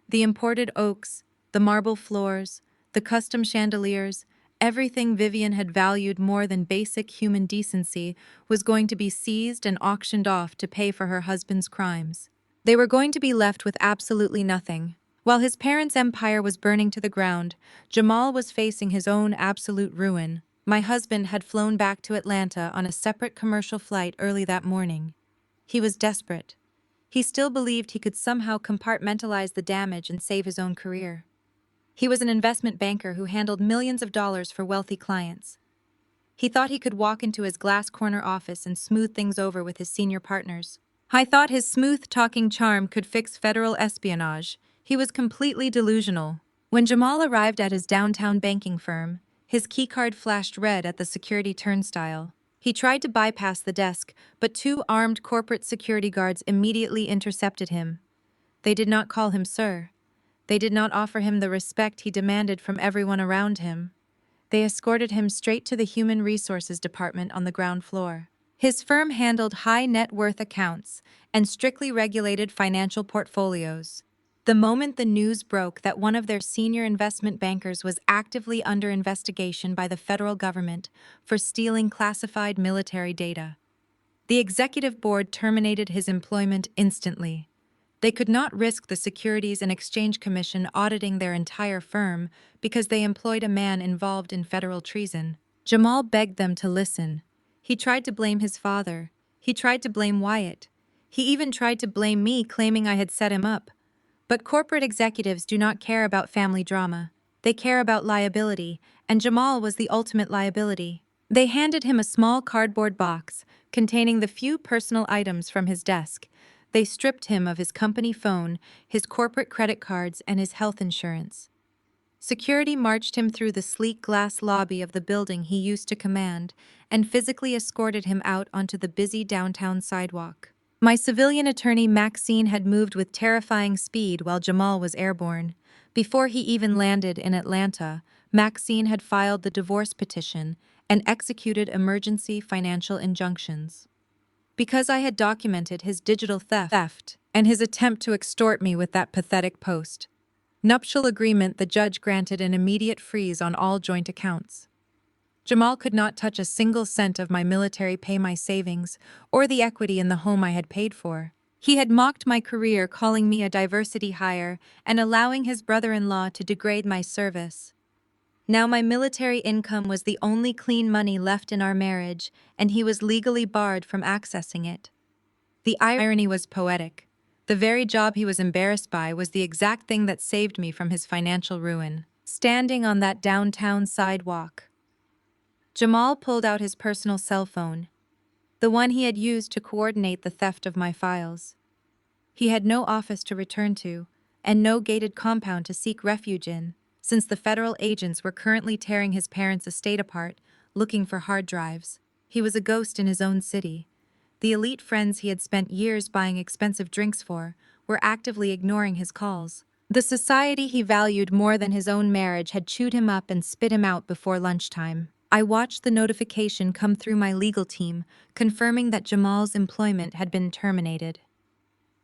The imported oaks, the marble floors, the custom chandeliers, everything Vivian had valued more than basic human decency was going to be seized and auctioned off to pay for her husband's crimes. They were going to be left with absolutely nothing. While his parents' empire was burning to the ground, Jamal was facing his own absolute ruin. My husband had flown back to Atlanta on a separate commercial flight early that morning. He was desperate. He still believed he could somehow compartmentalize the damage and save his own career. He was an investment banker who handled millions of dollars for wealthy clients. He thought he could walk into his glass corner office and smooth things over with his senior partners. I thought his smooth-talking charm could fix federal espionage. He was completely delusional. When Jamal arrived at his downtown banking firm, his keycard flashed red at the security turnstile. He tried to bypass the desk, but two armed corporate security guards immediately intercepted him. They did not call him sir. They did not offer him the respect he demanded from everyone around him. They escorted him straight to the Human Resources Department on the ground floor. His firm handled high net worth accounts and strictly regulated financial portfolios. The moment the news broke that one of their senior investment bankers was actively under investigation by the federal government for stealing classified military data, the executive board terminated his employment instantly. They could not risk the Securities and Exchange Commission auditing their entire firm because they employed a man involved in federal treason. Jamal begged them to listen. He tried to blame his father. He tried to blame Wyatt. He even tried to blame me, claiming I had set him up. But corporate executives do not care about family drama. They care about liability, and Jamal was the ultimate liability. They handed him a small cardboard box containing the few personal items from his desk. They stripped him of his company phone, his corporate credit cards, and his health insurance. Security marched him through the sleek glass lobby of the building he used to command and physically escorted him out onto the busy downtown sidewalk. My civilian attorney Maxine had moved with terrifying speed while Jamal was airborne. Before he even landed in Atlanta, Maxine had filed the divorce petition and executed emergency financial injunctions. Because I had documented his digital theft and his attempt to extort me with that pathetic post. Nuptial agreement, the judge granted an immediate freeze on all joint accounts. Jamal could not touch a single cent of my military pay, my savings, or the equity in the home I had paid for. He had mocked my career, calling me a diversity hire and allowing his brother-in-law to degrade my service. Now my military income was the only clean money left in our marriage, and he was legally barred from accessing it. The irony was poetic. The very job he was embarrassed by was the exact thing that saved me from his financial ruin. Standing on that downtown sidewalk, Jamal pulled out his personal cell phone, the one he had used to coordinate the theft of my files. He had no office to return to, and no gated compound to seek refuge in, since the federal agents were currently tearing his parents' estate apart, looking for hard drives. He was a ghost in his own city. The elite friends he had spent years buying expensive drinks for were actively ignoring his calls. The society he valued more than his own marriage had chewed him up and spit him out before lunchtime. I watched the notification come through my legal team, confirming that Jamal's employment had been terminated.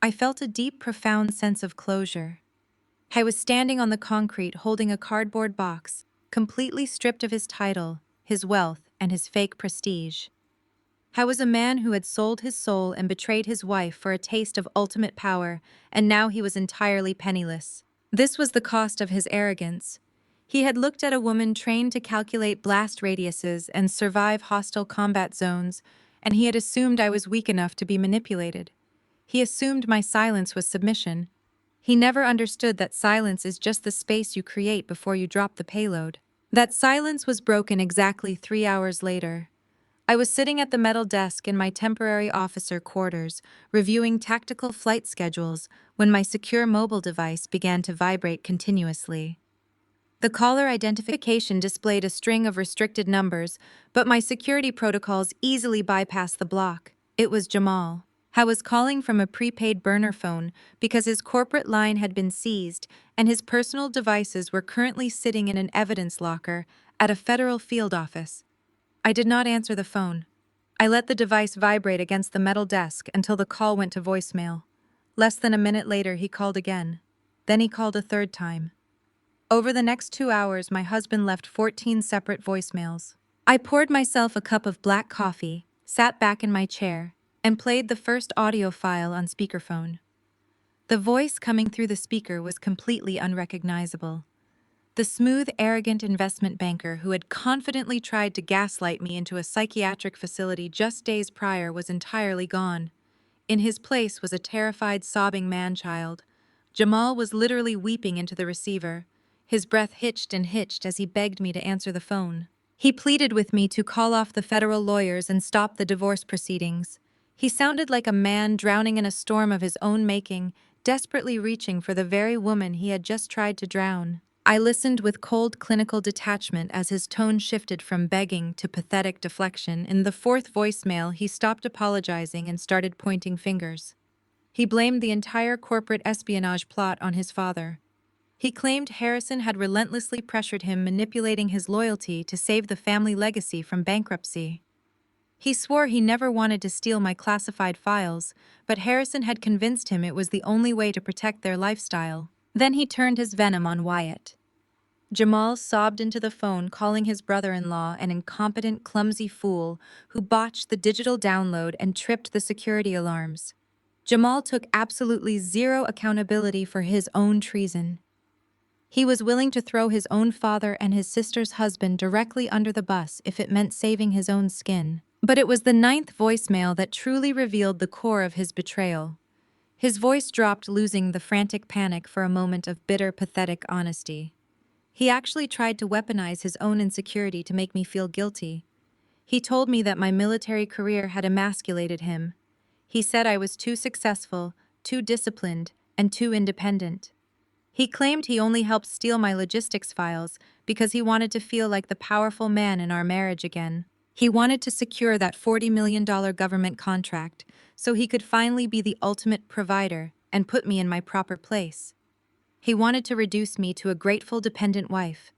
I felt a deep, profound sense of closure. I was standing on the concrete holding a cardboard box, completely stripped of his title, his wealth, and his fake prestige. I was a man who had sold his soul and betrayed his wife for a taste of ultimate power, and now he was entirely penniless. This was the cost of his arrogance. He had looked at a woman trained to calculate blast radiuses and survive hostile combat zones, and he had assumed I was weak enough to be manipulated. He assumed my silence was submission. He never understood that silence is just the space you create before you drop the payload. That silence was broken exactly 3 hours later. I was sitting at the metal desk in my temporary officer quarters, reviewing tactical flight schedules, when my secure mobile device began to vibrate continuously. The caller identification displayed a string of restricted numbers, but my security protocols easily bypassed the block. It was Jamal. I was calling from a prepaid burner phone because his corporate line had been seized and his personal devices were currently sitting in an evidence locker at a federal field office. I did not answer the phone. I let the device vibrate against the metal desk until the call went to voicemail. Less than a minute later, he called again. Then he called a third time. Over the next 2 hours, my husband left 14 separate voicemails. I poured myself a cup of black coffee, sat back in my chair, and played the first audio file on speakerphone. The voice coming through the speaker was completely unrecognizable. The smooth, arrogant investment banker who had confidently tried to gaslight me into a psychiatric facility just days prior was entirely gone. In his place was a terrified, sobbing man-child. Jamal was literally weeping into the receiver. His breath hitched and hitched as he begged me to answer the phone. He pleaded with me to call off the federal lawyers and stop the divorce proceedings. He sounded like a man drowning in a storm of his own making, desperately reaching for the very woman he had just tried to drown. I listened with cold clinical detachment as his tone shifted from begging to pathetic deflection. In the fourth voicemail, he stopped apologizing and started pointing fingers. He blamed the entire corporate espionage plot on his father. He claimed Harrison had relentlessly pressured him, manipulating his loyalty to save the family legacy from bankruptcy. He swore he never wanted to steal my classified files, but Harrison had convinced him it was the only way to protect their lifestyle. Then he turned his venom on Wyatt. Jamal sobbed into the phone, calling his brother-in-law an incompetent, clumsy fool who botched the digital download and tripped the security alarms. Jamal took absolutely zero accountability for his own treason. He was willing to throw his own father and his sister's husband directly under the bus if it meant saving his own skin. But it was the ninth voicemail that truly revealed the core of his betrayal. His voice dropped, losing the frantic panic for a moment of bitter, pathetic honesty. He actually tried to weaponize his own insecurity to make me feel guilty. He told me that my military career had emasculated him. He said I was too successful, too disciplined, and too independent. He claimed he only helped steal my logistics files because he wanted to feel like the powerful man in our marriage again. He wanted to secure that $40 million government contract so he could finally be the ultimate provider and put me in my proper place. He wanted to reduce me to a grateful, dependent wife.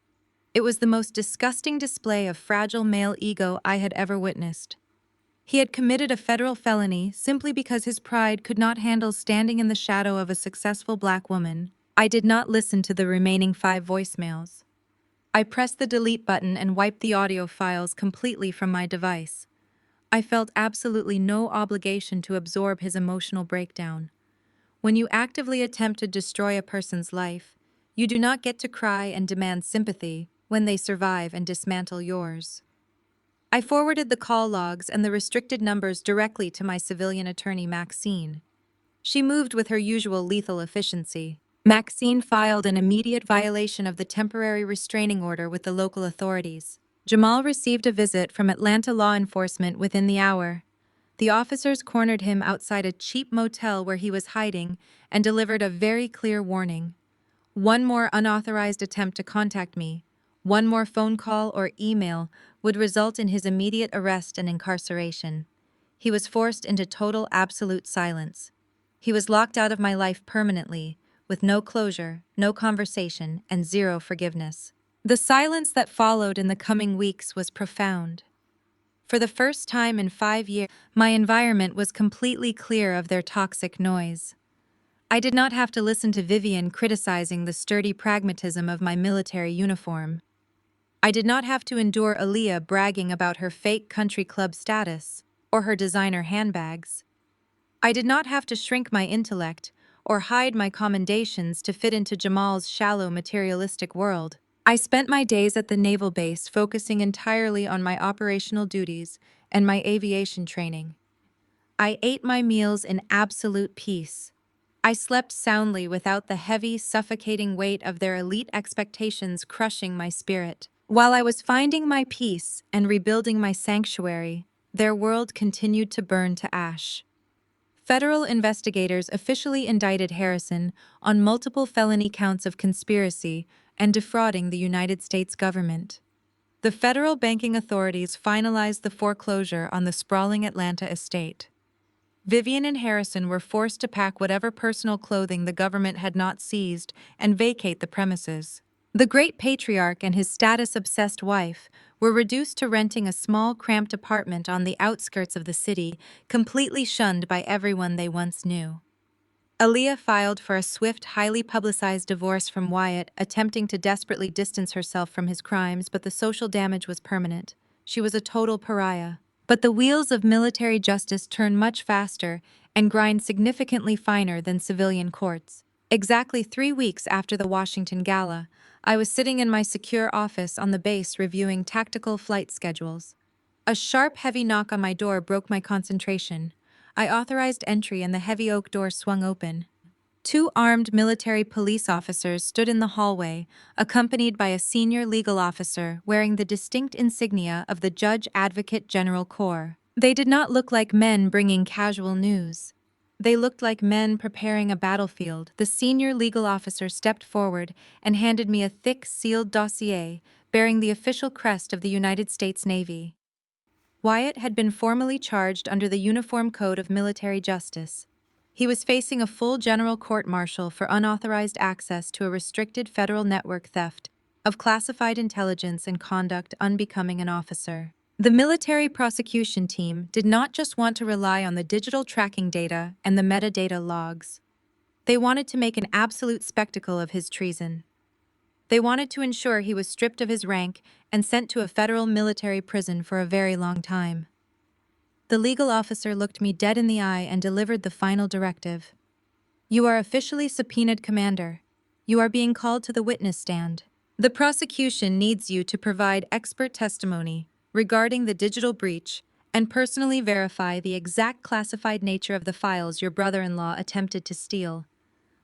It was the most disgusting display of fragile male ego I had ever witnessed. He had committed a federal felony simply because his pride could not handle standing in the shadow of a successful black woman. I did not listen to the remaining 5 voicemails. I pressed the delete button and wiped the audio files completely from my device. I felt absolutely no obligation to absorb his emotional breakdown. When you actively attempt to destroy a person's life, you do not get to cry and demand sympathy when they survive and dismantle yours. I forwarded the call logs and the restricted numbers directly to my civilian attorney, Maxine. She moved with her usual lethal efficiency. Maxine filed an immediate violation of the temporary restraining order with the local authorities. Jamal received a visit from Atlanta law enforcement within the hour. The officers cornered him outside a cheap motel where he was hiding and delivered a very clear warning. One more unauthorized attempt to contact me, one more phone call or email would result in his immediate arrest and incarceration. He was forced into total, absolute silence. He was locked out of my life permanently, with no closure, no conversation, and zero forgiveness. The silence that followed in the coming weeks was profound. For the first time in 5 years, my environment was completely clear of their toxic noise. I did not have to listen to Vivian criticizing the sturdy pragmatism of my military uniform. I did not have to endure Aaliyah bragging about her fake country club status or her designer handbags. I did not have to shrink my intellect or hide my commendations to fit into Jamal's shallow, materialistic world. I spent my days at the naval base focusing entirely on my operational duties and my aviation training. I ate my meals in absolute peace. I slept soundly without the heavy, suffocating weight of their elite expectations crushing my spirit. While I was finding my peace and rebuilding my sanctuary, their world continued to burn to ash. Federal investigators officially indicted Harrison on multiple felony counts of conspiracy and defrauding the United States government. The federal banking authorities finalized the foreclosure on the sprawling Atlanta estate. Vivian and Harrison were forced to pack whatever personal clothing the government had not seized and vacate the premises. The great patriarch and his status-obsessed wife were reduced to renting a small, cramped apartment on the outskirts of the city, completely shunned by everyone they once knew. Aaliyah filed for a swift, highly publicized divorce from Wyatt, attempting to desperately distance herself from his crimes, but the social damage was permanent. She was a total pariah. But the wheels of military justice turn much faster and grind significantly finer than civilian courts. Exactly 3 weeks after the Washington Gala, I was sitting in my secure office on the base reviewing tactical flight schedules. A sharp, heavy knock on my door broke my concentration. I authorized entry and the heavy oak door swung open. 2 armed military police officers stood in the hallway, accompanied by a senior legal officer wearing the distinct insignia of the Judge Advocate General Corps. They did not look like men bringing casual news. They looked like men preparing a battlefield. The senior legal officer stepped forward and handed me a thick, sealed dossier bearing the official crest of the United States Navy. Wyatt had been formally charged under the Uniform Code of Military Justice. He was facing a full general court-martial for unauthorized access to a restricted federal network theft of classified intelligence and conduct unbecoming an officer. The military prosecution team did not just want to rely on the digital tracking data and the metadata logs. They wanted to make an absolute spectacle of his treason. They wanted to ensure he was stripped of his rank and sent to a federal military prison for a very long time. The legal officer looked me dead in the eye and delivered the final directive. You are officially subpoenaed, Commander. You are being called to the witness stand. The prosecution needs you to provide expert testimony regarding the digital breach and personally verify the exact classified nature of the files your brother-in-law attempted to steal.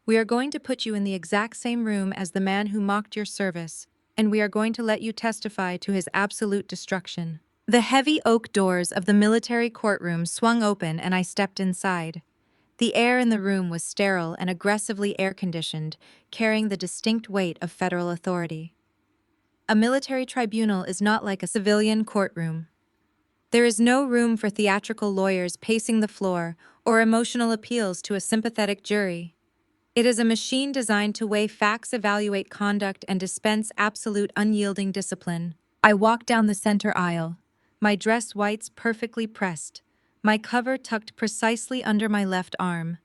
We are going to put you in the exact same room as the man who mocked your service, and we are going to let you testify to his absolute destruction. The heavy oak doors of the military courtroom swung open and I stepped inside. The air in the room was sterile and aggressively air-conditioned, carrying the distinct weight of federal authority. A military tribunal is not like a civilian courtroom. There is no room for theatrical lawyers pacing the floor or emotional appeals to a sympathetic jury. It is a machine designed to weigh facts, evaluate conduct, and dispense absolute unyielding discipline. I walked down the center aisle, my dress whites perfectly pressed, my cover tucked precisely under my left arm.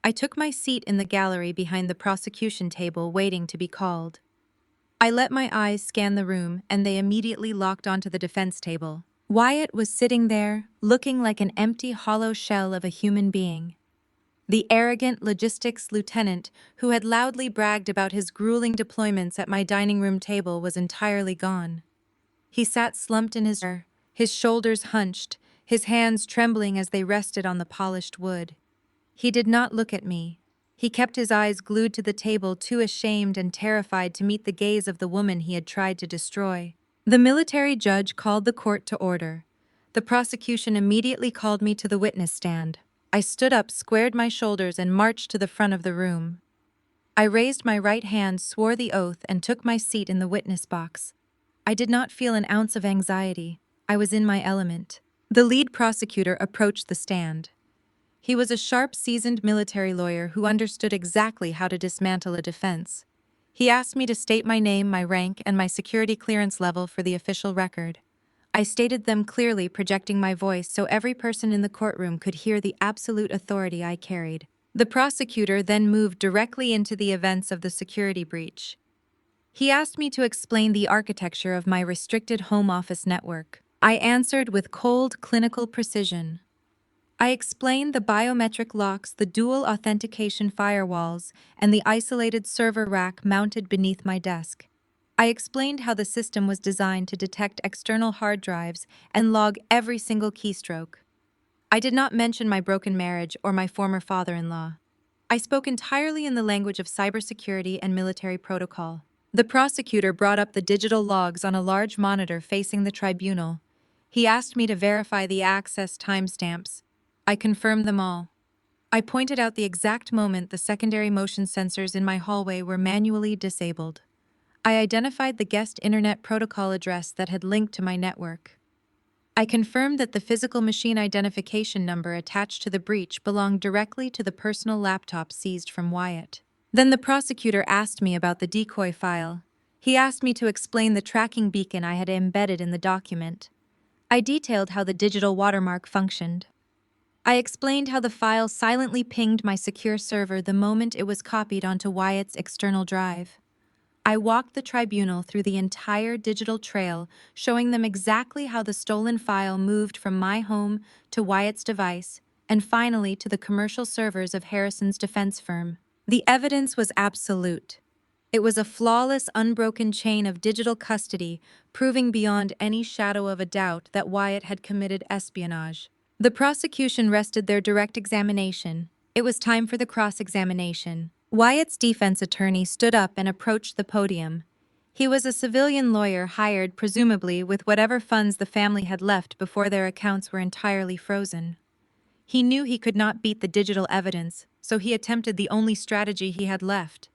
I took my seat in the gallery behind the prosecution table, waiting to be called. I let my eyes scan the room, and they immediately locked onto the defense table. Wyatt was sitting there, looking like an empty, hollow shell of a human being. The arrogant logistics lieutenant who had loudly bragged about his grueling deployments at my dining room table was entirely gone. He sat slumped in his chair, his shoulders hunched, his hands trembling as they rested on the polished wood. He did not look at me. He kept his eyes glued to the table, too ashamed and terrified to meet the gaze of the woman he had tried to destroy. The military judge called the court to order. The prosecution immediately called me to the witness stand. I stood up, squared my shoulders, and marched to the front of the room. I raised my right hand, swore the oath, and took my seat in the witness box. I did not feel an ounce of anxiety. I was in my element. The lead prosecutor approached the stand. He was a sharp, seasoned military lawyer who understood exactly how to dismantle a defense. He asked me to state my name, my rank, and my security clearance level for the official record. I stated them clearly, projecting my voice so every person in the courtroom could hear the absolute authority I carried. The prosecutor then moved directly into the events of the security breach. He asked me to explain the architecture of my restricted home office network. I answered with cold, clinical precision. I explained the biometric locks, the dual authentication firewalls, and the isolated server rack mounted beneath my desk. I explained how the system was designed to detect external hard drives and log every single keystroke. I did not mention my broken marriage or my former father-in-law. I spoke entirely in the language of cybersecurity and military protocol. The prosecutor brought up the digital logs on a large monitor facing the tribunal. He asked me to verify the access timestamps. I confirmed them all. I pointed out the exact moment the secondary motion sensors in my hallway were manually disabled. I identified the guest internet protocol address that had linked to my network. I confirmed that the physical machine identification number attached to the breach belonged directly to the personal laptop seized from Wyatt. Then the prosecutor asked me about the decoy file. He asked me to explain the tracking beacon I had embedded in the document. I detailed how the digital watermark functioned. I explained how the file silently pinged my secure server the moment it was copied onto Wyatt's external drive. I walked the tribunal through the entire digital trail, showing them exactly how the stolen file moved from my home to Wyatt's device, and finally to the commercial servers of Harrison's defense firm. The evidence was absolute. It was a flawless, unbroken chain of digital custody, proving beyond any shadow of a doubt that Wyatt had committed espionage. The prosecution rested their direct examination. It was time for the cross-examination. Wyatt's defense attorney stood up and approached the podium. He was a civilian lawyer hired presumably with whatever funds the family had left before their accounts were entirely frozen. He knew he could not beat the digital evidence, so he attempted the only strategy he had left.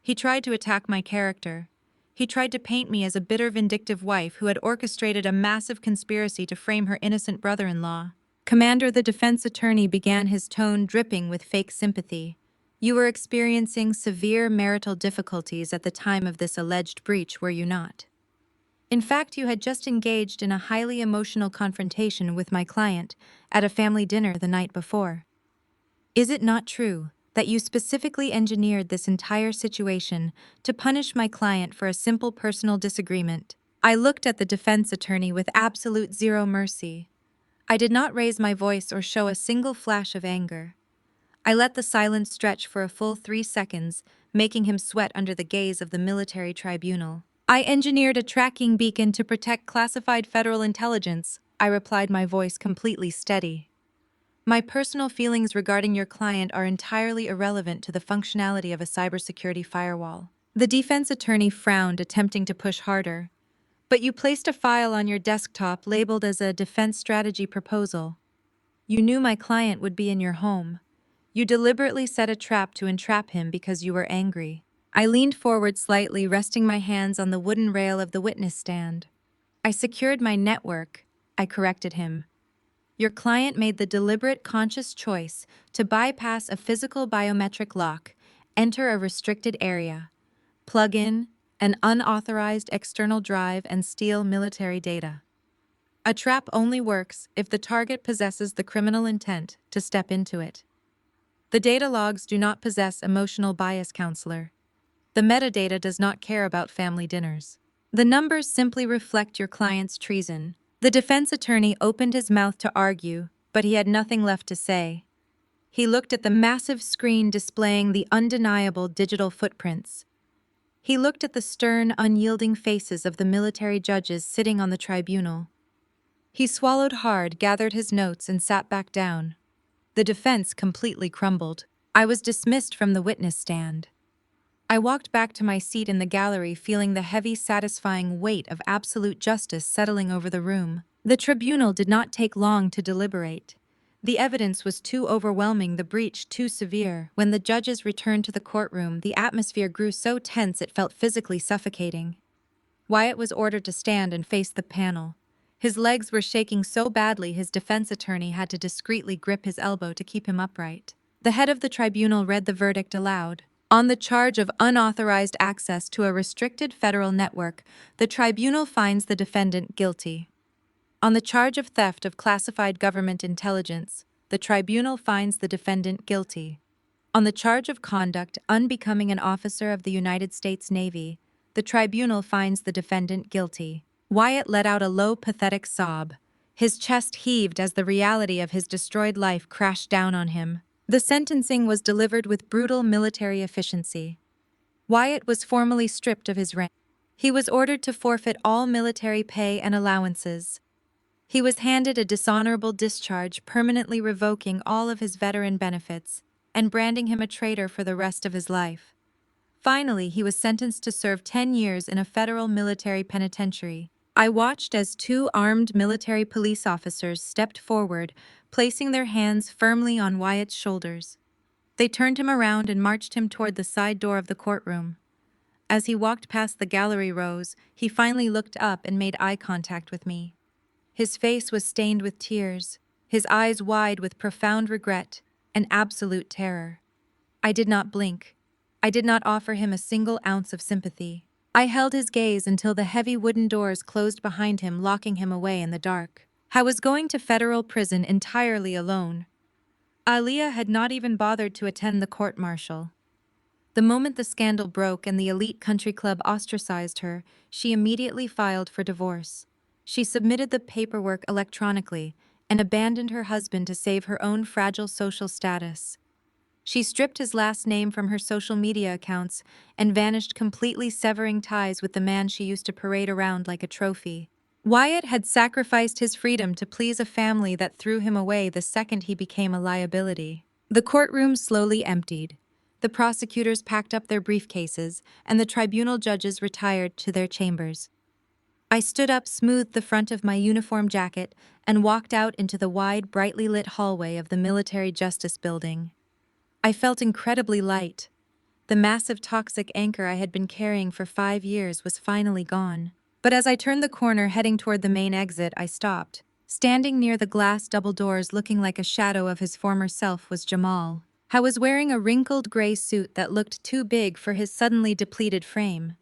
He tried to attack my character. He tried to paint me as a bitter, vindictive wife who had orchestrated a massive conspiracy to frame her innocent brother-in-law. Commander, the defense attorney began, his tone dripping with fake sympathy. You were experiencing severe marital difficulties at the time of this alleged breach, were you not? In fact, you had just engaged in a highly emotional confrontation with my client at a family dinner the night before. Is it not true that you specifically engineered this entire situation to punish my client for a simple personal disagreement? I looked at the defense attorney with absolute zero mercy. I did not raise my voice or show a single flash of anger. I let the silence stretch for a full 3 seconds, making him sweat under the gaze of the military tribunal. I engineered a tracking beacon to protect classified federal intelligence, I replied, my voice completely steady. My personal feelings regarding your client are entirely irrelevant to the functionality of a cybersecurity firewall. The defense attorney frowned, attempting to push harder. But you placed a file on your desktop labeled as a defense strategy proposal. You knew my client would be in your home. You deliberately set a trap to entrap him because you were angry. I leaned forward slightly, resting my hands on the wooden rail of the witness stand. I secured my network, I corrected him. Your client made the deliberate, conscious choice to bypass a physical biometric lock, enter a restricted area, plug in an unauthorized external drive, and steal military data. A trap only works if the target possesses the criminal intent to step into it. The data logs do not possess emotional bias, counselor. The metadata does not care about family dinners. The numbers simply reflect your client's treason. The defense attorney opened his mouth to argue, but he had nothing left to say. He looked at the massive screen displaying the undeniable digital footprints. He looked at the stern, unyielding faces of the military judges sitting on the tribunal. He swallowed hard, gathered his notes, and sat back down. The defense completely crumbled. I was dismissed from the witness stand. I walked back to my seat in the gallery, feeling the heavy, satisfying weight of absolute justice settling over the room. The tribunal did not take long to deliberate. The evidence was too overwhelming, the breach too severe. When the judges returned to the courtroom, the atmosphere grew so tense it felt physically suffocating. Wyatt was ordered to stand and face the panel. His legs were shaking so badly his defense attorney had to discreetly grip his elbow to keep him upright. The head of the tribunal read the verdict aloud. On the charge of unauthorized access to a restricted federal network, the tribunal finds the defendant guilty. On the charge of theft of classified government intelligence, the tribunal finds the defendant guilty. On the charge of conduct unbecoming an officer of the United States Navy, the tribunal finds the defendant guilty. Wyatt let out a low, pathetic sob. His chest heaved as the reality of his destroyed life crashed down on him. The sentencing was delivered with brutal military efficiency. Wyatt was formally stripped of his rank. He was ordered to forfeit all military pay and allowances. He was handed a dishonorable discharge, permanently revoking all of his veteran benefits and branding him a traitor for the rest of his life. Finally, he was sentenced to serve 10 years in a federal military penitentiary. I watched as two armed military police officers stepped forward, placing their hands firmly on Wyatt's shoulders. They turned him around and marched him toward the side door of the courtroom. As he walked past the gallery rows, he finally looked up and made eye contact with me. His face was stained with tears, his eyes wide with profound regret and absolute terror. I did not blink. I did not offer him a single ounce of sympathy. I held his gaze until the heavy wooden doors closed behind him, locking him away in the dark. I was going to federal prison entirely alone. Aliyah had not even bothered to attend the court-martial. The moment the scandal broke and the elite country club ostracized her, she immediately filed for divorce. She submitted the paperwork electronically and abandoned her husband to save her own fragile social status. She stripped his last name from her social media accounts and vanished, completely severing ties with the man she used to parade around like a trophy. Wyatt had sacrificed his freedom to please a family that threw him away the second he became a liability. The courtroom slowly emptied. The prosecutors packed up their briefcases, and the tribunal judges retired to their chambers. I stood up, smoothed the front of my uniform jacket, and walked out into the wide, brightly lit hallway of the Military Justice Building. I felt incredibly light. The massive toxic anchor I had been carrying for 5 years was finally gone. But as I turned the corner heading toward the main exit, I stopped. Standing near the glass double doors looking like a shadow of his former self was Jamal. I was wearing a wrinkled gray suit that looked too big for his suddenly depleted frame.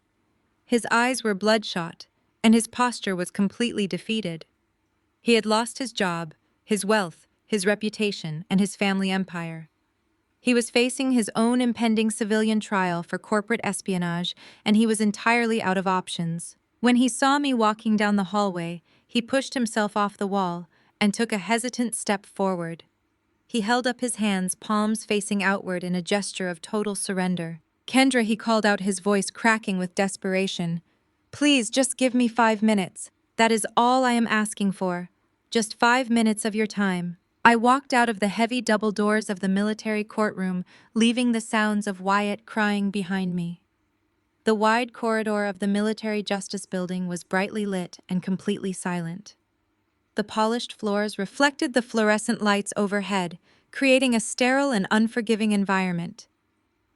His eyes were bloodshot, and his posture was completely defeated. He had lost his job, his wealth, his reputation, and his family empire. He was facing his own impending civilian trial for corporate espionage, and he was entirely out of options. When he saw me walking down the hallway, he pushed himself off the wall and took a hesitant step forward. He held up his hands, palms facing outward in a gesture of total surrender. "Kendra," he called out, his voice cracking with desperation. "Please, just give me 5 minutes. That is all I am asking for. Just 5 minutes of your time." I walked out of the heavy double doors of the military courtroom, leaving the sounds of Wyatt crying behind me. The wide corridor of the Military Justice Building was brightly lit and completely silent. The polished floors reflected the fluorescent lights overhead, creating a sterile and unforgiving environment.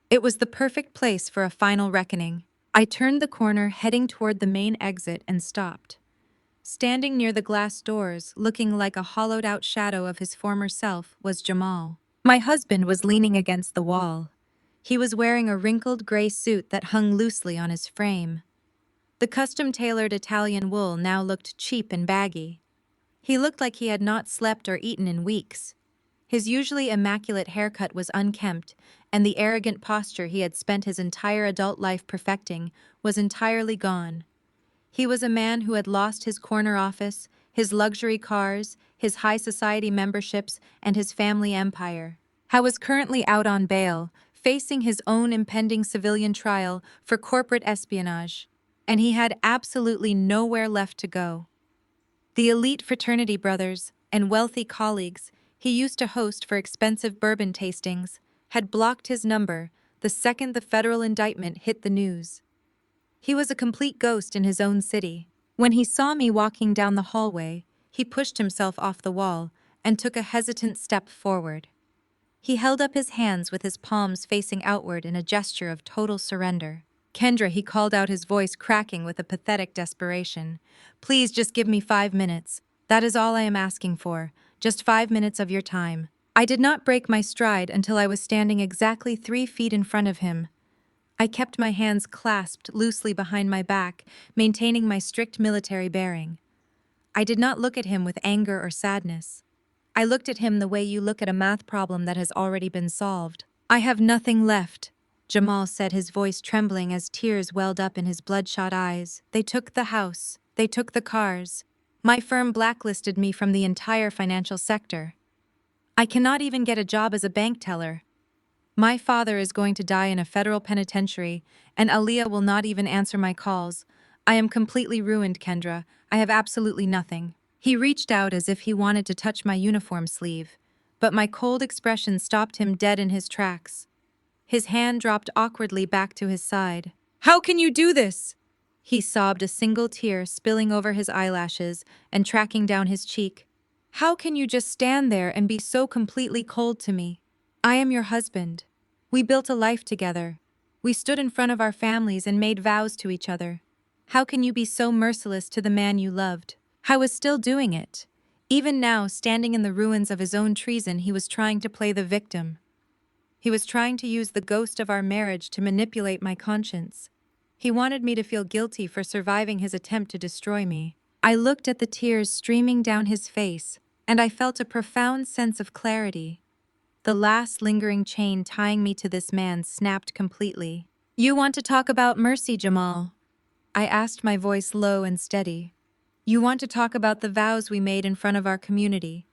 It was the perfect place for a final reckoning. I turned the corner, heading toward the main exit, and stopped. Standing near the glass doors, looking like a hollowed-out shadow of his former self, was Jamal. My husband was leaning against the wall. He was wearing a wrinkled gray suit that hung loosely on his frame. The custom-tailored Italian wool now looked cheap and baggy. He looked like he had not slept or eaten in weeks. His usually immaculate haircut was unkempt, and the arrogant posture he had spent his entire adult life perfecting was entirely gone. He was a man who had lost his corner office, his luxury cars, his high society memberships, and his family empire. He was currently out on bail, facing his own impending civilian trial for corporate espionage, and he had absolutely nowhere left to go. The elite fraternity brothers and wealthy colleagues he used to host for expensive bourbon tastings had blocked his number the second the federal indictment hit the news. He was a complete ghost in his own city. When he saw me walking down the hallway, he pushed himself off the wall and took a hesitant step forward. He held up his hands with his palms facing outward in a gesture of total surrender. "Kendra," he called out, his voice cracking with a pathetic desperation. "Please just give me 5 minutes. That is all I am asking for. Just 5 minutes of your time." I did not break my stride until I was standing exactly 3 feet in front of him. I kept my hands clasped loosely behind my back, maintaining my strict military bearing. I did not look at him with anger or sadness. I looked at him the way you look at a math problem that has already been solved. "I have nothing left," Jamal said, his voice trembling as tears welled up in his bloodshot eyes. "They took the house. They took the cars. My firm blacklisted me from the entire financial sector. I cannot even get a job as a bank teller. My father is going to die in a federal penitentiary, and Aliyah will not even answer my calls. I am completely ruined, Kendra. I have absolutely nothing. He reached out as if he wanted to touch my uniform sleeve, but my cold expression stopped him dead in his tracks. His hand dropped awkwardly back to his side. How can you do this? He sobbed, a single tear spilling over his eyelashes and tracking down his cheek. How can you just stand there and be so completely cold to me? I am your husband. We built a life together. We stood in front of our families and made vows to each other. How can you be so merciless to the man you loved? I was still doing it. Even now, standing in the ruins of his own treason, he was trying to play the victim. He was trying to use the ghost of our marriage to manipulate my conscience. He wanted me to feel guilty for surviving his attempt to destroy me. I looked at the tears streaming down his face, and I felt a profound sense of clarity. The last lingering chain tying me to this man snapped completely. You want to talk about mercy, Jamal? I asked, my voice low and steady. You want to talk about the vows we made in front of our community.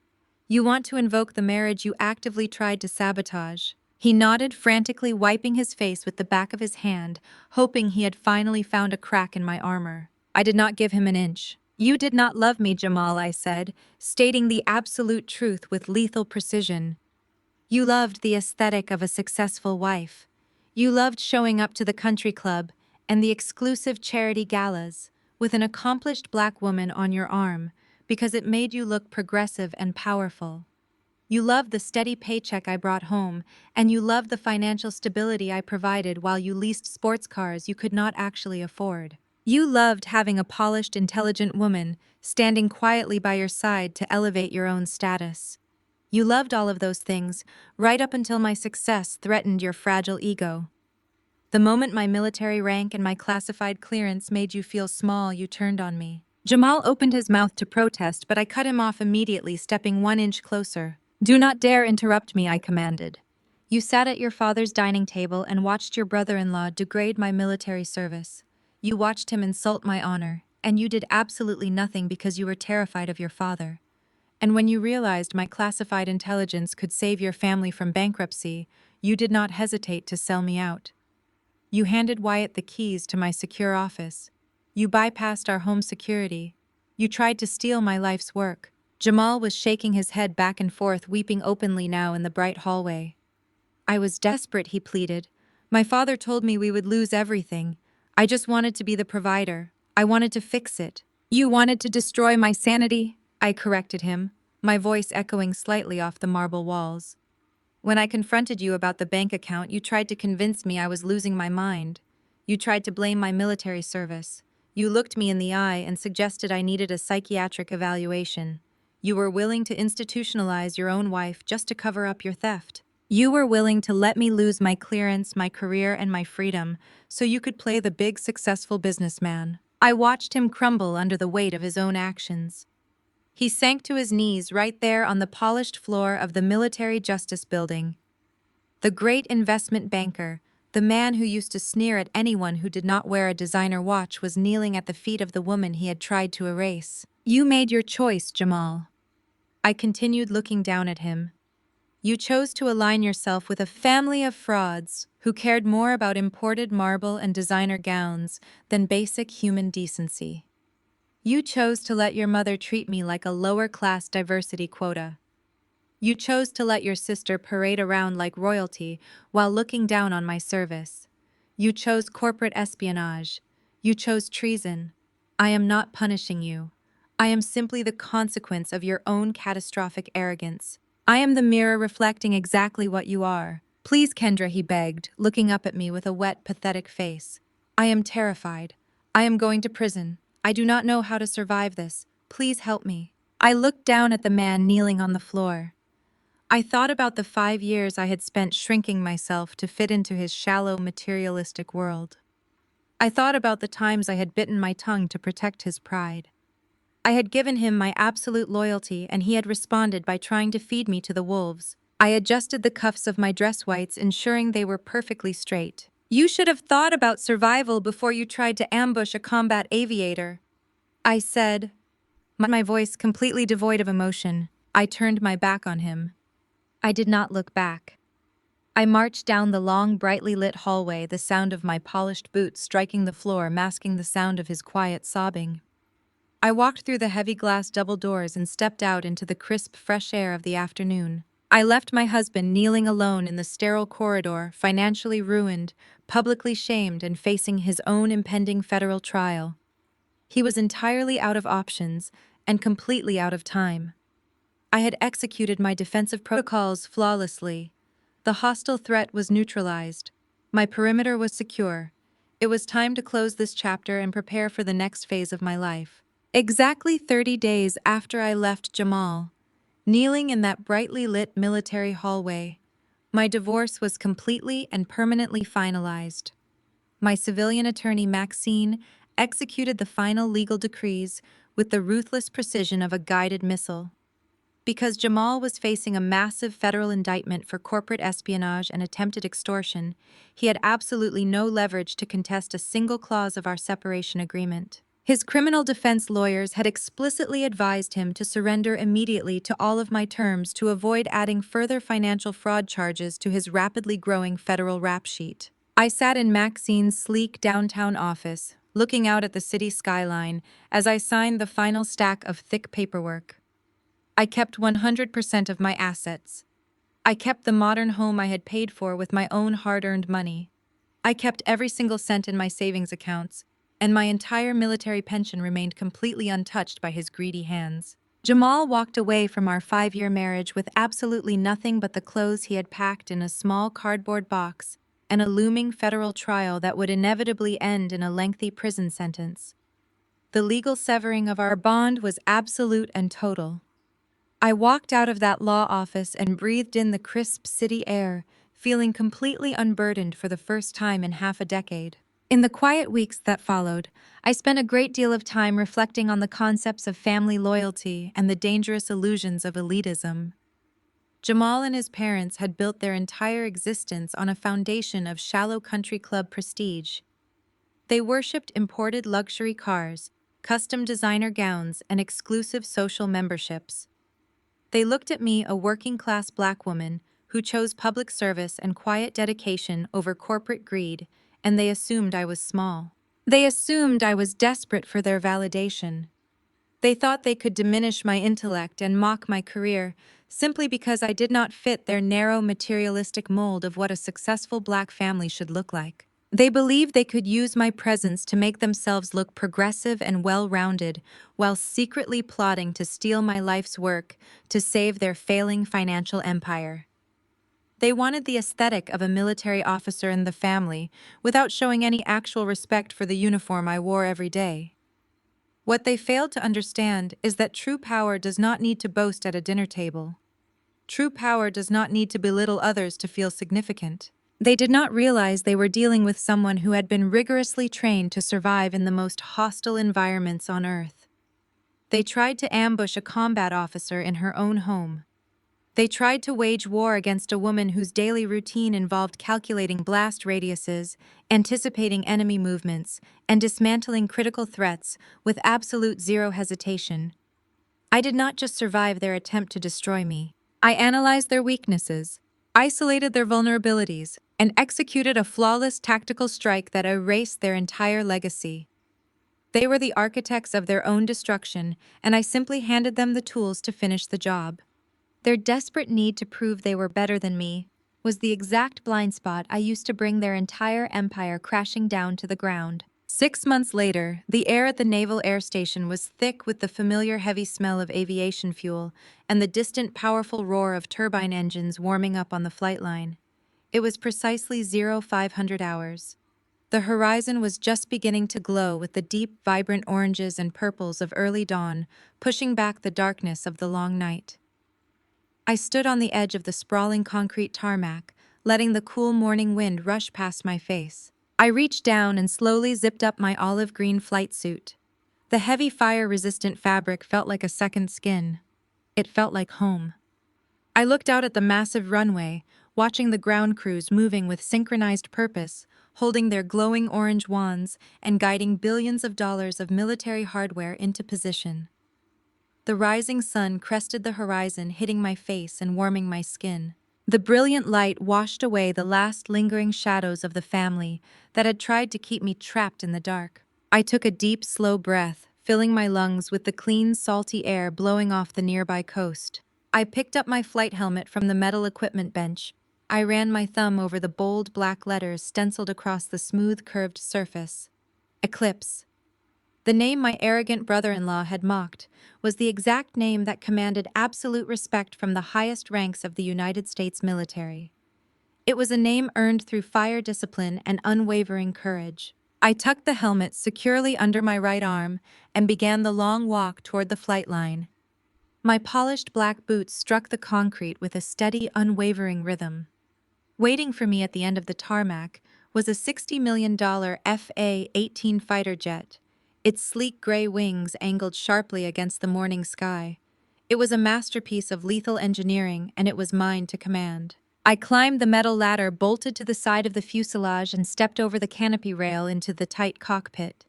You want to invoke the marriage you actively tried to sabotage. He nodded, frantically wiping his face with the back of his hand, hoping he had finally found a crack in my armor. I did not give him an inch. You did not love me, Jamal, I said, stating the absolute truth with lethal precision. You loved the aesthetic of a successful wife. You loved showing up to the country club and the exclusive charity galas with an accomplished black woman on your arm because it made you look progressive and powerful. You loved the steady paycheck I brought home, and you loved the financial stability I provided while you leased sports cars you could not actually afford. You loved having a polished, intelligent woman standing quietly by your side to elevate your own status. You loved all of those things, right up until my success threatened your fragile ego. The moment my military rank and my classified clearance made you feel small, you turned on me. Jamal opened his mouth to protest, but I cut him off immediately, stepping 1 inch closer. Do not dare interrupt me, I commanded. You sat at your father's dining table and watched your brother-in-law degrade my military service. You watched him insult my honor, and you did absolutely nothing because you were terrified of your father. And when you realized my classified intelligence could save your family from bankruptcy, you did not hesitate to sell me out. You handed Wyatt the keys to my secure office. You bypassed our home security. You tried to steal my life's work. Jamal was shaking his head back and forth, weeping openly now in the bright hallway. I was desperate, he pleaded. My father told me we would lose everything. I just wanted to be the provider. I wanted to fix it. You wanted to destroy my sanity? I corrected him, my voice echoing slightly off the marble walls. When I confronted you about the bank account, you tried to convince me I was losing my mind. You tried to blame my military service. You looked me in the eye and suggested I needed a psychiatric evaluation. You were willing to institutionalize your own wife just to cover up your theft. You were willing to let me lose my clearance, my career, and my freedom so you could play the big, successful businessman. I watched him crumble under the weight of his own actions. He sank to his knees right there on the polished floor of the Military Justice Building. The great investment banker, the man who used to sneer at anyone who did not wear a designer watch, was kneeling at the feet of the woman he had tried to erase. You made your choice, Jamal. I continued, looking down at him. You chose to align yourself with a family of frauds who cared more about imported marble and designer gowns than basic human decency. You chose to let your mother treat me like a lower-class diversity quota. You chose to let your sister parade around like royalty while looking down on my service. You chose corporate espionage. You chose treason. I am not punishing you. I am simply the consequence of your own catastrophic arrogance. I am the mirror reflecting exactly what you are. Please, Kendra, he begged, looking up at me with a wet, pathetic face. I am terrified. I am going to prison. I do not know how to survive this. Please help me. I looked down at the man kneeling on the floor. I thought about the 5 years I had spent shrinking myself to fit into his shallow, materialistic world. I thought about the times I had bitten my tongue to protect his pride. I had given him my absolute loyalty, and he had responded by trying to feed me to the wolves. I adjusted the cuffs of my dress whites, ensuring they were perfectly straight. You should have thought about survival before you tried to ambush a combat aviator, I said, my voice completely devoid of emotion. I turned my back on him. I did not look back. I marched down the long, brightly lit hallway, the sound of my polished boots striking the floor masking the sound of his quiet sobbing. I walked through the heavy glass double doors and stepped out into the crisp, fresh air of the afternoon. I left my husband kneeling alone in the sterile corridor, financially ruined, publicly shamed, and facing his own impending federal trial. He was entirely out of options and completely out of time. I had executed my defensive protocols flawlessly. The hostile threat was neutralized. My perimeter was secure. It was time to close this chapter and prepare for the next phase of my life. Exactly 30 days after I left Jamal, kneeling in that brightly lit military hallway, my divorce was completely and permanently finalized. My civilian attorney, Maxine, executed the final legal decrees with the ruthless precision of a guided missile. Because Jamal was facing a massive federal indictment for corporate espionage and attempted extortion, he had absolutely no leverage to contest a single clause of our separation agreement. His criminal defense lawyers had explicitly advised him to surrender immediately to all of my terms to avoid adding further financial fraud charges to his rapidly growing federal rap sheet. I sat in Maxine's sleek downtown office, looking out at the city skyline as I signed the final stack of thick paperwork. I kept 100% of my assets. I kept the modern home I had paid for with my own hard-earned money. I kept every single cent in my savings accounts, and my entire military pension remained completely untouched by his greedy hands. Jamal walked away from our 5-year marriage with absolutely nothing but the clothes he had packed in a small cardboard box and a looming federal trial that would inevitably end in a lengthy prison sentence. The legal severing of our bond was absolute and total. I walked out of that law office and breathed in the crisp city air, feeling completely unburdened for the first time in half a decade. In the quiet weeks that followed, I spent a great deal of time reflecting on the concepts of family loyalty and the dangerous illusions of elitism. Jamal and his parents had built their entire existence on a foundation of shallow country club prestige. They worshipped imported luxury cars, custom designer gowns, and exclusive social memberships. They looked at me, a working-class black woman who chose public service and quiet dedication over corporate greed, and they assumed I was small. They assumed I was desperate for their validation. They thought they could diminish my intellect and mock my career simply because I did not fit their narrow materialistic mold of what a successful black family should look like. They believed they could use my presence to make themselves look progressive and well-rounded, while secretly plotting to steal my life's work to save their failing financial empire. They wanted the aesthetic of a military officer in the family without showing any actual respect for the uniform I wore every day. What they failed to understand is that true power does not need to boast at a dinner table. True power does not need to belittle others to feel significant. They did not realize they were dealing with someone who had been rigorously trained to survive in the most hostile environments on Earth. They tried to ambush a combat officer in her own home. They tried to wage war against a woman whose daily routine involved calculating blast radiuses, anticipating enemy movements, and dismantling critical threats with absolute zero hesitation. I did not just survive their attempt to destroy me. I analyzed their weaknesses, isolated their vulnerabilities, and executed a flawless tactical strike that erased their entire legacy. They were the architects of their own destruction, and I simply handed them the tools to finish the job. Their desperate need to prove they were better than me was the exact blind spot I used to bring their entire empire crashing down to the ground. 6 months later, the air at the Naval Air Station was thick with the familiar heavy smell of aviation fuel and the distant powerful roar of turbine engines warming up on the flight line. It was precisely 0500 hours. The horizon was just beginning to glow with the deep, vibrant oranges and purples of early dawn, pushing back the darkness of the long night. I stood on the edge of the sprawling concrete tarmac, letting the cool morning wind rush past my face. I reached down and slowly zipped up my olive green flight suit. The heavy fire-resistant fabric felt like a second skin. It felt like home. I looked out at the massive runway, watching the ground crews moving with synchronized purpose, holding their glowing orange wands and guiding billions of dollars of military hardware into position. The rising sun crested the horizon, hitting my face and warming my skin. The brilliant light washed away the last lingering shadows of the family that had tried to keep me trapped in the dark. I took a deep, slow breath, filling my lungs with the clean, salty air blowing off the nearby coast. I picked up my flight helmet from the metal equipment bench. I ran my thumb over the bold black letters stenciled across the smooth, curved surface. Eclipse. The name my arrogant brother-in-law had mocked was the exact name that commanded absolute respect from the highest ranks of the United States military. It was a name earned through fire discipline and unwavering courage. I tucked the helmet securely under my right arm and began the long walk toward the flight line. My polished black boots struck the concrete with a steady, unwavering rhythm. Waiting for me at the end of the tarmac was a $60 million FA-18 fighter jet, its sleek gray wings angled sharply against the morning sky. It was a masterpiece of lethal engineering, and it was mine to command. I climbed the metal ladder bolted to the side of the fuselage and stepped over the canopy rail into the tight cockpit.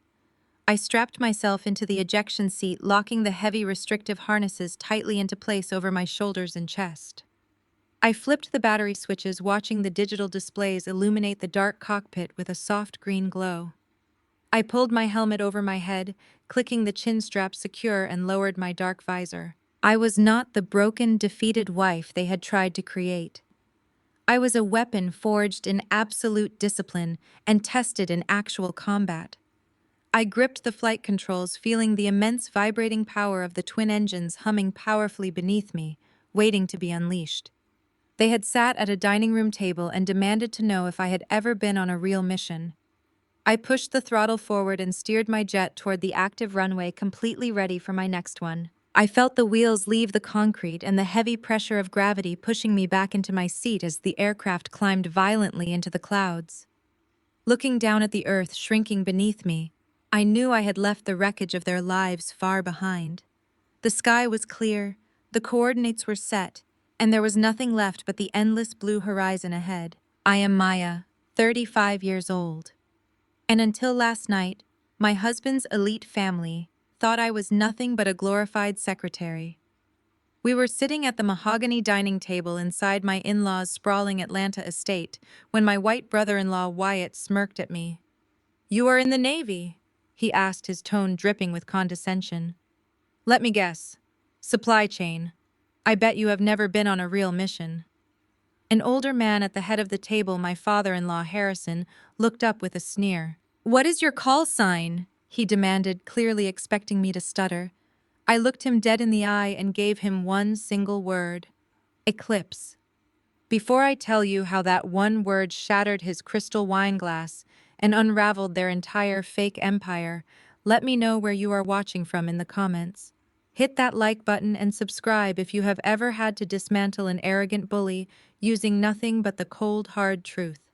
I strapped myself into the ejection seat, locking the heavy restrictive harnesses tightly into place over my shoulders and chest. I flipped the battery switches, watching the digital displays illuminate the dark cockpit with a soft green glow. I pulled my helmet over my head, clicking the chin strap secure, and lowered my dark visor. I was not the broken, defeated wife they had tried to create. I was a weapon forged in absolute discipline and tested in actual combat. I gripped the flight controls, feeling the immense vibrating power of the twin engines humming powerfully beneath me, waiting to be unleashed. They had sat at a dining room table and demanded to know if I had ever been on a real mission. I pushed the throttle forward and steered my jet toward the active runway, completely ready for my next one. I felt the wheels leave the concrete and the heavy pressure of gravity pushing me back into my seat as the aircraft climbed violently into the clouds. Looking down at the earth shrinking beneath me, I knew I had left the wreckage of their lives far behind. The sky was clear, the coordinates were set, and there was nothing left but the endless blue horizon ahead. I am Maya, 35 years old. And until last night, my husband's elite family thought I was nothing but a glorified secretary. We were sitting at the mahogany dining table inside my in-laws' sprawling Atlanta estate when my white brother-in-law Wyatt smirked at me. "You are in the Navy?" he asked, his tone dripping with condescension. "Let me guess. Supply chain. I bet you have never been on a real mission." An older man at the head of the table, my father-in-law Harrison, looked up with a sneer. "What is your call sign?" he demanded, clearly expecting me to stutter. I looked him dead in the eye and gave him one single word: Eclipse. Before I tell you how that one word shattered his crystal wine glass and unraveled their entire fake empire, let me know where you are watching from in the comments. Hit that like button and subscribe if you have ever had to dismantle an arrogant bully using nothing but the cold, hard truth.